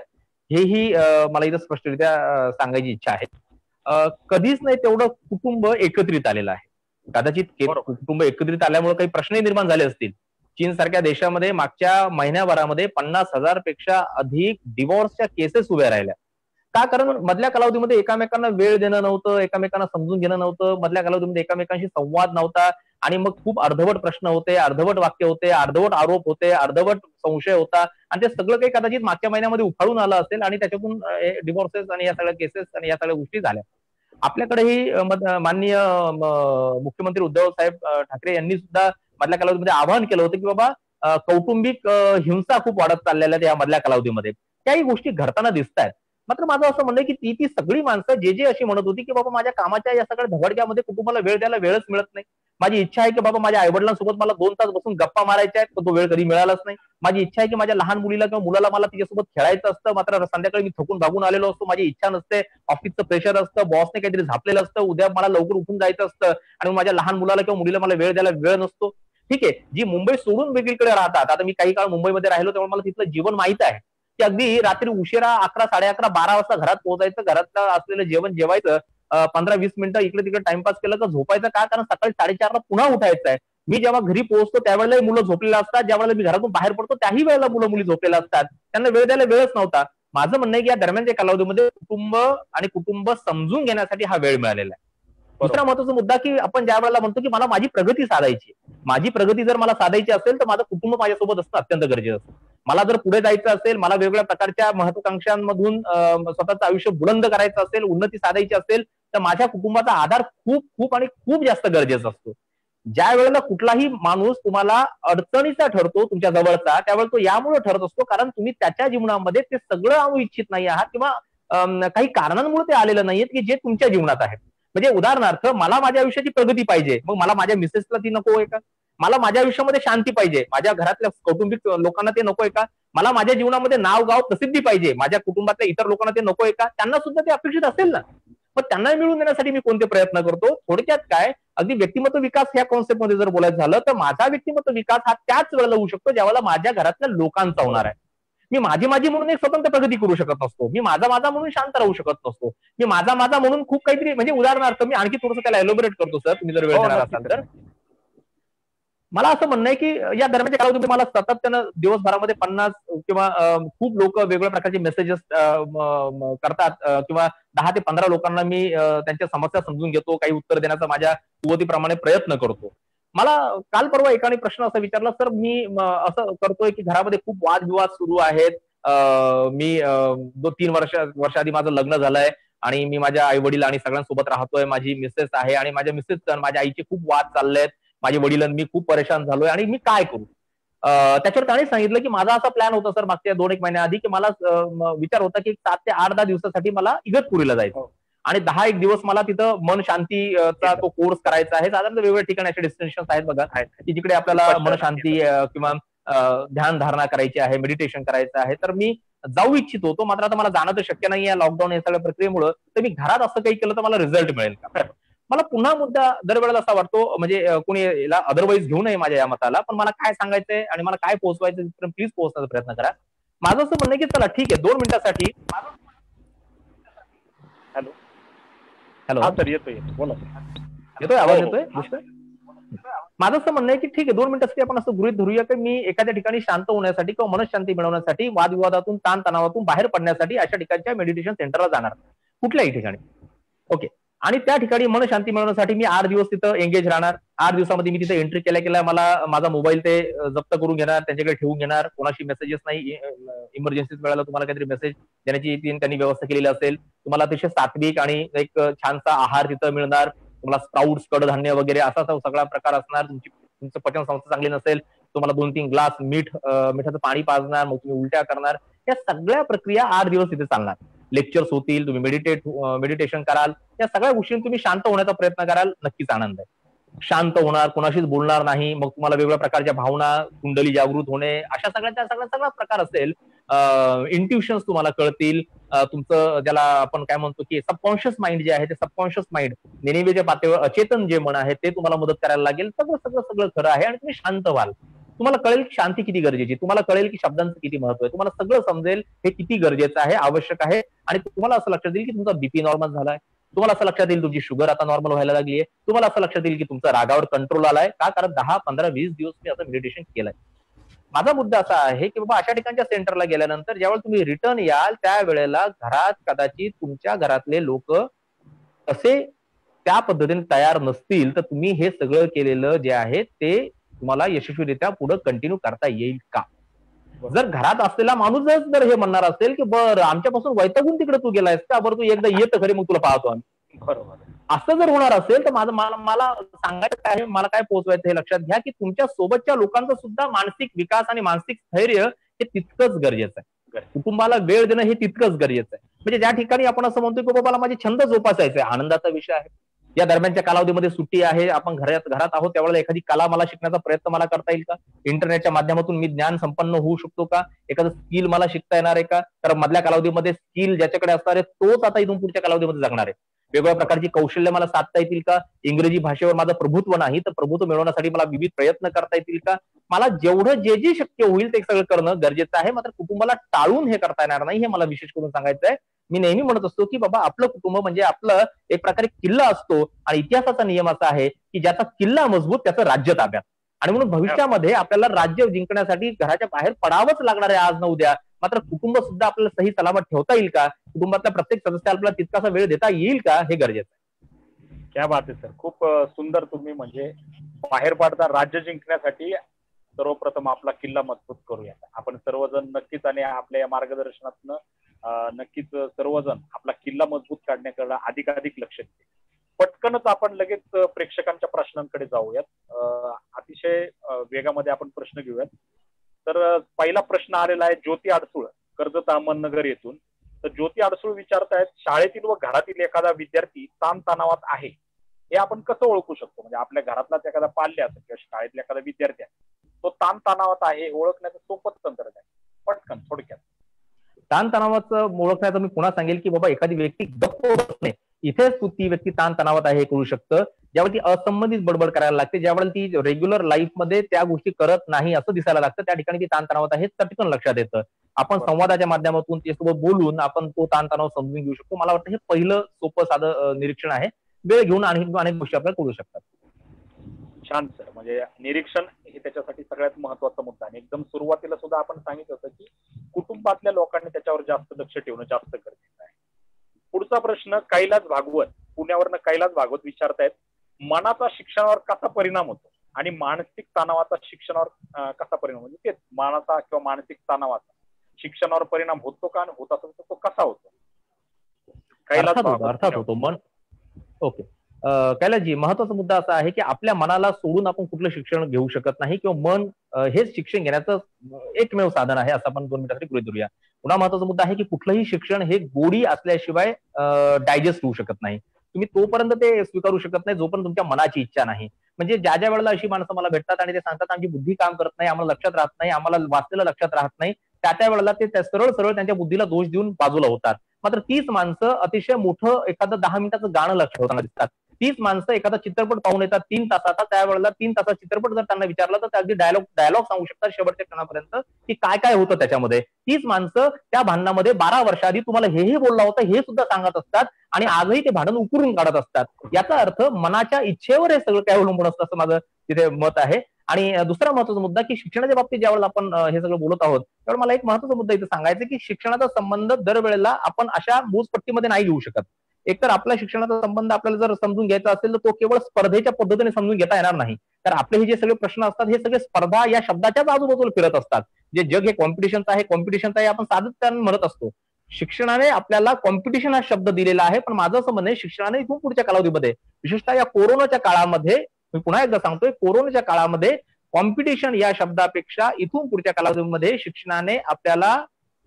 हेही मला इथं स्पष्टरित्या सांगायची इच्छा आहे. कधीच नाही तेवढं कुटुंब एकत्रित आलेलं आहे. कदाचित कुटुंब एकत्रित आल्यामुळे काही प्रश्नही निर्माण झाले असतील. चीन सारख्या देशामध्ये मागच्या महिन्याभरामध्ये 50,000 पेक्षा अधिक डिव्होर्सच्या केसेस उभ्या राहिल्या. का? कारण मधल्या कालावधीमध्ये एकमेकांना वेळ देणं नव्हतं, एकमेकांना समजून घेणं नव्हतं, मधल्या कालावधीमध्ये एकमेकांशी संवाद नव्हता आणि मग खूप अर्धवट प्रश्न होते, अर्धवट वाक्य होते, अर्धवट आरोप होते, अर्धवट संशय होता आणि ते सगळं काही कदाचित मागच्या महिन्यामध्ये उफाळून आलं असेल आणि त्याच्यातून डिव्होर्सेस आणि या सगळ्या केसेस आणि या सगळ्या गोष्टी झाल्या. आपल्याकडेही माननीय मुख्यमंत्री उद्धव साहेब ठाकरे यांनी सुद्धा मधल्या कालावधीमध्ये आवाहन केलं होतं की बाबा कौटुंबिक हिंसा खूप वाढत चाललेल्या आहेत या मधल्या कालावधीमध्ये. काही गोष्टी घडताना दिसत आहेत. मात्र माझं असं म्हणणं की ती सगळी माणसं जे अशी म्हणत होती की बाबा माझ्या कामाच्या या सगळ्या धगडक्यामध्ये कुटुंबाला वेळ द्यायला वेळच मिळत नाही. माझी इच्छा आहे की बाबा माझ्या आईवडिलांसोबत मला 2 तास बसून गप्पा मारायच्या आहेत, पण तो वेळ कधी मिळालाच नाही. माझी इच्छा आहे की माझ्या लहान मुलीला किंवा मुलाला मला तिच्यासोबत खेळायचं असतं, मात्र संध्याकाळी मी थकून भागून आलेलो असतो, माझी इच्छा नसते, ऑफिसचं प्रेशर असतं, बॉसने काहीतरी झापलेलं असतं, उद्या मला लवकर उठून जायचं असतं आणि माझ्या लहान मुलाला किंवा मुलीला मला वेळ द्यायला वेळ नसतो. ठीक आहे, जी मुंबई सोडून वेगळीकडे राहतात, आता मी काही काळ मुंबईमध्ये राहिलो त्यामुळे मला तिथलं जीवन माहित आहे की अगदी रात्री उशिरा 11, 11:30, 12 वाजता घरात पोहोचायचं, घरातलं असलेलं जेवण जेवायचं, 15-20 मिनिटं इकडे तिकडे टाइमपास केलं तर झोपायचं. का? कारण सकाळी 4:30ला पुन्हा उठायचं आहे. मी जेव्हा घरी पोहोचतो त्यावेळेला मुलं झोपलेलं असतात, ज्यावेळेला मी घरातून बाहेर पडतो त्याही वेळेला मुलं मुली झोपलेल्या असतात, त्यांना वेळ द्यायला वेळच नव्हता. माझं म्हणणं आहे की या दरम्यानच्या कालावधीमध्ये कुटुंब आणि कुटुंब समजून घेण्यासाठी हा वेळ मिळालेला आहे. दुसरा महत्वाचा मुद्दा की आपण ज्या वेळेला म्हणतो की मला माझी प्रगती साधायची, माझी प्रगती जर मला साधायची असेल तर माझं कुटुंब माझ्यासोबत असणं अत्यंत गरजेचं असतं. मला जर पुढे जायचं असेल, मला वेगवेगळ्या प्रकारच्या महत्वाकांक्षांमधून स्वतःचं आयुष्य बुलंद करायचं असेल, उन्नती साधायची असेल तर माझ्या कुटुंबाचा आधार खूप खूप आणि खूप जास्त गरजेचा असतो. ज्या वेळेला कुठलाही माणूस तुम्हाला अडचणीचा ठरतो तुमच्या जवळचा, त्यावेळेला तो यामुळे ठरत असतो कारण तुम्ही त्याच्या जीवनामध्ये ते सगळं आणू इच्छित नाही आहात किंवा काही कारणांमुळे ते आलेलं नाहीयेत की जे तुमच्या जीवनात आहे. म्हणजे उदाहरणार्थ मला माझ्या आयुष्याची प्रगती पाहिजे, मग मला माझ्या मिसेसला ती नको आहे का? मला माझ्या आयुष्यामध्ये शांती पाहिजे, माझ्या घरातल्या कौटुंबिक लोकांना ते नकोय का? मला माझ्या जीवनामध्ये नाव गाव प्रसिद्धी पाहिजे, माझ्या कुटुंबातल्या इतर लोकांना ते नकोय का? त्यांना सुद्धा ते अपेक्षित असेल ना. मग त्यांना मिळवून देण्यासाठी मी कोणते प्रयत्न करतो? थोडक्यात काय, अगदी व्यक्तिमत्व विकास ह्या कॉन्सेप्टमध्ये जर बोलायचं झालं तर माझा व्यक्तिमत्व विकास हा त्याच वेळेला होऊ शकतो ज्यावेळेला माझ्या घरातल्या लोकांचा होणार आहे. मी माझी म्हणून एक स्वतंत्र प्रगती करू शकत नसतो, मी माझा म्हणून शांत राहू शकत नसतो, मी माझा म्हणून खूप काहीतरी, म्हणजे उदाहरणार्थ मी आणखी थोडंसं त्याला एलोबरेट करतो सर, तुम्ही जर वेळ देणार असाल तर. मला असं म्हणणं आहे की या दरम्यानच्या कालावधीमध्ये मला सातत्यानं दिवसभरामध्ये 50 किंवा खूप लोक वेगवेगळ्या प्रकारचे मेसेजेस करतात किंवा 10 ते 15 लोकांना मी त्यांच्या समस्या समजून घेतो, काही उत्तर देण्याचा माझ्या कुवतीप्रमाणे प्रयत्न करतो. मला काल परवा एकाने प्रश्न असा विचारला, सर मी असं करतोय की घरामध्ये खूप वादविवाद सुरू आहेत, मी 2-3 वर्ष आधी माझं लग्न झालंय आणि मी माझ्या आई वडील आणि सगळ्यांसोबत राहतोय, माझी मिसेस आहे आणि माझ्या मिसेस माझ्या आईचे खूप वाद चाललेत, माझे वडील मी खूप परेशान झालोय आणि मी काय करू? त्याच्यावर त्याने सांगितलं की माझा असा प्लॅन होता सर मागच्या 2-1 महिन्याआधी की मला विचार होता की 7 ते 8-10 दिवसासाठी मला इगतपुरीला जायचं आणि 10-1 दिवस मला तिथं मन शांतीचा तो कोर्स करायचा आहे. साधारण वेगवेगळ्या ठिकाणी असे डेस्टिनेशन आहेत बघा की जिकडे आपल्याला मन शांती किंवा ध्यान धारणा करायची आहे, मेडिटेशन करायचं आहे. तर मी जाऊ इच्छित होतो, मात्र आता मला जाणं तर शक्य नाही आहे लॉकडाऊन या सगळ्या प्रक्रियेमुळे. तर मी घरात असं काही केलं तर मला रिझल्ट मिळेल का? मला पुन्हा मुद्दा दरवेळेला असा वाटतो, म्हणजे कोणी याला अदरवाईज घेऊ नये माझ्या या मताला, पण मला काय सांगायचंय आणि मला काय पोहोचवायचं प्लीज पोहोचण्याचा प्रयत्न करा. माझं असं म्हणणं की चला ठीक आहे 2 मिनिटासाठी. हॅलो हॅलो हा सर येतोय बोला. येतोय आवाज येतोय? माझं असं म्हणणं आहे की ठीक आहे 2 मिनिटासाठी आपण असं गृहीत धरूया की मी एखाद्या ठिकाणी शांत होण्यासाठी किंवा मनशांती मिळवण्यासाठी, वादविवादातून, ताणतणावातून बाहेर पडण्यासाठी अशा ठिकाणच्या मेडिटेशन सेंटरला जाणार कुठल्याही ठिकाणी. ओके. आणि त्या ठिकाणी मनशांती मिळवण्यासाठी मी 8 दिवस तिथं एंगेज राहणार. 8 दिवसामध्ये मी तिथे एंट्री केल्या मला माझा मोबाईल ते जप्त करून घेणार, त्यांच्याकडे ठेवून घेणार. कोणाशी मेसेजेस नाही. इमर्जन्सीज वेळेला तुम्हाला काहीतरी मेसेज देण्याची त्यांनी व्यवस्था केलेली असेल. तुम्हाला अतिशय सात्विक आणि एक छानसा आहार तिथं मिळणार. तुम्हाला स्प्राउट्स, कडधान्य वगैरे असा सगळा प्रकार असणार. तुमचं पचन संस्था चांगली नसेल, तुम्हाला 2-3 ग्लास मिठाचं पाणी पाजणार, मग तुम्ही उलट्या करणार. या सगळ्या प्रक्रिया 8 दिवस तिथे चालणार. लेक्चर्स होतील, तुम्ही मेडिटेशन कराल. या सगळ्या गोष्टी तुम्ही शांत होण्याचा प्रयत्न कराल, नक्कीच आनंद आहे. शांत होणार, कोणाशीच बोलणार नाही. मग तुम्हाला वेगवेगळ्या प्रकारच्या भावना, कुंडली जागृत होणे, अशा सगळा प्रकार असेल. इंट्युशन्स तुम्हाला कळतील. तुमचं ज्याला आपण काय म्हणतो की सबकॉन्शियस माइंड जे आहे ते सबकॉन्शियस माइंड नेहमीच्या पातळीवर अचेतन जे मन आहे ते तुम्हाला मदत करायला लागेल. सगळं खरं आहे आणि तुम्ही शांत व्हाल. तुम्हाला कळेल की शांती किती गरजेची, तुम्हाला कळेल की शब्दांचं किती महत्व आहे, तुम्हाला सगळं समजेल हे किती गरजेचं आहे, आवश्यक आहे. आणि तुम्हाला असं लक्षात येईल की तुमचा बीपी नॉर्मल झालाय. तुम्हाला असं लक्षात येईल तुमची शुगर आता नॉर्मल व्हायला लागली आहे. तुम्हाला असं लक्षात येईल की तुमचा रागावर कंट्रोल आलाय. का? कारण 10, 15, 20 दिवस मी असं मेडिटेशन केलंय. माझा मुद्दा असा आहे की बाबा अशा ठिकाणच्या सेंटरला गेल्यानंतर ज्यावेळेला तुम्ही रिटर्न याल त्यावेळेला घरात कदाचित तुमच्या घरातले लोक असे त्या पद्धतीने तयार नसतील तर तुम्ही हे सगळं केलेलं जे आहे ते तुम्हाला यशस्वीरित्या पुढे कंटिन्यू करता येईल का? जर घरात असलेला माणूसच जर हे म्हणणार असेल की बरं आमच्यापासून वैतागून तिकडे तू गेलायस का, बरं तू एकदा येत खरे मग तुला पाहतो आम्ही, बरोबर, असं जर होणार असेल तर मला सांगायचं काय आहे, मला काय पोहोचवायचं हे लक्षात घ्या की तुमच्या सोबतच्या लोकांचा सुद्धा मानसिक विकास आणि मानसिक स्थैर्य हे तितकंच गरजेचं आहे. कुटुंबाला वेळ देणं हे तितकंच गरजेचं आहे. म्हणजे ज्या ठिकाणी आपण असं म्हणतो की बाबा माझे छंद जोपासायचे, आनंदाचा विषय आहे. या दरम्यानच्या कालावधीमध्ये सुट्टी आहे, आपण घरात आहोत, त्यावेळेला एखादी कला मला शिकण्याचा प्रयत्न मला करता येईल का? इंटरनेटच्या माध्यमातून मी ज्ञान संपन्न होऊ शकतो का? एखादं स्किल मला शिकता येणार आहे का? तर मधल्या कालावधीमध्ये स्किल ज्याच्याकडे असणार आहे तोच आता इथून पुढच्या कालावधीमध्ये जगणार आहे. वेगवेगळ्या प्रकारची कौशल्य मला साधता येतील का? इंग्रजी भाषेवर माझं प्रभुत्व नाही तर प्रभुत्व मिळवण्यासाठी मला विविध प्रयत्न करता येतील का? मला जेवढं जे शक्य होईल ते सगळं करणं गरजेचं आहे. मात्र कुटुंबाला टाळून हे करता येणार नाही, हे मला विशेष करून सांगायचं आहे. मी नेहमी म्हणत असतो की बाबा आपलं कुटुंब म्हणजे आपलं एक प्रकारे किल्ला असतो आणि इतिहासाचा नियम असा आहे की ज्याचा किल्ला मजबूत त्याचं राज्य ताब्यात. आणि म्हणून भविष्यामध्ये आपल्याला राज्य जिंकण्यासाठी घराच्या बाहेर पडावंच लागणार आहे आज न उद्या. मात्र कुटुंब सुद्धा आपल्याला सही सलामत ठेवता येईल का? कुटुंबातल्या प्रत्येक सदस्याला आपल्याला तितकासा वेळ देता येईल का? हे गरजेचं आहे. क्या बात आहे सर, खूप सुंदर. तुम्ही म्हणजे बाहेर पडता राज्य जिंकण्यासाठी सर्वप्रथम आपला किल्ला मजबूत करूया. आपण सर्वजण नक्कीच आणि आपल्या या मार्गदर्शनातून नक्कीच सर्वजण आपला किल्ला मजबूत काढण्याकडे अधिकाधिक लक्ष देते. पटकनच आपण लगेच प्रेक्षकांच्या प्रश्नांकडे जाऊयात. अतिशय वेगामध्ये आपण प्रश्न घेऊयात. तर पहिला प्रश्न आलेला आहे ज्योती अडसूळ, कर्जत अहमदनगर येथून. तर ज्योती अडसूळ विचारतायत, शाळेतील व घरातील एखादा विद्यार्थी ताणतणावात आहे हे आपण कसं ओळखू शकतो? म्हणजे आपल्या घरातलाच एखादा पाल्य असेल किंवा शाळेतला एखादा विद्यार्थी आहे तो ताणतणावात आहे, ओळखण्याचं सोपं तंत्र काय? पटकन थोडक्यात. ताणतणावाचं ओळखण्याचं मी पुन्हा सांगेल की बाबा एखादी व्यक्ती गप्प बसणे, इथेच ती व्यक्ती ताणतणावात आहे हे कळू शकतं. ज्यावेळी ती असंबंधित बडबड करायला लागते, ज्यावेळेला ती रेग्युलर लाईफमध्ये त्या गोष्टी करत नाही असं दिसायला लागतं, त्या ठिकाणी ती ताणतणावात आहे चटकन लक्षात येतं. आपण संवादाच्या माध्यमातून त्यासोबत बोलून आपण तो ताणतणाव समजून घेऊ शकतो. मला वाटतं हे पहिलं सोपं साधं निरीक्षण आहे. वेळ घेऊन अनेक गोष्टी आपल्याला कळू शकतात. छान सर, म्हणजे निरीक्षण हे त्याच्यासाठी सगळ्यात महत्वाचा मुद्दा आहे. एकदम सुरुवातीला सुद्धा आपण सांगितलं होतं की कुटुंबातल्या लोकांनी त्याच्यावर जास्त लक्ष ठेवणं जास्त गरजेचं आहे. पुढचा प्रश्न कैलास भागवत, पुण्यावरनं कैलास भागवत विचारतायत, मनाचा शिक्षणावर कसा परिणाम होतो आणि मानसिक तणावाचा शिक्षणावर कसा परिणाम, म्हणजे तेच मनाचा किंवा मानसिक तणावाचा शिक्षणावर परिणाम होतो का आणि होत असेल तर तो कसा होतो? अर्थात होतो मन. ओके कैलासजी, महत्वाचा मुद्दा असा आहे की आपल्या मनाला सोडून आपण कुठलं शिक्षण घेऊ शकत नाही किंवा मन हेच शिक्षण घेण्याचं एकमेव साधन आहे असं आपण 2 मिनिटांसाठी गृहीत धरूया. पुन्हा महत्वाचा मुद्दा आहे की कुठलंही शिक्षण हे गोडी असल्याशिवाय डायजेस्ट होऊ शकत नाही. तुम्ही तोपर्यंत ते स्वीकारू शकत नाही जोपर्यंत तुमच्या मनाची इच्छा नाही. म्हणजे ज्या वेळेला अशी माणसं मला भेटतात आणि ते सांगतात आमची बुद्धी काम करत नाही, आम्हाला लक्षात राहत नाही, आम्हाला वाचलेलं लक्षात राहत नाही, त्या वेळेला ते सरळ त्यांच्या बुद्धीला दोष देऊन बाजूला होतात. मात्र तीच माणसं अतिशय मोठं एखादं 10 मिनिटाचं गाणं लक्षात होताना दिसतात. तीच माणसं एखादा चित्रपट पाहून येतात 3 तासाचा, त्यावेळेला 3 तासाचा चित्रपट जर त्यांना विचारला तर ते अगदी डायलॉग सांगू शकतात शेवटच्या क्षणापर्यंत की काय काय होतं त्याच्यामध्ये. तीच माणसं त्या भांडणामध्ये 12 वर्षाआधी तुम्हाला हेही बोलला होता हे सुद्धा सांगत असतात आणि आजही ते भांडण उकरून काढत असतात. याचा अर्थ मनाच्या इच्छेवर हे सगळं काय अवलंबून असतं असं माझं तिथे मत आहे. आणि दुसरा महत्वाचा मुद्दा की शिक्षणाच्या बाबतीत ज्यावेळेला आपण हे सगळं बोलत आहोत त्यावेळेला मला एक महत्वाचा मुद्दा इथे सांगायचा की शिक्षणाचा संबंध दरवेळेला आपण अशा मोजपट्टीमध्ये नाही घेऊ शकत. एकतर आपल्या शिक्षणाचा संबंध आपल्याला जर समजून घ्यायचा असेल तर तो केवळ स्पर्धेच्या पद्धतीने समजून घेता येणार नाही. तर आपले हे जे सगळे प्रश्न असतात हे सगळे स्पर्धा या शब्दाच्याच आजूबाजूला फिरत असतात. जे जग हे कॉम्पिटिशनचं आहे आपण सातत्याने म्हणत असतो. शिक्षणाने आपल्याला कॉम्पिटिशन हा शब्द दिलेला आहे, पण माझं असं म्हणणं आहे शिक्षणाने इथून पुढच्या कालावधीमध्ये विशेषतः या कोरोनाच्या काळामध्ये, मी पुन्हा एकदा सांगतोय, कोरोनाच्या काळामध्ये कॉम्पिटिशन या शब्दापेक्षा इथून पुढच्या कालावधीमध्ये शिक्षणाने आपल्याला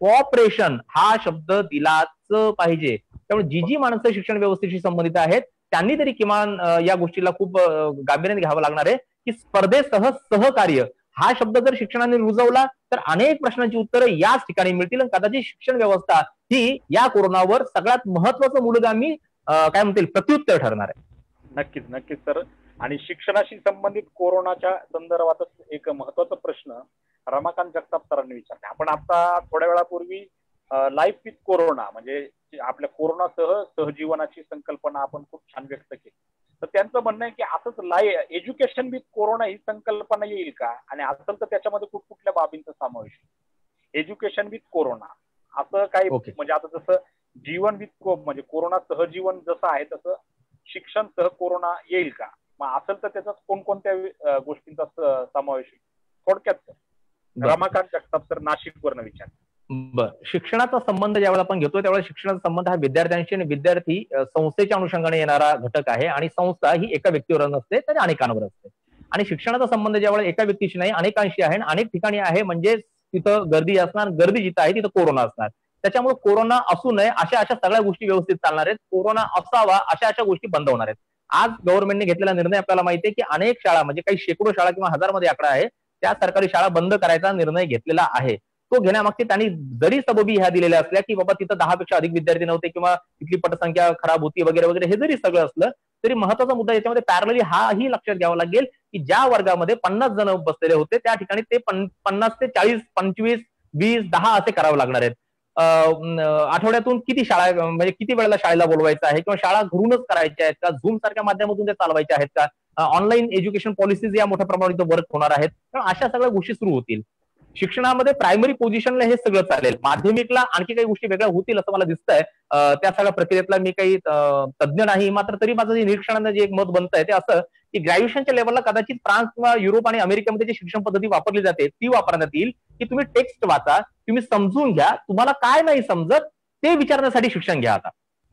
कोऑपरेशन हा शब्द दिलाच पाहिजे. त्यामुळे जी माणसं शिक्षण व्यवस्थेशी संबंधित आहेत त्यांनी तरी किमान या गोष्टीला खूप गांभीर्याने घ्यावं लागणार आहे की स्पर्धेसह सहकार्य हा शब्द जर शिक्षणाने रुजवला तर अनेक प्रश्नांची उत्तरं याच ठिकाणी मिळतील आणि कदाचित शिक्षण व्यवस्था ही या कोरोनावर सगळ्यात महत्वाचं मूलगामी काय म्हणतील प्रत्युत्तर ठरणार आहे. नक्कीच नक्कीच सर. आणि शिक्षणाशी संबंधित कोरोनाच्या संदर्भातच एक महत्वाचा प्रश्न रमाकांत जगताप सरांनी विचारला. आपण आता थोड्या वेळापूर्वी लाईफ विथ कोरोना म्हणजे आपल्या कोरोनासह सहजीवनाची संकल्पना आपण खूप छान व्यक्त केली. तर त्यांचं म्हणणं आहे की असंच एज्युकेशन विथ कोरोना ही संकल्पना येईल का, आणि असेल तर त्याच्यामध्ये कुठल्या बाबींचा समावेश आहे? एज्युकेशन विथ कोरोना असं काही म्हणजे आता जसं जीवन विथ म्हणजे कोरोना सहजीवन जसं आहे तसं शिक्षण सह कोरोना येईल का? मग असेल तर त्याच्यात कोणकोणत्या गोष्टींचा समावेश आहे? थोडक्यात रमाकांत जगताप सर नाशिकवरनं विचार. बरं, शिक्षणाचा संबंध ज्यावेळेला आपण घेतोय त्यावेळेला शिक्षणाचा संबंध हा विद्यार्थ्यांशी आणि विद्यार्थी संस्थेच्या अनुषंगाने येणारा घटक आहे. आणि संस्था ही एका व्यक्तीवर नसते तर अनेकांवर असते. आणि शिक्षणाचा संबंध ज्यावेळेला एका व्यक्तीशी नाही अनेकांशी आहे, अनेक ठिकाणी आहे, म्हणजे तिथं गर्दी असणार, गर्दी जिथं आहे तिथं कोरोना असणार. त्याच्यामुळे कोरोना असू नये अशा सगळ्या गोष्टी व्यवस्थित चालणार आहेत. कोरोना असावा अशा गोष्टी बंद होणार आहेत. आज गव्हर्नमेंटने घेतलेला निर्णय आपल्याला माहिती आहे की अनेक शाळा म्हणजे काही शेकडो शाळा किंवा हजारमध्ये आकडा आहे त्या सरकारी शाळा बंद करायचा निर्णय घेतलेला आहे. तो घेण्यामागचे त्यांनी जरी सबबी ह्या दिलेल्या असल्या की बाबा तिथं 10 पेक्षा अधिक विद्यार्थी नव्हते किंवा तिथली पटसंख्या खराब होती वगैरे वगैरे, हे जरी सगळं असलं तरी महत्वाचा मुद्दा याच्यामध्ये पॅरलली हाही लक्षात घ्यावा लागेल की ज्या वर्गामध्ये 50 जण बसलेले होते त्या ठिकाणी ते 50 ते 40, 25, 20, 10 असे करावं लागणार आहेत. आठवड्यातून किती शाळा म्हणजे किती वेळेला शाळेला बोलवायचं आहे किंवा शाळा घरूनच करायच्या आहेत का, झूम सारख्या माध्यमातून त्या चालवायच्या आहेत का, ऑनलाईन एज्युकेशन पॉलिसीज या मोठ्या प्रमाणात वर्क होणार आहेत. तर अशा सगळ्या गोष्टी सुरू होतील. शिक्षणामध्ये प्रायमरी पोझिशनला हे सगळं चालेल. माध्यमिकला आणखी काही गोष्टी वेगळ्या होतील असं मला दिसतंय. त्या सगळ्या प्रक्रियेतला मी काही तज्ज्ञ नाही, मात्र तरी माझं जे निरीक्षणानं जे एक मत बनतंय ते असं की ग्रॅज्युएशनच्या लेवलला कदाचित फ्रान्स किंवा युरोप आणि अमेरिकेमध्ये जी शिक्षण पद्धती वापरली जाते ती वापरण्यात येईल की तुम्ही टेक्स्ट वाचा, तुम्ही समजून घ्या, तुम्हाला काय नाही समजत ते विचारण्यासाठी शिक्षण घ्या. आता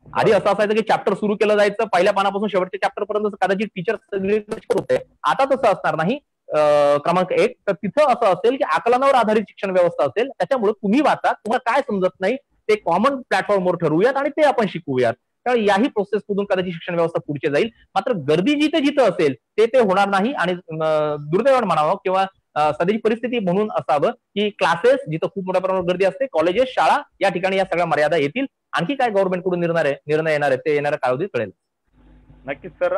आधी असं असायचं की चॅप्टर सुरू केलं जायचं, पहिल्या पानापासून शेवटच्या चॅप्टर पर्यंत कदाचित टीचर सगळे होते. आता तसं असणार नाही. क्रमांक 1 तर तिथं असं असेल की आकलनावर आधारित शिक्षण व्यवस्था असेल. त्याच्यामुळे तुम्ही वाचा, तुम्हाला काय समजत नाही ते कॉमन प्लॅटफॉर्मवर ठरवूयात आणि ते आपण शिकवूयात. त्यामुळे याही प्रोसेसमधून कदाचित शिक्षण व्यवस्था पुढचे जाईल. मात्र गर्दी जिथं असेल ते होणार नाही. आणि दुर्दैवाने म्हणावं किंवा सध्याची परिस्थिती म्हणून असावं की क्लासेस जिथं खूप मोठ्या प्रमाणात गर्दी असते, कॉलेजेस, शाळा या ठिकाणी या सगळ्या मर्यादा येतील. आणखी काय गव्हर्नमेंटकडून निर्णय येणार आहे ते येणाऱ्या कालावधीत कळेल. नक्कीच सर.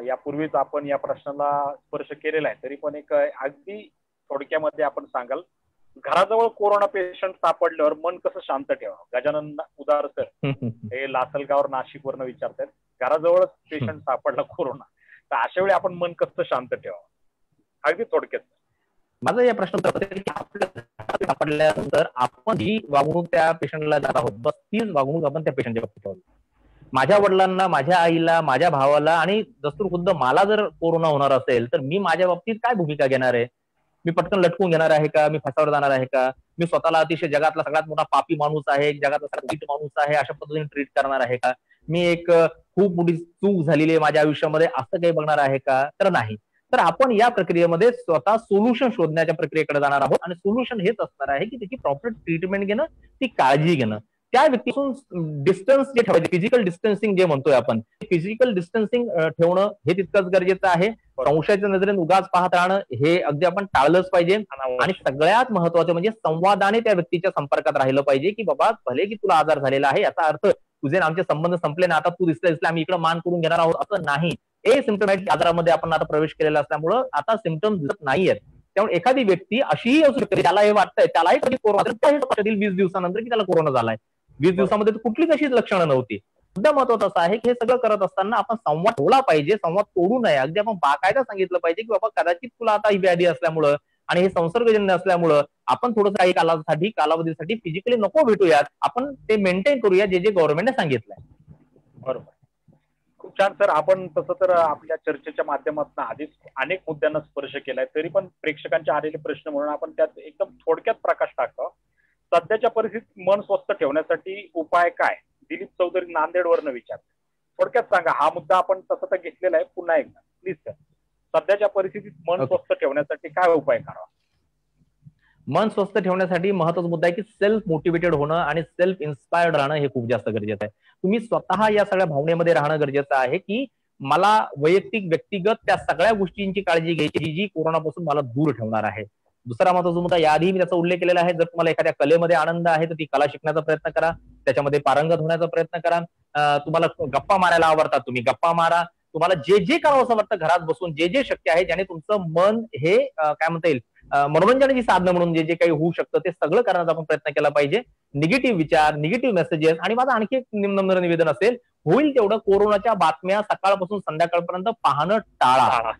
यापूर्वीच आपण या प्रश्नाला स्पर्श केलेला आहे, तरी पण एक अगदी थोडक्यामध्ये आपण सांगाल, घराजवळ कोरोना पेशंट सापडल्यावर मन कसं शांत ठेवावं? गजानन उदार सर हे लासलगाव नाशिकवरनं विचारतात, घराजवळच पेशंट सापडला कोरोना, तर अशा वेळी आपण मन कसं शांत ठेवावं? अगदी थोडक्यात. माझं या प्रश्न सापडल्यानंतर आपण जी वागणूक त्या पेशंटला जात आहोत बस तीच वागणूक आपण त्या पेशंटच्या बाबतीत ठेवली. माझ्या वडिलांना, माझ्या आईला, माझ्या भावाला आणि दस्तूर खुद्द मला जर कोरोना होणार असेल तर मी माझ्या बाबतीत काय भूमिका घेणार आहे? मी पटकन लटकून घेणार आहे का? मी फासावर जाणार आहे का? मी स्वतःला अतिशय जगातला सगळ्यात मोठा पापी माणूस आहे, जगातला सगळ्यात वाईट माणूस आहे अशा पद्धतीने ट्रीट करणार आहे का? मी एक खूप मोठी चूक झालेली आहे माझ्या आयुष्यामध्ये असं काही बघणार आहे का? तर नाही. तर आपण या प्रक्रियेमध्ये स्वतः सोल्युशन शोधण्याच्या प्रक्रियेकडे जाणार आहोत. आणि सोल्युशन हेच असणार आहे की त्याची प्रॉपर ट्रीटमेंट घेणं, ती काळजी घेणं, त्या व्यक्तीपासून डिस्टन्स जे ठेवायचे, फिजिकल डिस्टन्सिंग जे म्हणतोय आपण, फिजिकल डिस्टन्सिंग ठेवणं हे तितकंच गरजेचं आहे. संशयाच्या नजरेने उगाच पाहत राहणं हे अगदी आपण टाळलंच पाहिजे. आणि सगळ्यात महत्वाचं म्हणजे संवादाने त्या व्यक्तीच्या संपर्कात राहिलं पाहिजे की बाबा भले की तुला आजार झालेला आहे याचा अर्थ तुझे आमचे संबंध संपले ना, आता तू दिसले आम्ही इकडे मान करून घेणार आहोत, असं नाही. सिम्पटमॅटिक आजारामध्ये आपण आता प्रवेश केलेला असल्यामुळं आता सिम्पटम्स दिसत नाहीयेत. त्यामुळे एखादी व्यक्ती अशीही असू शकते, त्याला हे वाटतंय, त्यालाही कधी कोरोना 20 दिवसानंतर की त्याला कोरोना झालाय. 20 दिवसामध्ये कुठलीच अशी लक्षणं नव्हती. सुद्धा महत्वाचं असं आहे की हे सगळं करत असताना आपण संवाद ठेवला पाहिजे, संवाद तोडू नये. अगदी आपण बाकायदा सांगितलं पाहिजे की बाबा कदाचित तुला आता ही व्याधी असल्यामुळं आणि हे संसर्गजन्य असल्यामुळं आपण थोडंसं काही कालावधीसाठी फिजिकली नको भेटूयात, आपण ते मेंटेन करूया जे गव्हर्नमेंटने सांगितलंय. बरोबर, खूप छान सर. आपण तसं तर आपल्या चर्चेच्या माध्यमातून आधीच अनेक मुद्द्यांना स्पर्श केलाय, तरी पण प्रेक्षकांचे आलेले प्रश्न म्हणून आपण त्यात एकदम थोडक्यात प्रकाश टाकतो. सध्याच्या परिस्थितीत मन स्वस्थ ठेवण्यासाठी उपाय काय? दिलीप चौधरी नांदेडवरनं विचार. थोडक्यात सांगा, हा मुद्दा आपण तसं तर घेतलेला आहे, पुन्हा एकदा प्लीज सर. सध्याच्या परिस्थितीत मन स्वस्थ ठेवण्यासाठी काय उपाय करावा? मन स्वस्थ ठेवण्यासाठी महत्वाचा मुद्दा आहे की सेल्फ मोटिवेटेड होणं आणि सेल्फ इन्स्पायर्ड राहणं हे खूप जास्त गरजेचं आहे. तुम्ही स्वतः या सगळ्या भावनेमध्ये राहणं गरजेचं आहे की मला वैयक्तिक व्यक्तिगत त्या सगळ्या गोष्टींची काळजी घ्यायची जी कोरोनापासून मला दूर ठेवणार आहे. दुसरा महत्वाचा मुद्दा, याआधी मी त्याचा उल्लेख केलेला आहे, जर तुम्हाला एखाद्या कलेमध्ये आनंद आहे तर ती कला शिकण्याचा प्रयत्न करा, त्याच्यामध्ये पारंगत होण्याचा प्रयत्न करा. तुम्हाला गप्पा मारायला आवडतात, तुम्ही गप्पा मारा. तुम्हाला जे करावं असं वाटतं घरात बसून, जे शक्य आहे ज्याने तुमचं मन हे काय म्हणता येईल मनोरंजनाची साधनं म्हणून जे काही होऊ शकतं ते सगळं करण्याचा आपण प्रयत्न केला पाहिजे. निगेटिव्ह विचार, निगेटिव्ह मेसेजेस, आणि माझं आणखी एक नम्र निवेदन असेल, होईल तेवढं कोरोनाच्या बातम्या सकाळपासून संध्याकाळपर्यंत पाहणं टाळा.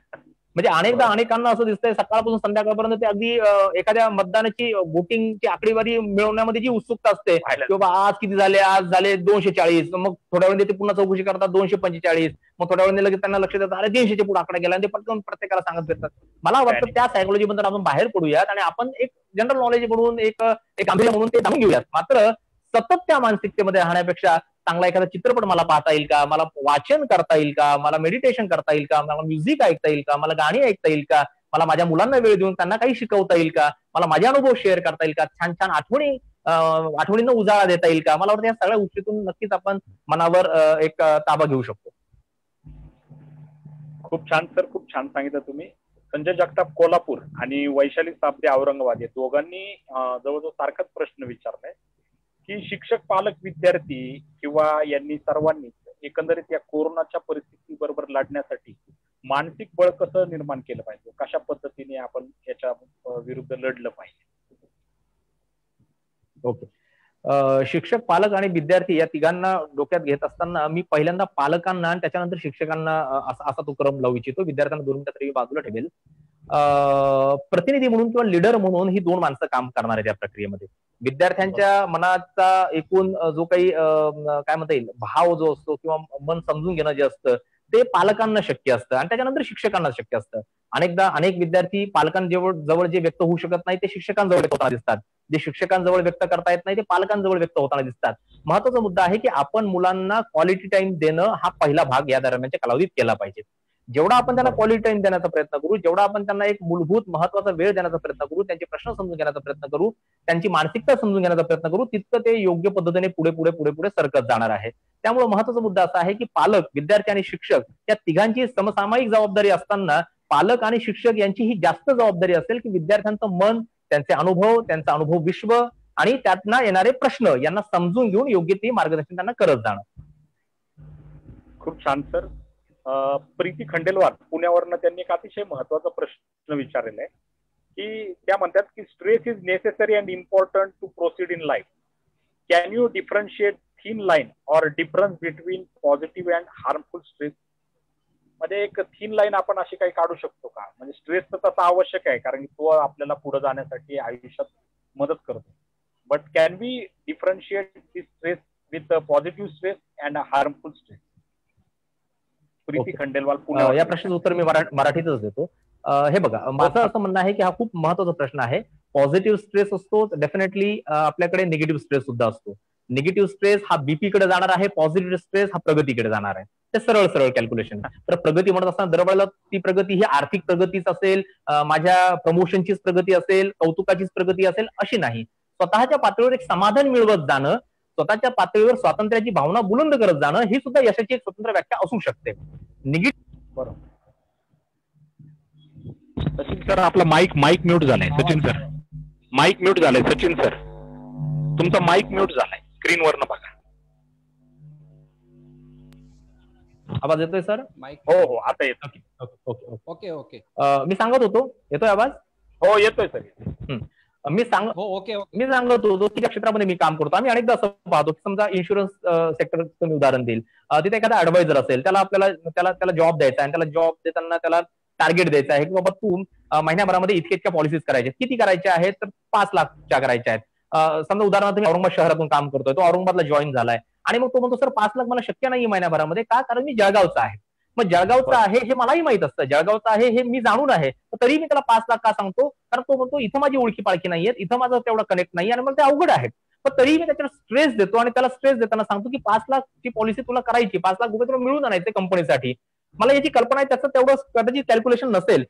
म्हणजे अनेकांना असं दिसतंय सकाळपासून संध्याकाळपर्यंत ते अगदी एखाद्या मतदानाची वोटिंगची आकडेवारी मिळवण्यामध्ये जी उत्सुकता असते की बाबा आज किती झाले, आज झाले 240, मग थोड्या वेळ ते पुन्हा चौकशी करतात 245, मग थोड्या वेळ लगेच त्यांना लक्ष देतात अरे 300च्या पुढे आकडा गेला, आणि ते पटकन प्रत्येकाला सांगत फिरतात. मला वाटतं त्या सायकोलॉजी मधून आपण बाहेर पडूयात आणि आपण एक जनरल नॉलेज म्हणून एक गांभीर्य म्हणून ते जाणून घेऊयात. मात्र सतत त्या मानसिकतेमध्ये राहण्यापेक्षा चांगला एखादा चित्रपट मला पाहता येईल का, मला वाचन करता येईल का, मला मेडिटेशन करता येईल का, मला म्युझिक ऐकता येईल का, मला गाणी ऐकता येईल का, मला माझ्या मुलांना वेळ देऊन त्यांना काही शिकवता येईल का, मला माझे अनुभव शेअर करता येईल का, छान छान आठवणींना उजाळा देता येईल का. मला वाटतं या सगळ्या गोष्टीतून नक्कीच आपण मनावर एक ताबा घेऊ शकतो. खूप छान सर, खूप छान सांगितलं तुम्ही. संजय जगताप कोल्हापूर आणि वैशाली साबदे औरंगाबाद या दोघांनी जवळजवळ सारखाच प्रश्न विचारलाय की शिक्षक, पालक, विद्यार्थी किंवा यांनी सर्वांनीच एकंदरीत या कोरोनाच्या परिस्थिती बरोबर लढण्यासाठी मानसिक बळ कसं निर्माण केलं पाहिजे, कशा पद्धतीने आपण याच्या विरुद्ध लढलं पाहिजे? ओके. शिक्षक, पालक आणि विद्यार्थी या तिघांना डोक्यात घेत असताना मी पहिल्यांदा पालकांना आणि त्याच्यानंतर शिक्षकांना असा तो क्रम लावू इच्छितो. विद्यार्थ्यांना 2 मिनिटं तरी बाजूला ठेवेल. प्रतिनिधी म्हणून किंवा लीडर म्हणून ही 2 माणसं काम करणार आहेत या प्रक्रियेमध्ये. विद्यार्थ्यांच्या मनाचा एकूण जो काही काय म्हणता येईल भाव जो असतो किंवा मन समजून घेणं जे असतं ते पालकांना शक्य असतं आणि त्याच्यानंतर शिक्षकांना शक्य असतं. अनेक विद्यार्थी पालकांजवळ जे व्यक्त होऊ शकत नाही ते शिक्षकांजवळ व्यक्त होताना दिसतात, जे शिक्षकांजवळ व्यक्त करता येत नाही ते पालकांजवळ व्यक्त होताना दिसतात. महत्वाचा मुद्दा आहे की आपण मुलांना क्वालिटी टाइम देणं हा पहिला भाग या दरम्यानच्या कालावधीत केला पाहिजे. जेवढा आपण त्यांना क्वालिटी टाइम देण्याचा प्रयत्न करू, जेवढा आपण त्यांना एक मूलभूत महत्वाचा वेळ देण्याचा प्रयत्न करू, त्यांचे प्रश्न समजून घेण्याचा प्रयत्न करू, त्यांची मानसिकता समजून घेण्याचा प्रयत्न करू, तितकं ते योग्य पद्धतीने पुढे सरकत जाणार आहे. त्यामुळे महत्वाचा मुद्दा असा आहे की पालक, विद्यार्थी आणि शिक्षक या तिघांची समसामायिक जबाबदारी असताना पालक आणि शिक्षक यांची ही जास्त जबाबदारी असेल की विद्यार्थ्यांचं मन, त्यांचे अनुभव, त्यांचा अनुभव विश्व आणि त्यातनं येणारे प्रश्न यांना समजून घेऊन योग्य ते मार्गदर्शन त्यांना करत जाणं. खूप छान सर. प्रीती खंडेलवाल पुण्यावरनं त्यांनी एक अतिशय महत्वाचा प्रश्न विचारलेला आहे की त्या म्हणतात की stress is necessary and important to proceed in life. Can you differentiate thin line or difference between positive and harmful stress? म्हणजे एक थिन लाईन आपण अशी काही काढू शकतो का? म्हणजे स्ट्रेस तर तसा आवश्यक आहे कारण की तो आपल्याला पुढे जाण्यासाठी आयुष्यात मदत करतो, but can we differentiate this stress with positive stress and harmful stress? Preeti Khandelwal पुन्हा. या प्रश्नाचं उत्तर मी मराठीतच देतो. हे बघा, माझं असं म्हणणं आहे की हा खूप महत्वाचा प्रश्न आहे. पॉझिटिव्ह स्ट्रेस असतो, डेफिनेटली आपल्याकडे निगेटिव्ह स्ट्रेस सुद्धा असतो. निगेटिव्ह स्ट्रेस हा बीपी कडे जाणार आहे, पॉझिटिव्ह स्ट्रेस हा प्रगतीकडे जाणार आहे. ते सरळ कॅल्क्युलेशन. तर प्रगती म्हणत असताना दरवेळेला ती प्रगती ही आर्थिक प्रगतीच असेल, माझ्या प्रमोशनचीच प्रगती असेल, कौतुकाचीच प्रगती असेल अशी नाही. स्वतःच्या पातळीवर एक समाधान मिळवत जाणं, स्वतःच्या पातळीवर स्वातंत्र्याची भावना बुलंद करत जाणं ही सुद्धा यशाची एक स्वतंत्र व्याख्या असू शकते. बरोबर. सचिन सर, आपला माईक म्यूट झालाय. सचिन सर, माईक म्यूट झालाय. सचिन सर, तुमचा माईक म्यूट झालाय, स्क्रीनवरनं बघा. आवाज येतोय सर? माईक. हो हो, आता येतो. Okay okay okay okay. मी सांगत होतो, येतोय आवाज? हो येतोय सर. मी सांगत होतो की ज्या क्षेत्रामध्ये मी काम करतो, आम्ही अनेकदा असं पाहतो की समजा इन्शुरन्स सेक्टरचं मी उदाहरण देईल. तिथे एखादा ऍडवायझर असेल, त्याला जॉब द्यायचा आहे, त्याला जॉब देताना त्याला टार्गेट द्यायचं आहे की बाबा तू महिन्याभरामध्ये इतक्या पॉलिसीज करायच्या. किती करायच्या आहेत? तर 5 लाखच्या करायच्या आहेत. समजा उदाहरणार्थ मी औरंगाबाद शहरातून काम करतोय, तो औरंगाबादला जॉईन झालाय आणि मग तो म्हणतो सर 5 लाख मला शक्य नाही महिन्याभरामध्ये. का? कारण मी जळगावचा आहे. मग जळगावचा आहे हे मलाही माहित असतं, जळगावचा आहे हे मी जाणून आहे, तरी मी त्याला 5 लाख का सांगतो? कारण तो म्हणतो इथं माझी ओळखी पाळखी नाहीये, इथं माझं तेवढं कनेक्ट नाही आणि मला ते अवघड आहे. पण तरीही मी त्याच्यावर स्ट्रेस देतो आणि त्याला स्ट्रेस देताना सांगतो की 5 लाखची पॉलिसी तुला करायची, 5 लाख रुपये तुला मिळून आणायचे कंपनीसाठी. मला याची कल्पना आहे, त्याचं तेवढं कदाचित कॅल्क्युलेशन नसेल,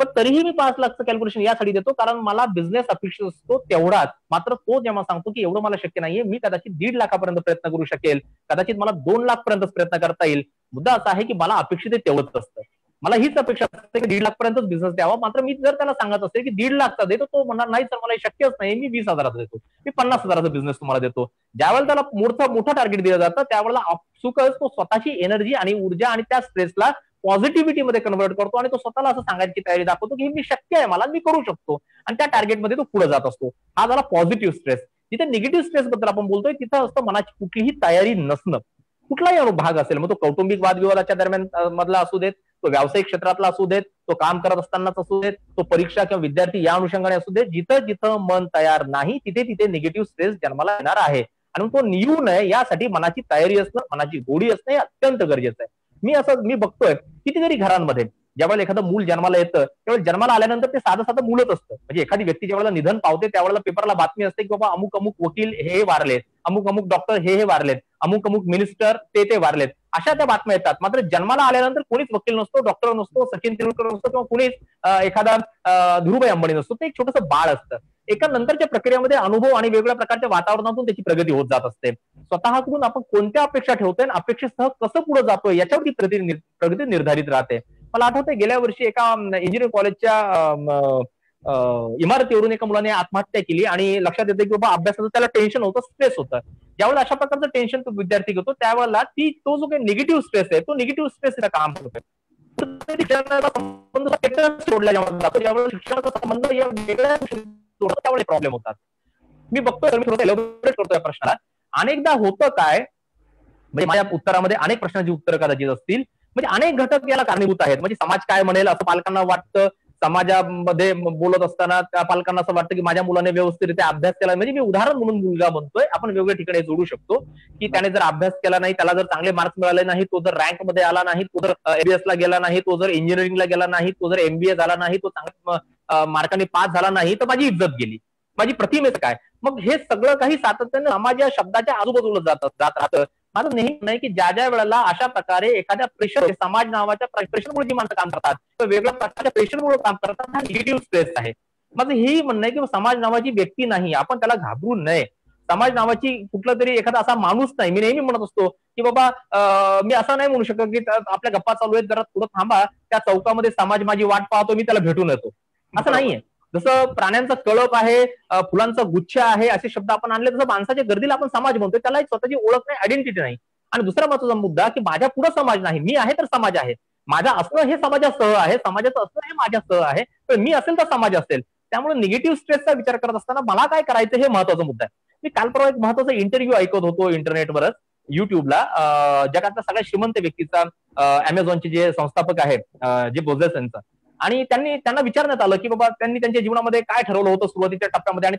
पण तरीही मी 5 लाखचं कॅल्क्युलेशन यासाठी देतो कारण मला बिझनेस अपेक्षित असतो तेवढाच. मात्र तो जेव्हा सांगतो की एवढं मला शक्य नाहीये, मी कदाचित 1.5 लाखापर्यंत प्रयत्न करू शकेल, कदाचित मला 2 लाख पर्यंत प्रयत्न करता येईल. मुद्दा असा आहे की मला अपेक्षित आहे तेवढंच असतं. मला हीच अपेक्षा असते की 1.5 लाख पर्यंतच बिझनेस द्यावा. मात्र मी जर त्याला सांगत असेल की 1.5 लाखचा देतो, तो म्हणणार नाही सर मला शक्यच नाही, मी 20,000चा देतो, मी 50,000चा बिझनेस तुम्हाला देतो. ज्यावेळेला त्याला मोठं टार्गेट दिलं जातं त्यावेळेला आपसुकच तो स्वतःची एनर्जी आणि ऊर्जा आणि त्या स्ट्रेसला पॉझिटिव्हिटी मध्ये कन्वर्ट करतो आणि तो स्वतःला असं सांगायची तयारी दाखवतो की मी शक्य आहे, मला मी करू शकतो आणि त्या टार्गेटमध्ये तो पुढे जात असतो. हा झाला पॉझिटिव्ह स्ट्रेस. जिथे निगेटिव्ह स्ट्रेस बद्दल आपण बोलतोय तिथं असतं मनाची कुठलीही तयारी नसणं. कुठलाही भाग असेल, मग तो कौटुंबिक वादविवादाच्या दरम्यान मधला असू देत, तो व्यावसायिक क्षेत्रातला असू देत, तो काम करत असतानाच असू देत, तो परीक्षा किंवा विद्यार्थी या अनुषंगाने असू देत, जिथं जिथं मन तयार नाही तिथे तिथे निगेटिव्ह स्ट्रेस जन्माला येणार आहे. आणि तो येऊ नये यासाठी मनाची तयारी असणं, मनाची गोडी असणं हे अत्यंत गरजेचं आहे. मी बघतोय कितीतरी घरांमध्ये ज्यावेळेला एखादं मूल जन्माला येतं त्यावेळेला जन्माला आल्यानंतर ते साधं मूलच असतं. म्हणजे एखादी व्यक्ती ज्यावेळेला निधन पावते त्यावेळेला पेपरला बातमी असते की बाबा अमुक अमुक वकील हे वारलेत, अमुक अमुक डॉक्टर हे वारलेत, अमुक अमुक मिनिस्टर ते वारलेत, अशा त्या बातम्या येतात. मात्र जन्माला आल्यानंतर कोणीच वकील नसतो, डॉक्टर नसतो, सचिन तेंडुलकर नसतो किंवा कोणीच एखादा धीरुभाई अंबानी नसतो. ते एक छोटंसं बाळ असतं. एका नंतरच्या प्रक्रियेमध्ये अनुभव आणि वेगवेगळ्या प्रकारच्या वातावरणातून त्याची प्रगती होत जात असते. स्वतःकडून आपण कोणत्या अपेक्षा ठेवतोय आणि अपेक्षेसह कसं पुढे जातोय याच्यावरती प्रगती निर्धारित राहते. मला आठवतंय गेल्या वर्षी एका इंजिनिअरिंग कॉलेजच्या इमारतीवरून एका मुलाने आत्महत्या केली आणि लक्षात येतं की बाबा अभ्यासाचं त्याला टेन्शन होतं, स्ट्रेस होतं. ज्यावेळेला अशा प्रकारचं टेन्शन तो विद्यार्थी घेतो त्यावेळेला तो जो काही निगेटिव्ह स्ट्रेस आहे तो निगेटिव्ह स्ट्रेस काम करतोय. सोडला जातो ज्यावेळेला शिक्षणाचा संबंध या वेगळ्या त्यावेळेला प्रॉब्लेम होतात. मी बघतोय, मी थोडं एलॅबोरेट करतोय या प्रश्नाला. अनेकदा होतं काय, म्हणजे माझ्या उत्तरामध्ये अनेक प्रश्नांची उत्तरं कदाचित असतील, म्हणजे अनेक घटक याला कारणीभूत आहेत. म्हणजे समाज काय म्हणेल असं पालकांना वाटतं, समाजामध्ये बोलत असताना त्या पालकांना असं वाटतं की माझ्या मुलाने व्यवस्थितरित्या अभ्यास केला. म्हणजे मी उदाहरण म्हणून मुलगा म्हणतोय, आपण वेगवेगळ्या ठिकाणी जोडू शकतो की त्याने जर अभ्यास केला नाही, त्याला जर चांगले मार्क्स मिळाले नाही, तो जर रँक मध्ये आला नाही, तो जर एमबीएस ला गेला नाही, तो जर इंजिनिअरिंगला गेला नाही, तो जर एमबीए झाला नाही, तो चांगल्या मार्काने पास झाला नाही, तर माझी इज्जत गेली, माझी प्रतिमेचं काय. मग हे सगळं काही सातत्याने समाज या शब्दाच्या आजूबाजूला जात राहतं. माझं नेहमी नाही की ज्या वेळेला अशा प्रकारे एखाद्या प्रेशर, समाज नावाच्या प्रेशरमुळे जी माणसं काम करतात किंवा वेगळ्या प्रकारच्या प्रेशरमुळे काम करतात, हा निगेटिव्ह स्ट्रेस आहे. माझं हेही म्हणणं आहे की समाज नावाची व्यक्ती नाही, आपण त्याला घाबरू नये. समाज नावाची कुठला तरी एखादा असा माणूस नाही. मी नेहमी म्हणत असतो की बाबा मी असं नाही म्हणू शकत की आपल्या गप्पा चालू आहेत, जरा थोडं थांबा, त्या चौकामध्ये समाज माझी वाट पाहतो, मी त्याला भेटून येतो, असं नाहीये. जसं प्राण्यांचा कळप आहे, फुलांचा गुच्छ आहे, असे शब्द आपण आणले, तसं माणसाच्या गर्दीला आपण समाज म्हणतोय. त्याला एक स्वतःची ओळख नाही, आयडेंटिटी नाही. आणि दुसरा महत्वाचा मुद्दा की माझ्या पुढे समाज नाही, मी आहे तर समाज आहे. माझं असणं हे समाजासह आहे, समाजाचं असणं हे माझ्यासह आहे, तर मी असेल तर समाज असेल. त्यामुळे निगेटिव्ह स्ट्रेसचा विचार करत असताना मला काय करायचं हे महत्वाचा मुद्दा आहे. मी काल परवा एक महत्वाचा इंटरव्ह्यू ऐकत होतो इंटरनेटवरच, युट्यूबला, जगातल्या सगळ्यात श्रीमंत व्यक्तीचा, अमेझॉनचे जे संस्थापक आहेत, जे बेझोस यांचा. आणि त्यांना विचारण्यात आलं की बाबा त्यांनी त्यांच्या जीवनामध्ये काय ठरवलं होतं सुरुवातीच्या टप्प्यामध्ये आणि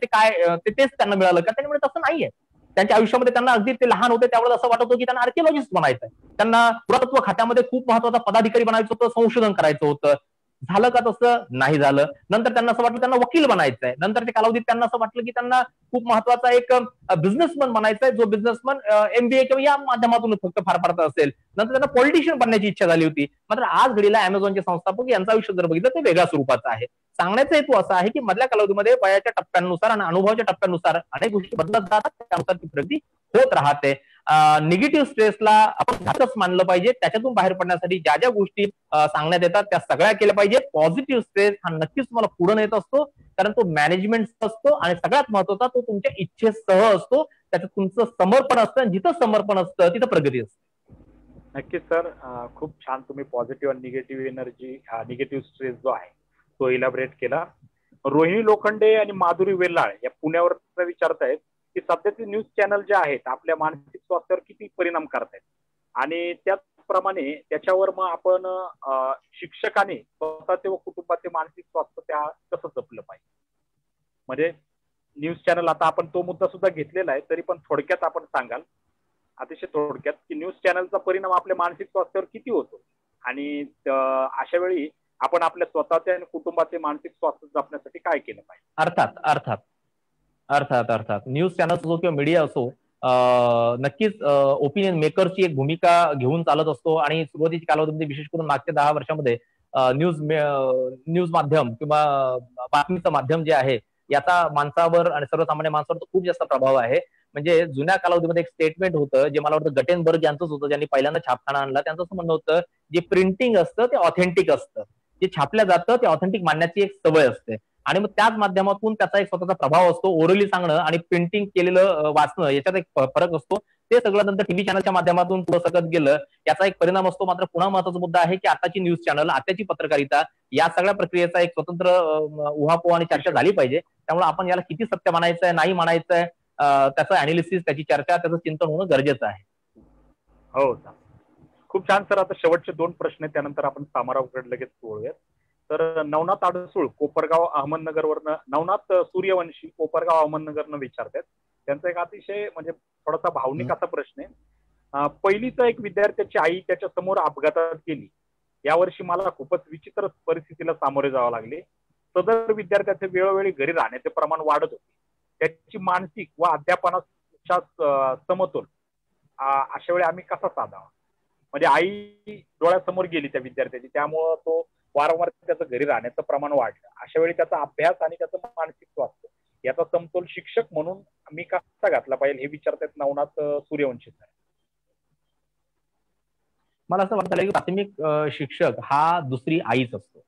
तेच त्यांना मिळालं का. त्यांनी म्हणजे तसं नाहीये. त्यांच्या आयुष्यामध्ये त्यांना अगदी ते लहान होते त्यावेळेस असं वाटत होतं की त्यांना आर्किओलॉजिस्ट बनायचंय, त्यांना पुरातत्व खात्यामध्ये खूप महत्वाचा पदाधिकारी बनायचं होतं, संशोधन करायचं होतं. झालं का तसं? नाही झालं. नंतर त्यांना असं वाटलं त्यांना वकील बनायचंय. नंतरच्या कालावधीत त्यांना असं वाटलं की त्यांना खूप महत्वाचा एक बिझनेसमन बनायचंय, जो बिझनेसमन एमबीए किंवा या माध्यमातून फक्त फार फार असेल. नंतर त्यांना पॉलिटिशियन बनण्याची इच्छा झाली होती. मात्र आज घडीला अमेझॉनचे संस्थापक यांचं आयुष्य जर बघितलं ते वेगळ्या स्वरूपाचं आहे. सांगण्याचा हेतू असा आहे की मधल्या कालावधीमध्ये वयाच्या टप्प्यानुसार आणि अनुभवाच्या टप्प्यानुसार अनेक गोष्टी बदलत जातात, त्यानुसार ती प्रगती होत राहते. निगेटिव्ह स्ट्रेसला आपण घातच मानलं पाहिजे. त्याच्यातून बाहेर पडण्यासाठी ज्या ज्या गोष्टी सांगण्यात येतात त्या सगळ्या केल्या पाहिजे. पॉझिटिव्ह स्ट्रेस हा नक्कीच तुम्हाला पुढे नेत असतो, कारण तो मॅनेजमेंट असतो आणि सगळ्यात महत्वाचा तो तुमच्या इच्छेसह असतो. त्याच्यात तुमचं समर्पण असतं, जिथं समर्पण असतं तिथं प्रगती असते. नक्कीच सर. खूप छान तुम्ही पॉझिटिव्ह आणि निगेटिव्ह एनर्जी, निगेटिव्ह स्ट्रेस जो आहे तो इलॅबरेट केला. रोहिणी लोखंडे आणि माधुरी वेल्लाळ या पुण्यावर विचारतायत की सध्याचे न्यूज चॅनल जे आहेत आपल्या मानसिक स्वास्थ्यावर किती परिणाम करतायत, आणि त्याचप्रमाणे त्याच्यावर मग आपण शिक्षकाने स्वतःचे व कुटुंबाचे मानसिक स्वास्थ्य त्या कसं जपलं पाहिजे. म्हणजे न्यूज चॅनल, आता आपण तो मुद्दा सुद्धा घेतलेला आहे, तरी पण थोडक्यात आपण सांगाल अतिशय थोडक्यात की न्यूज चॅनलचा परिणाम आपल्या मानसिक स्वास्थ्यावर किती होतो, आणि अशा वेळी आपण आपल्या स्वतःचे आणि कुटुंबाचे मानसिक स्वास्थ्य जपण्यासाठी काय केलं पाहिजे. अर्थात अर्थात अर्थात अर्थात न्यूज चॅनल असो किंवा मीडिया असो, नक्कीच ओपिनियन मेकरची एक भूमिका घेऊन चालत असतो. आणि सुरुवातीच्या कालावधीमध्ये विशेष करून मागच्या 10 वर्षामध्ये न्यूज माध्यम किंवा बातमीचं माध्यम जे आहे याचा माणसावर आणि सर्वसामान्य माणसावर खूप जास्त प्रभाव आहे. म्हणजे जुन्या कालावधीमध्ये एक स्टेटमेंट होतं जे मला वाटतं गटेनबर्ग यांचंच होतं, ज्यांनी पहिल्यांदा छापखाना आणला. त्यांचं असं म्हणणं होतं, जे प्रिंटिंग असतं ते ऑथेंटिक असतं, जे छापलं जातं ते ऑथेंटिक मानण्याची एक सवय असते. आणि मग त्याच माध्यमातून त्याचा एक स्वतःचा प्रभाव असतो. ओरली सांगणं आणि प्रिंटिंग केलेलं वाचणं याच्यात एक फरक असतो. ते सगळं नंतर टीव्ही चॅनलच्या माध्यमातून पुढे सगळं गेलं, याचा एक परिणाम असतो. मात्र पुन्हा महत्वाचा मुद्दा आहे की आताची न्यूज चॅनल, आताची पत्रकारिता, या सगळ्या प्रक्रियेचा एक स्वतंत्र उहापोह आणि चर्चा झाली पाहिजे. त्यामुळे आपण याला किती सत्य मानायचंय नाही मानायचंय, त्याचं अनालिसिस, त्याची चर्चा, त्याचं चिंतन होणं गरजेचं आहे. हो सर, खूप छान सर. आता शेवटचे 2 प्रश्न आहेत, त्यानंतर आपण सामरावकडे लगेच बोलूयात. तर नवनाथ अडसूळ कोपरगाव अहमदनगरवरनं, नवनाथ सूर्यवंशी कोपरगाव अहमदनगरनं विचारतात. त्यांचा एक अतिशय म्हणजे थोडासा भावनिक असा प्रश्न आहे. पहिलीचा एक विद्यार्थ्याची आई त्याच्या समोर अपघातात गेली. यावर्षी मला खूपच विचित्र परिस्थितीला सामोरे जावं लागले. सदर विद्यार्थ्याचे वेळोवेळी घरी राहण्याचे प्रमाण वाढत होते. त्याची मानसिक व अध्यापनाचा समतोल अशा वेळी आम्ही कसा साधावा. म्हणजे आई डोळ्यासमोर गेली त्या विद्यार्थ्याची, त्यामुळं तो वारंवार त्याचं घरी राहण्याचं प्रमाण वाढलं. अशा वेळी त्याचा अभ्यास आणि त्याचं मानसिक स्वास्थ्य याचा समतोल शिक्षक म्हणून मी कसा घातला पाहिजे हे विचारतात नवनाथ सूर्यवंशी सर. मला असं वाटतं की प्राथमिक शिक्षक हा दुसरी आईच असतो.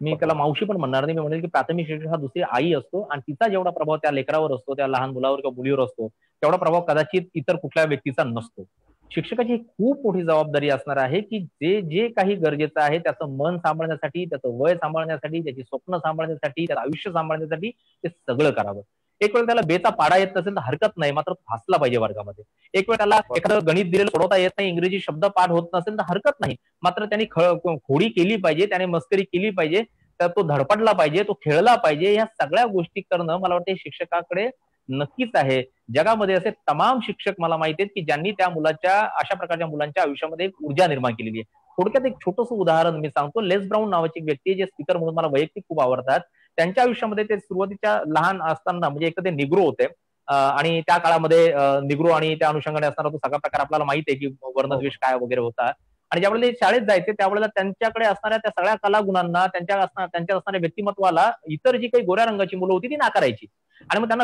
मी त्याला मावशी पण म्हणणार नाही. मी म्हणेल की प्राथमिक शिक्षक हा दुसरी आई असतो, आणि तिचा जेवढा प्रभाव त्या लेकरावर असतो, त्या लहान मुलावर किंवा मुलीवर असतो, तेवढा प्रभाव कदाचित इतर कुठल्या व्यक्तीचा नसतो. शिक्षकाची खूप मोठी जबाबदारी असणार आहे की जे जे काही गरजेचं आहे त्याचं मन सांभाळण्यासाठी, त्याचं वय सांभाळण्यासाठी, त्याची स्वप्न सांभाळण्यासाठी, त्याचं आयुष्य सांभाळण्यासाठी ते सगळं करावं. एक वेळ त्याला बेचा पाडा येत नसेल तर हरकत नाही, मात्र हसला पाहिजे वर्गामध्ये. एक वेळ त्याला एखादं गणित दिलेलं सोडवता येत नाही, इंग्रजी शब्द पाठ होत नसेल तर हरकत नाही, मात्र त्यांनी खोडी केली पाहिजे, त्याने मस्करी केली पाहिजे, तर तो धडपडला पाहिजे, तो खेळला पाहिजे. या सगळ्या गोष्टी करणं मला वाटतं शिक्षकाकडे नक्कीच आहे. जगामध्ये असे तमाम शिक्षक मला माहिती आहेत की ज्यांनी त्या मुलाच्या, अशा प्रकारच्या मुलांच्या आयुष्यामध्ये एक ऊर्जा निर्माण केलेली आहे. थोडक्यात एक छोटंसं उदाहरण मी सांगतो. लेस ब्राऊन नावाची एक व्यक्ती, जे स्पीकर म्हणून मला वैयक्तिक खूप आवडतात. त्यांच्या आयुष्यामध्ये ते सुरुवातीच्या लहान असताना, म्हणजे एक ते निग्रो होते, आणि त्या काळामध्ये निग्रो आणि त्या अनुषंगाने असणारा तो सगळा प्रकार आपल्याला माहिती आहे की वर्णद्वेष काय वगैरे होता. आणि ज्यावेळेला ते शाळेत जायचे त्यावेळेला त्यांच्याकडे असणाऱ्या त्या सगळ्या कलागुणांना, त्यांच्यात असणाऱ्या व्यक्तिमत्वाला इतर जी काही गोऱ्या रंगाची मुलं होती ती नाकारायची. आणि मग त्यांना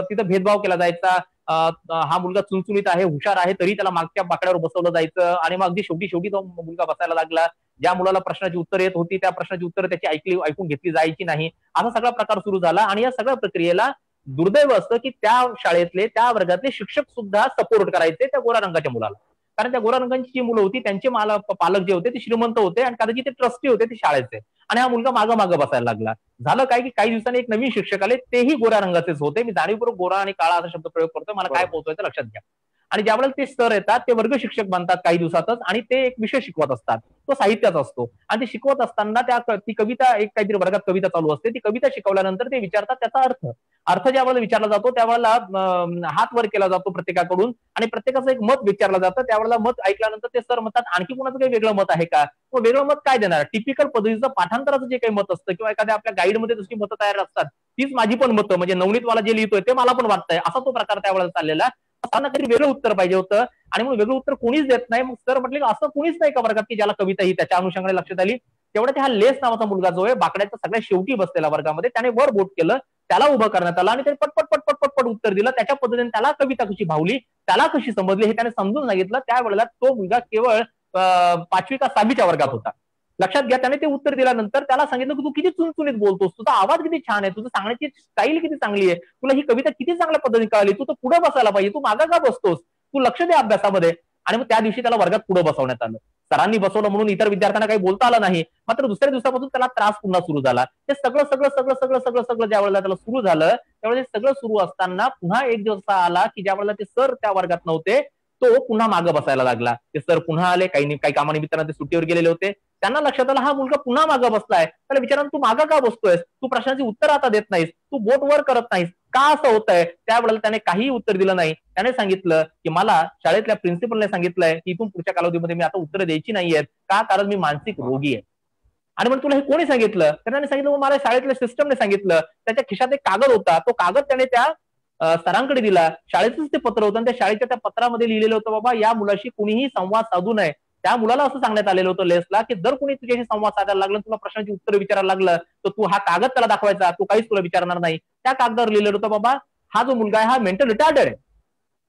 तिथं भेदभाव केला जायचा. हा मुलगा चुणचुणीत आहे, हुशार आहे, तरी त्याला मागच्या बाकड्यावर बसवलं जायचं. आणि मग अगदी शेवटी तो मुलगा बसायला लागला. ज्या मुलाला प्रश्नाची उत्तर येत होती त्या प्रश्नाची उत्तर त्याची ऐकून घेतली जायची नाही. असा सगळा प्रकार सुरू झाला. आणि या सगळ्या प्रक्रियेला दुर्दैव असतं की त्या शाळेतले, त्या वर्गातले शिक्षक सुद्धा सपोर्ट करायचे त्या गोरा रंगाच्या मुलाला. कारण त्या गोरा रंगाची जी मुलं होती त्यांचे पालक जे होते ते श्रीमंत होते, आणि कदाचित ते ट्रस्टी होते ते शाळेचे. आणि हा मुलगा मागं बसायला लागला. झालं काय की काही दिवसांनी एक नवीन शिक्षक आले, तेही गोऱ्या रंगाचेच होते. मी जाणीवपूर्वक गोरा आणि काळा असा शब्द प्रयोग करतोय, मला काय पोहोचवायचं लक्षात घ्या. आणि ज्यावेळेला ते सर येतात ते वर्ग शिक्षक बनतात काही दिवसातच, आणि ते एक विषय शिकवत असतात, तो साहित्याचा असतो. आणि ते शिकवत असताना ती कविता, एक काहीतरी वर्गात कविता चालू असते, ती कविता शिकवल्यानंतर ते विचारतात त्याचा अर्थ ज्यावेळेला विचारला जातो त्यावेळेला हात वर केला जातो प्रत्येकाकडून, आणि प्रत्येकाचं एक मत विचारलं जातं. त्यावेळेला मत ऐकल्यानंतर ते सर म्हणतात आणखी कोणाचं काही वेगळं मत आहे का. मग वेगळं मत काय देणार. टिपिकल पद्धतीचं पाठांतराचं जे काही मत असतं किंवा एखाद्या आपल्या गाईडमध्ये जशी मतं तयार असतात तीच माझी पण मतं, म्हणजे नवनीतवाला जे लिहितोय ते मला पण वाटतंय, असा तो प्रकार त्यावेळेला चाललेला. त्यांना काहीतरी वेगळं उत्तर पाहिजे होतं, आणि मग वेगळं उत्तर कोणीच देत नाही. मग सर म्हटले असं कोणीच नाही का वर्गात की ज्याला कविता ही त्याच्या अनुषंगाने लक्षात आली. तेवढ्या हा लेस नावाचा मुलगा जो आहे बाकड्याच्या सगळ्या शेवटी बसलेला वर्गामध्ये, त्याने वर बोट केलं, त्याला उभं करण्यात आलं, आणि त्याने पटपट उत्तर दिलं. त्याच्या पद्धतीने त्याला कविता कशी भावली, त्याला कशी समजली हे त्याने समजून सांगितलं. त्यावेळेला तो मुलगा केवळ 5वी का 6वीच्या वर्गात होता. लक्षात घ्या, त्याने ते उत्तर दिल्यानंतर त्याला सांगितलं की तू किती चुणचुणीत बोलतोस, तुझा आवाज किती छान आहे, तुझं सांगण्याची स्टाईल किती चांगली आहे, तुला ही कविता किती चांगल्या पद्धतीने कळाली, तू तर पुढे बसायला पाहिजे, तू मागा का बसतोस, तू लक्ष दे अभ्यासामध्ये. आणि मग त्या दिवशी त्याला वर्गात पुढे बसवण्यात आलं. सरांनी बसवलं म्हणून इतर विद्यार्थ्यांना काही बोलता आलं नाही. मात्र दुसऱ्या दिवसापासून त्याला त्रास पुन्हा सुरू झाला. ते सगळं सगळं सगळं सगळं सगळं सगळं ज्या वेळेला त्याला सुरू झालं त्यावेळेस सगळं सुरू असताना पुन्हा एक दिवस आला की ज्या वेळेला ते सर त्या वर्गात नव्हते, तो पुन्हा मागे बसायला लागला. ते सर पुन्हा आले, काही कामानिमित्तानं ते सुट्टीवर गेलेले होते. त्यांना लक्षात आलं हा मुलगा पुन्हा मागे बसलाय. त्याला विचारलं तू मागं का बसतोयस, तू प्रश्नाची उत्तर आता देत नाहीस, तू बोट वर करत नाहीस, का असं होतंय? त्यावेळेला त्याने काही उत्तर दिलं नाही. त्याने सांगितलं की मला शाळेतल्या प्रिन्सिपलने सांगितलंय की इथून पुढच्या कालावधीमध्ये मी आता उत्तर द्यायची नाहीयेत, का कारण मी मानसिक रोगी आहे. आणि मग तुला हे कोणी सांगितलं? त्याने सांगितलं मग मला शाळेतल्या सिस्टमने सांगितलं. त्याच्या खिशात एक कागद होता, तो कागद त्याने त्या सरांकडे दिला. शाळेचंच ते पत्र होतं आणि त्या शाळेच्या त्या पत्रामध्ये लिहिलेलं होतं बाबा या मुलाशी कुणीही संवाद साधू नये. त्या मुलाला असं सांगण्यात आलेलं होतं लेसला की जर कोणी तुझ्याशी संवाद साधायला लागलं, तुला प्रश्नाची उत्तर विचारायला लागलं तर तू हा कागद त्याला दाखवायचा, तो काहीच तुला विचारणार नाही. त्या कागदावर लिहिलेलं होतं बाबा हा जो मुलगा आहे हा मेंटल रिटार्डेड आहे,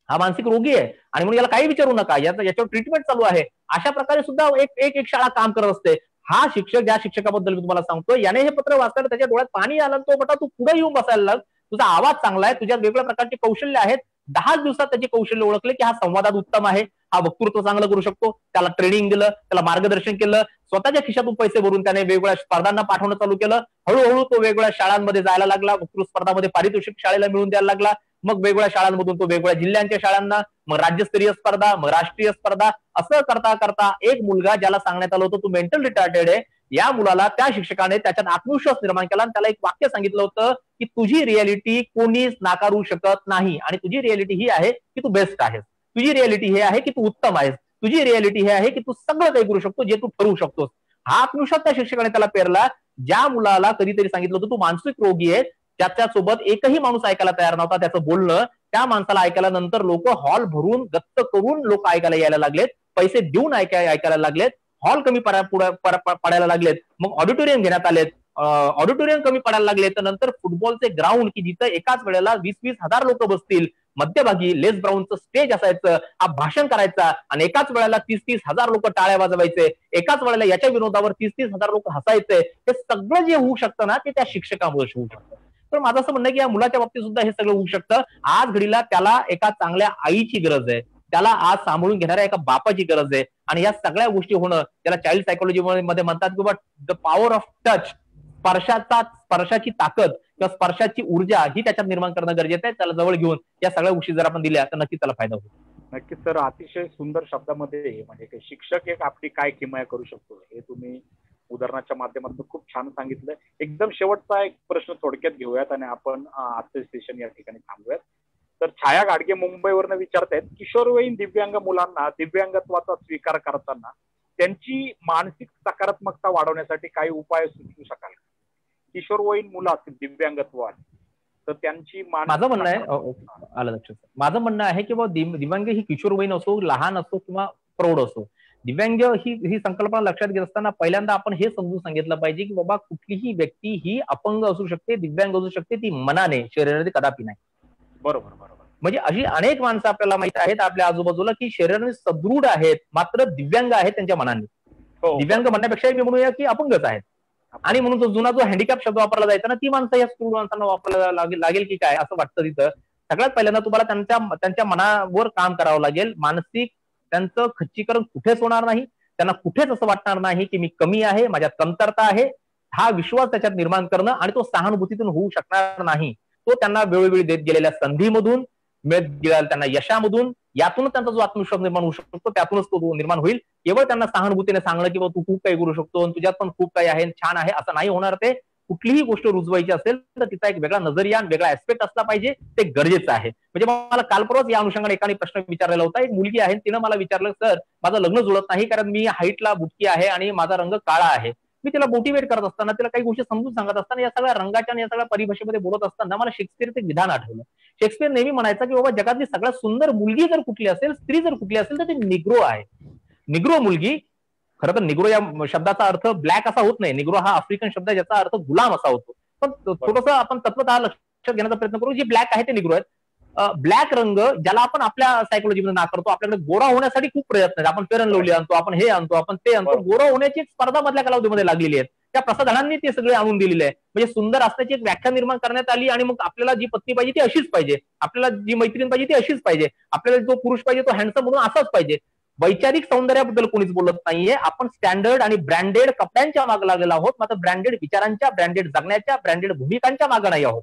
हा मानसिक रोगी आहे आणि म्हणून याला काही विचारू नका, याच्यावर ट्रीटमेंट चालू आहे. अशा प्रकारे सुद्धा एक शाळा काम करत असते. हा शिक्षक, ज्या शिक्षकाबद्दल मी तुम्हाला सांगतो, याने हे पत्र वाचलं त्याच्या डोळ्यात पाणी आलं. तो बटा तू पुढे येऊन बसायला लाग, तुझा आवाज चांगला आहे, तुझ्या वेगवेगळ्या प्रकारचे कौशल्य आहेत. 10 दिवसात त्याचे कौशल्य ओळखले की हा संवादात उत्तम आहे, हा वक्तृत्व चांगलं करू शकतो. त्याला ट्रेनिंग दिलं, त्याला मार्गदर्शन केलं, स्वतःच्या खिशातून पैसे भरून त्याने वेगवेगळ्या स्पर्धांना पाठवणं चालू केलं. हळूहळू तो वेगवेगळ्या शाळांमध्ये जायला लागला, वक्तृत्व स्पर्धामध्ये पारितोषिक शाळेला मिळून द्यायला लागला. मग वेगवेगळ्या शाळांमधून तो वेगवेगळ्या जिल्ह्यांच्या शाळांना, मग राज्यस्तरीय स्पर्धा, मग राष्ट्रीय स्पर्धा, असं करता करता एक मुलगा ज्याला सांगण्यात आलं होतं तू मेंटल रिटार्डेड आहे, या मुलाला त्या शिक्षकाने त्याच्यात आत्मविश्वास निर्माण केला आणि त्याला एक वाक्य सांगितलं होतं की तुझी रियालिटी कोणीच नाकारू शकत नाही आणि तुझी रियालिटी ही आहे की तू बेस्ट आहेस, तुझी रियालिटी हे आहे की तू उत्तम आहेस, तुझी रियालिटी हे आहे की तू सगळं काही करू शकतो जे तू ठरवू शकतोस. हा आत्मविश्वास त्या शिक्षकाने त्याला पेरला. ज्या मुलाला कधीतरी सांगितलं होतं तू मानसिक रोगी आहे, त्याच्यासोबत एकही माणूस ऐकायला तयार नव्हता त्याचं बोलणं, त्या माणसाला ऐकायला नंतर लोक हॉल भरून गच्च करून लोक ऐकायला यायला लागलेत, पैसे देऊन ऐकायला लागलेत, हॉल कमी पडायला लागलेत, मग ऑडिटोरियम घेण्यात आलेत, ऑडिटोरियम कमी पडायला लागले, तर नंतर फुटबॉलचे ग्राउंड की जिथं एकाच वेळेला 20-20 हजार लोक बसतील, मध्यभागी लेस ब्राऊनचं स्टेज असायचं, हा भाषण करायचा आणि एकाच वेळेला 30-30 हजार लोक टाळ्या वाजवायचे, एकाच वेळेला याच्या विरोधावर 30-30 हजार लोक हसायचे. हे सगळं जे होऊ शकतं ना ते त्या शिक्षकामुळे होऊ शकतं. तर माझं असं म्हणणं की या मुलाच्या बाबतीत सुद्धा हे सगळं होऊ शकतं. आज घडीला त्याला एका चांगल्या आईची गरज आहे, त्याला आज सांभाळून घेणाऱ्या एका बापाची गरज आहे आणि या सगळ्या गोष्टी होणं त्याला चाइल्ड सायकोलॉजी मध्ये म्हणतात की द पॉवर ऑफ टच, स्पर्शाची ताकद किंवा स्पर्शाची ऊर्जा ही त्याच्यात निर्माण करणं गरजेचं आहे. त्याला जवळ घेऊन या सगळ्या गोष्टी जर आपण दिल्या तर नक्कीच त्याला फायदा होईल. नक्कीच सर, अतिशय सुंदर शब्दामध्ये म्हणजे शिक्षक एक आपली काय किमया करू शकतो हे तुम्ही उदाहरणाच्या माध्यमातून खूप छान सांगितलं. एकदम शेवटचा एक प्रश्न थोडक्यात घेऊयात आणि आपण आजचं सेशन या ठिकाणी थांबूयात. तर छाया गाडगे मुंबईवरनं विचारतायत, किशोरवयीन दिव्यांग मुलांना दिव्यांगत्वाचा स्वीकार करताना त्यांची मानसिक सकारात्मकता वाढवण्यासाठी काही उपाय सुचवू शकाल? किशोरवयीन मुलं असतील दिव्यांगत्व तर त्यांची माझं म्हणणं आहे, आलं लक्षात, माझं म्हणणं आहे की दिव्यांग ही किशोरवयीन असो, लहान असो किंवा प्रौढ असो, दिव्यांग ही संकल्पना लक्षात घेत असताना पहिल्यांदा आपण हे समजून सांगितलं पाहिजे की बाबा कुठलीही व्यक्ती ही अपंग असू शकते, दिव्यांग असू शकते, ती मनाने, शरीराने कदापि नाही. बरोबर बरोबर. म्हणजे अशी अनेक माणसं आपल्याला माहित आहेत आपल्या आजूबाजूला की शरीराने सदृढ आहेत मात्र दिव्यांग आहेत त्यांच्या मनाने. दिव्यांग म्हणण्यापेक्षा मी म्हणूया की अपंगच आहेत. आणि म्हणून तो जुना जो हँडिकॅप शब्द वापरला जायचा ना, ती माणसं या सदृढ माणसांना वापरायला लागेल की काय असं वाटतं तिथं. सगळ्यात पहिल्यांदा तुम्हाला त्यांच्या मनावर काम करावं लागेल. मानसिक त्यांचं खच्चीकरण कुठेच होणार नाही, त्यांना कुठेच असं वाटणार नाही की मी कमी आहे, माझ्यात कमतरता आहे. हा विश्वास त्याच्यात निर्माण करणं आणि तो सहानुभूतीतून होऊ शकणार नाही. तो त्यांना वेळोवेळी देत गेलेल्या संधीमधून, त्यांना यशामधून, यातूनच त्यांचा जो आत्मविश्वास निर्माण होऊ शकतो त्यातूनच तो निर्माण होईल. केवळ त्यांना सहानुभूतीने सांगणं की तू खूप काही करू शकतो, तुझ्यात पण खूप काही आहे, छान आहे, असं नाही होणार. ते कुठलीही गोष्ट रुजवायची असेल तर तिचा एक वेगळा नजरिया, वेगळा ऍस्पेक्ट असला पाहिजे, ते गरजेचं आहे. म्हणजे मला काल परवाच या अनुषंगाने एकाने प्रश्न विचारलेला होता. एक मुलगी आहे, तिनं मला विचारलं, सर माझं लग्न जुळत नाही कारण मी हाईटला बुटकी आहे आणि माझा रंग काळा आहे. मी तिला मोटिवेट करत असताना, तिला काही गोष्टी समजून सांगत असताना, या सगळ्या रंगाच्या आणि या सगळ्या परिभाषेमध्ये बोलत असताना मला शेक्सपियरचं एक विधान आठवलं. शेक्सपियर नेहमी म्हणायचा की बाबा जगातली सगळ्यात सुंदर मुलगी जर कुठली असेल, स्त्री जर कुठली असेल तर ती निग्रो आहे. निग्रो मुलगी, खरं तर निग्रो या शब्दाचा अर्थ ब्लॅक असा होत नाही. निग्रो हा आफ्रिकन शब्द आहे ज्याचा अर्थ गुलाम असा होतो. पण थोडंसं आपण तत्वतः लक्षात घेण्याचा प्रयत्न करू. जी ब्लॅक आहे ते निग्रो आहेत. ब्लॅक रंग ज्याला आपण आपल्या सायकोलॉजीमध्ये नाकारतो, आपल्याकडे गोरा होण्यासाठी खूप प्रयत्न आहेत. आपण फेअर अँड लव्हली आणतो, आपण हे आणतो, आपण ते आणतो. गोरा होण्याची स्पर्धा मधल्या कालावधीमध्ये लागलेली आहे. त्या प्रसाधनांनी ते सगळे आणून दिलेले आहे. म्हणजे सुंदर असण्याची एक व्याख्या निर्माण करण्यात आली आणि मग आपल्याला जी पत्नी पाहिजे ती अशीच पाहिजे, आपल्याला जी मैत्रीण पाहिजे ती अशीच पाहिजे, आपल्याला जो पुरुष पाहिजे तो हँडसम म्हणून असाच पाहिजे. वैचारिक सौंदर्याबद्दल कोणीच बोलत नाहीये. आपण स्टँडर्ड आणि ब्रँडेड कपड्यांच्या मागे लागलेलो आहोत, मात्र ब्रँडेड विचारांच्या, ब्रँडेड जगण्याच्या, ब्रँडेड भूमिकांच्या मागे नाही आहोत.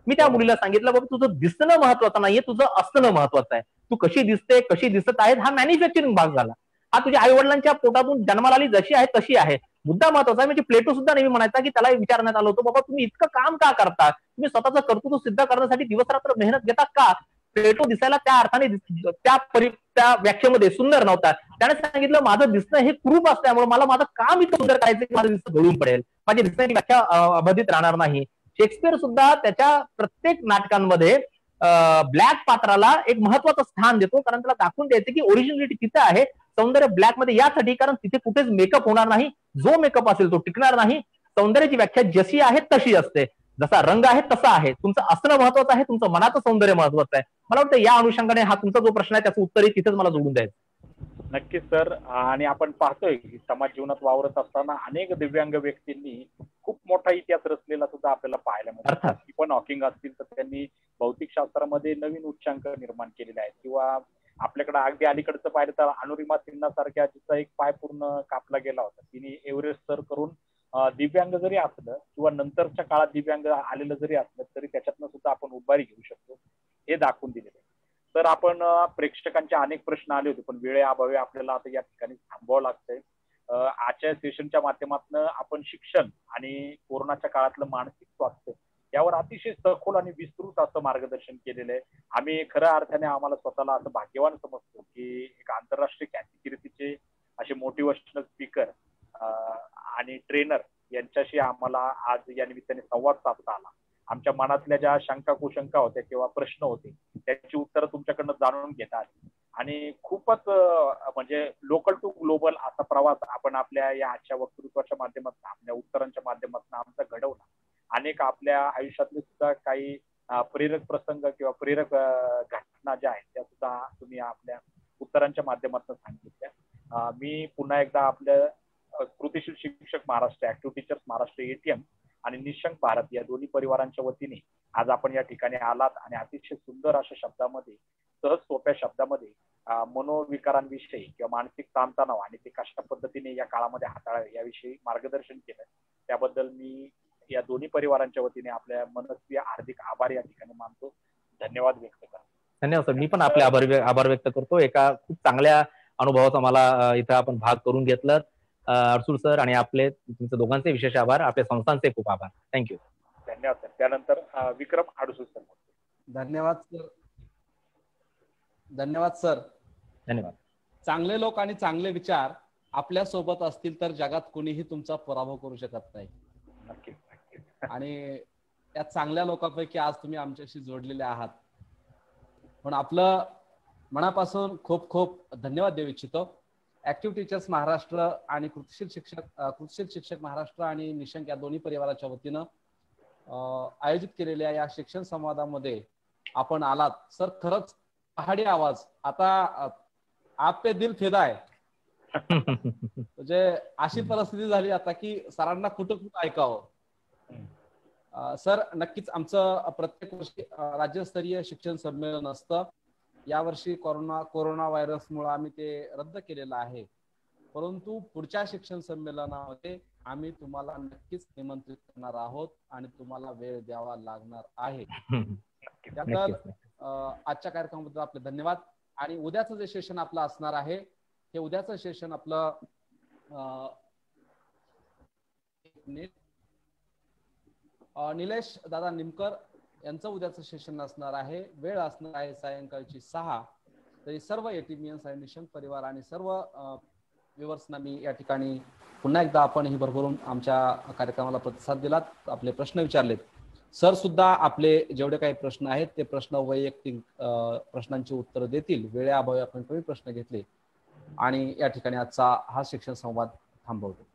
मी त्या मुलीला सांगितलं, बाबा तुझं दिसणं महत्वाचं नाहीये, तुझं असणं महत्वाचं आहे. तू कशी दिसते, कशी दिसत आहे, हा मॅन्युफॅक्चरिंग भाग झाला. हा तुझ्या आई वडिलांच्या पोटातून जन्माला आली जशी आहे तशी आहे. मुद्दा महत्वाचा आहे. म्हणजे प्लेटो सुद्धा नेहमी म्हणायचा की त्याला विचारण्यात आलं होतं, बाबा तुम्ही इतकं काम का करता, तुम्ही स्वतःचं कर्तृत्व सिद्ध करण्यासाठी दिवस रात्र मेहनत घेता का? प्लेटो दिसायला त्या अर्थाने त्या व्याख्येमध्ये सुंदर नव्हता. त्याने सांगितलं, माझं दिसणं हे कुरूप असल्यामुळे मला माझं काम इतकं सुंदर करायचं की माझं दिसणं गळून पडेल, माझी दिसण्याची व्याख्या अबाधित राहणार नाही. शेक्सपियर सुद्धा त्याच्या प्रत्येक नाटकांमध्ये ब्लॅक पात्राला एक महत्वाचं स्थान देतो, कारण त्याला दाखवून द्यायचं की ओरिजिनलिटी तिथे आहे. सौंदर्य ब्लॅक मध्ये यासाठी, कारण तिथे कुठेच मेकअप होणार नाही, जो मेकअप असेल तो टिकणार नाही. सौंदर्याची व्याख्या जशी आहे तशी असते, जसा रंग आहे तसा आहे. तुमचं असणं महत्वाचं आहे, तुमचं मनाचं सौंदर्य महत्वाचं आहे. मला वाटतं या अनुषंगाने हा तुमचा जो प्रश्न आहे त्याचं उत्तरही तिथेच मला जोडून द्यायचं. नक्कीच सर. आणि आपण पाहतोय की समाज जीवनात वावरत असताना अनेक दिव्यांग व्यक्तींनी खूप मोठा इतिहास रचलेला सुद्धा आपल्याला पाहायला मिळतो. स्टीफन हॉकिंग असतील तर त्यांनी भौतिकशास्त्रामध्ये नवीन उच्चांक निर्माण केलेले आहेत, किंवा आपल्याकडे अगदी अलीकडचं पाहिलं तर अनुरिमा सिन्हा सारख्या, जिचा एक पाय पूर्ण कापला गेला होता, तिने एव्हरेस्ट सर करून दिव्यांग जरी असलं किंवा नंतरच्या काळात दिव्यांग आलेलं जरी असलं तरी त्याच्यातनं सुद्धा आपण उभारी घेऊ शकतो, हे दाखवून दिलेलं आहे. तर आपण प्रेक्षकांचे अनेक प्रश्न आले होते, पण वेळेअभावी आपल्याला आता या ठिकाणी थांबावं लागतंय. आजच्या सेशनच्या माध्यमातून आपण शिक्षण आणि कोरोनाच्या काळातलं मानसिक स्वास्थ्य यावर अतिशय सखोल आणि विस्तृत असं मार्गदर्शन केलेलं आहे. आम्ही खऱ्या अर्थाने आम्हाला स्वतःला असं भाग्यवान समजतो की एक आंतरराष्ट्रीय ख्यातिकीर्तीचे असे मोटिवेशनल स्पीकर आणि ट्रेनर यांच्याशी आम्हाला आज या निमित्ताने संवाद साधता आला. आमच्या मनातल्या ज्या शंका कुशंका होत्या किंवा प्रश्न होते त्याची उत्तरं तुमच्याकडनं जाणून घेता आली, आणि खूपच म्हणजे लोकल टू ग्लोबल असा प्रवास आपण आपल्या या आजच्या वक्तृत्वाच्या माध्यमातून, आपल्या उत्तरांच्या माध्यमातून आमचा घडवला. अनेक आपल्या आयुष्यातले सुद्धा काही प्रेरक प्रसंग किंवा प्रेरक घटना ज्या आहेत त्या सुद्धा तुम्ही आपल्या उत्तरांच्या माध्यमातून सांगितल्या. मी पुन्हा एकदा आपल्या कृतीशील शिक्षक Maharashtra, active teachers Maharashtra ATM आणि निशंक भारत या दोन्ही परिवारांच्या वतीने आज आपण या ठिकाणी आलात आणि अतिशय सुंदर अशा शब्दामध्ये, सहज सोप्या शब्दामध्ये मनोविकारांविषयी किंवा मानसिक ताणतणाव आणि ते कशा पद्धतीने या काळामध्ये हाताळावे याविषयी मार्गदर्शन केलं. त्याबद्दल मी या दोन्ही परिवारांच्या वतीने आपल्या मनस्वी हार्दिक आभार या ठिकाणी मानतो. धन्यवाद व्यक्त करतो. धन्यवाद सर. मी पण आपले आभार व्यक्त करतो. एका खूप चांगल्या अनुभवाचा मला इथं आपण भाग करून घेतलं. अडसूळ सर आणि आपले तुमच्या दोघांचे विशेष आभार, आपल्या संस्थांचे खूप आभार. थँक्यू. धन्यवाद सर. त्यानंतर विक्रम अडसूळ सर. धन्यवाद सर. धन्यवाद सर. धन्यवाद. चांगले लोक आणि चांगले विचार आपल्या सोबत असतील तर जगात कोणीही तुमचा पराभव करू शकत नाही. नक्कीच. आणि या चांगल्या लोकांपैकी आज तुम्ही आमच्याशी जोडलेले आहात, पण आपलं मनापासून खूप खूप धन्यवाद देऊ इच्छितो. ऍक्टिव्ह टीचर्स महाराष्ट्र आणि कृतीशील शिक्षक महाराष्ट्र आणि निशंक या दोन्ही परिवाराच्या वतीनं आयोजित केलेल्या या शिक्षण संवादामध्ये आपण आलात सर. खरंच पहाडी आवाज. आता आप पे दिल फिदा आहे. म्हणजे अशी परिस्थिती झाली आता की सरांना कुठं कुठं ऐकावं. सर नक्कीच आमचं प्रत्येक वर्षी राज्यस्तरीय शिक्षण संमेलन असतं. यावर्षी कोरोना व्हायरसमुळे आम्ही ते रद्द केलेलं आहे, परंतु पुढच्या शिक्षण संमेलनामध्ये आम्ही तुम्हाला नक्कीच निमंत्रित करणार आहोत आणि तुम्हाला वेळ द्यावा लागणार आहे. त्यानंतर आजच्या कार्यक्रमाबद्दल आपले धन्यवाद. आणि उद्याचं जे सेशन आपलं असणार आहे हे उद्याचं सेशन आपलं निलेश दादा निमकर यांचं उद्याचं सेशन असणार आहे. वेळ असणार आहे सायंकाळची 6. तरी सर्व एटीमियन्स आणि निशंक परिवार आणि सर्व व्ह्युअर्सना मी या ठिकाणी पुन्हा एकदा आपण ही भरभरून आमच्या कार्यक्रमाला प्रतिसाद दिलात, आपले प्रश्न विचारलेत. सर सुद्धा आपले जेवढे काही प्रश्न आहेत ते प्रश्न वैयक्तिक प्रश्नांची उत्तर देतील. वेळेअभावी आपण कमी प्रश्न घेतले आणि या ठिकाणी आजचा हा शिक्षण संवाद थांबवतो.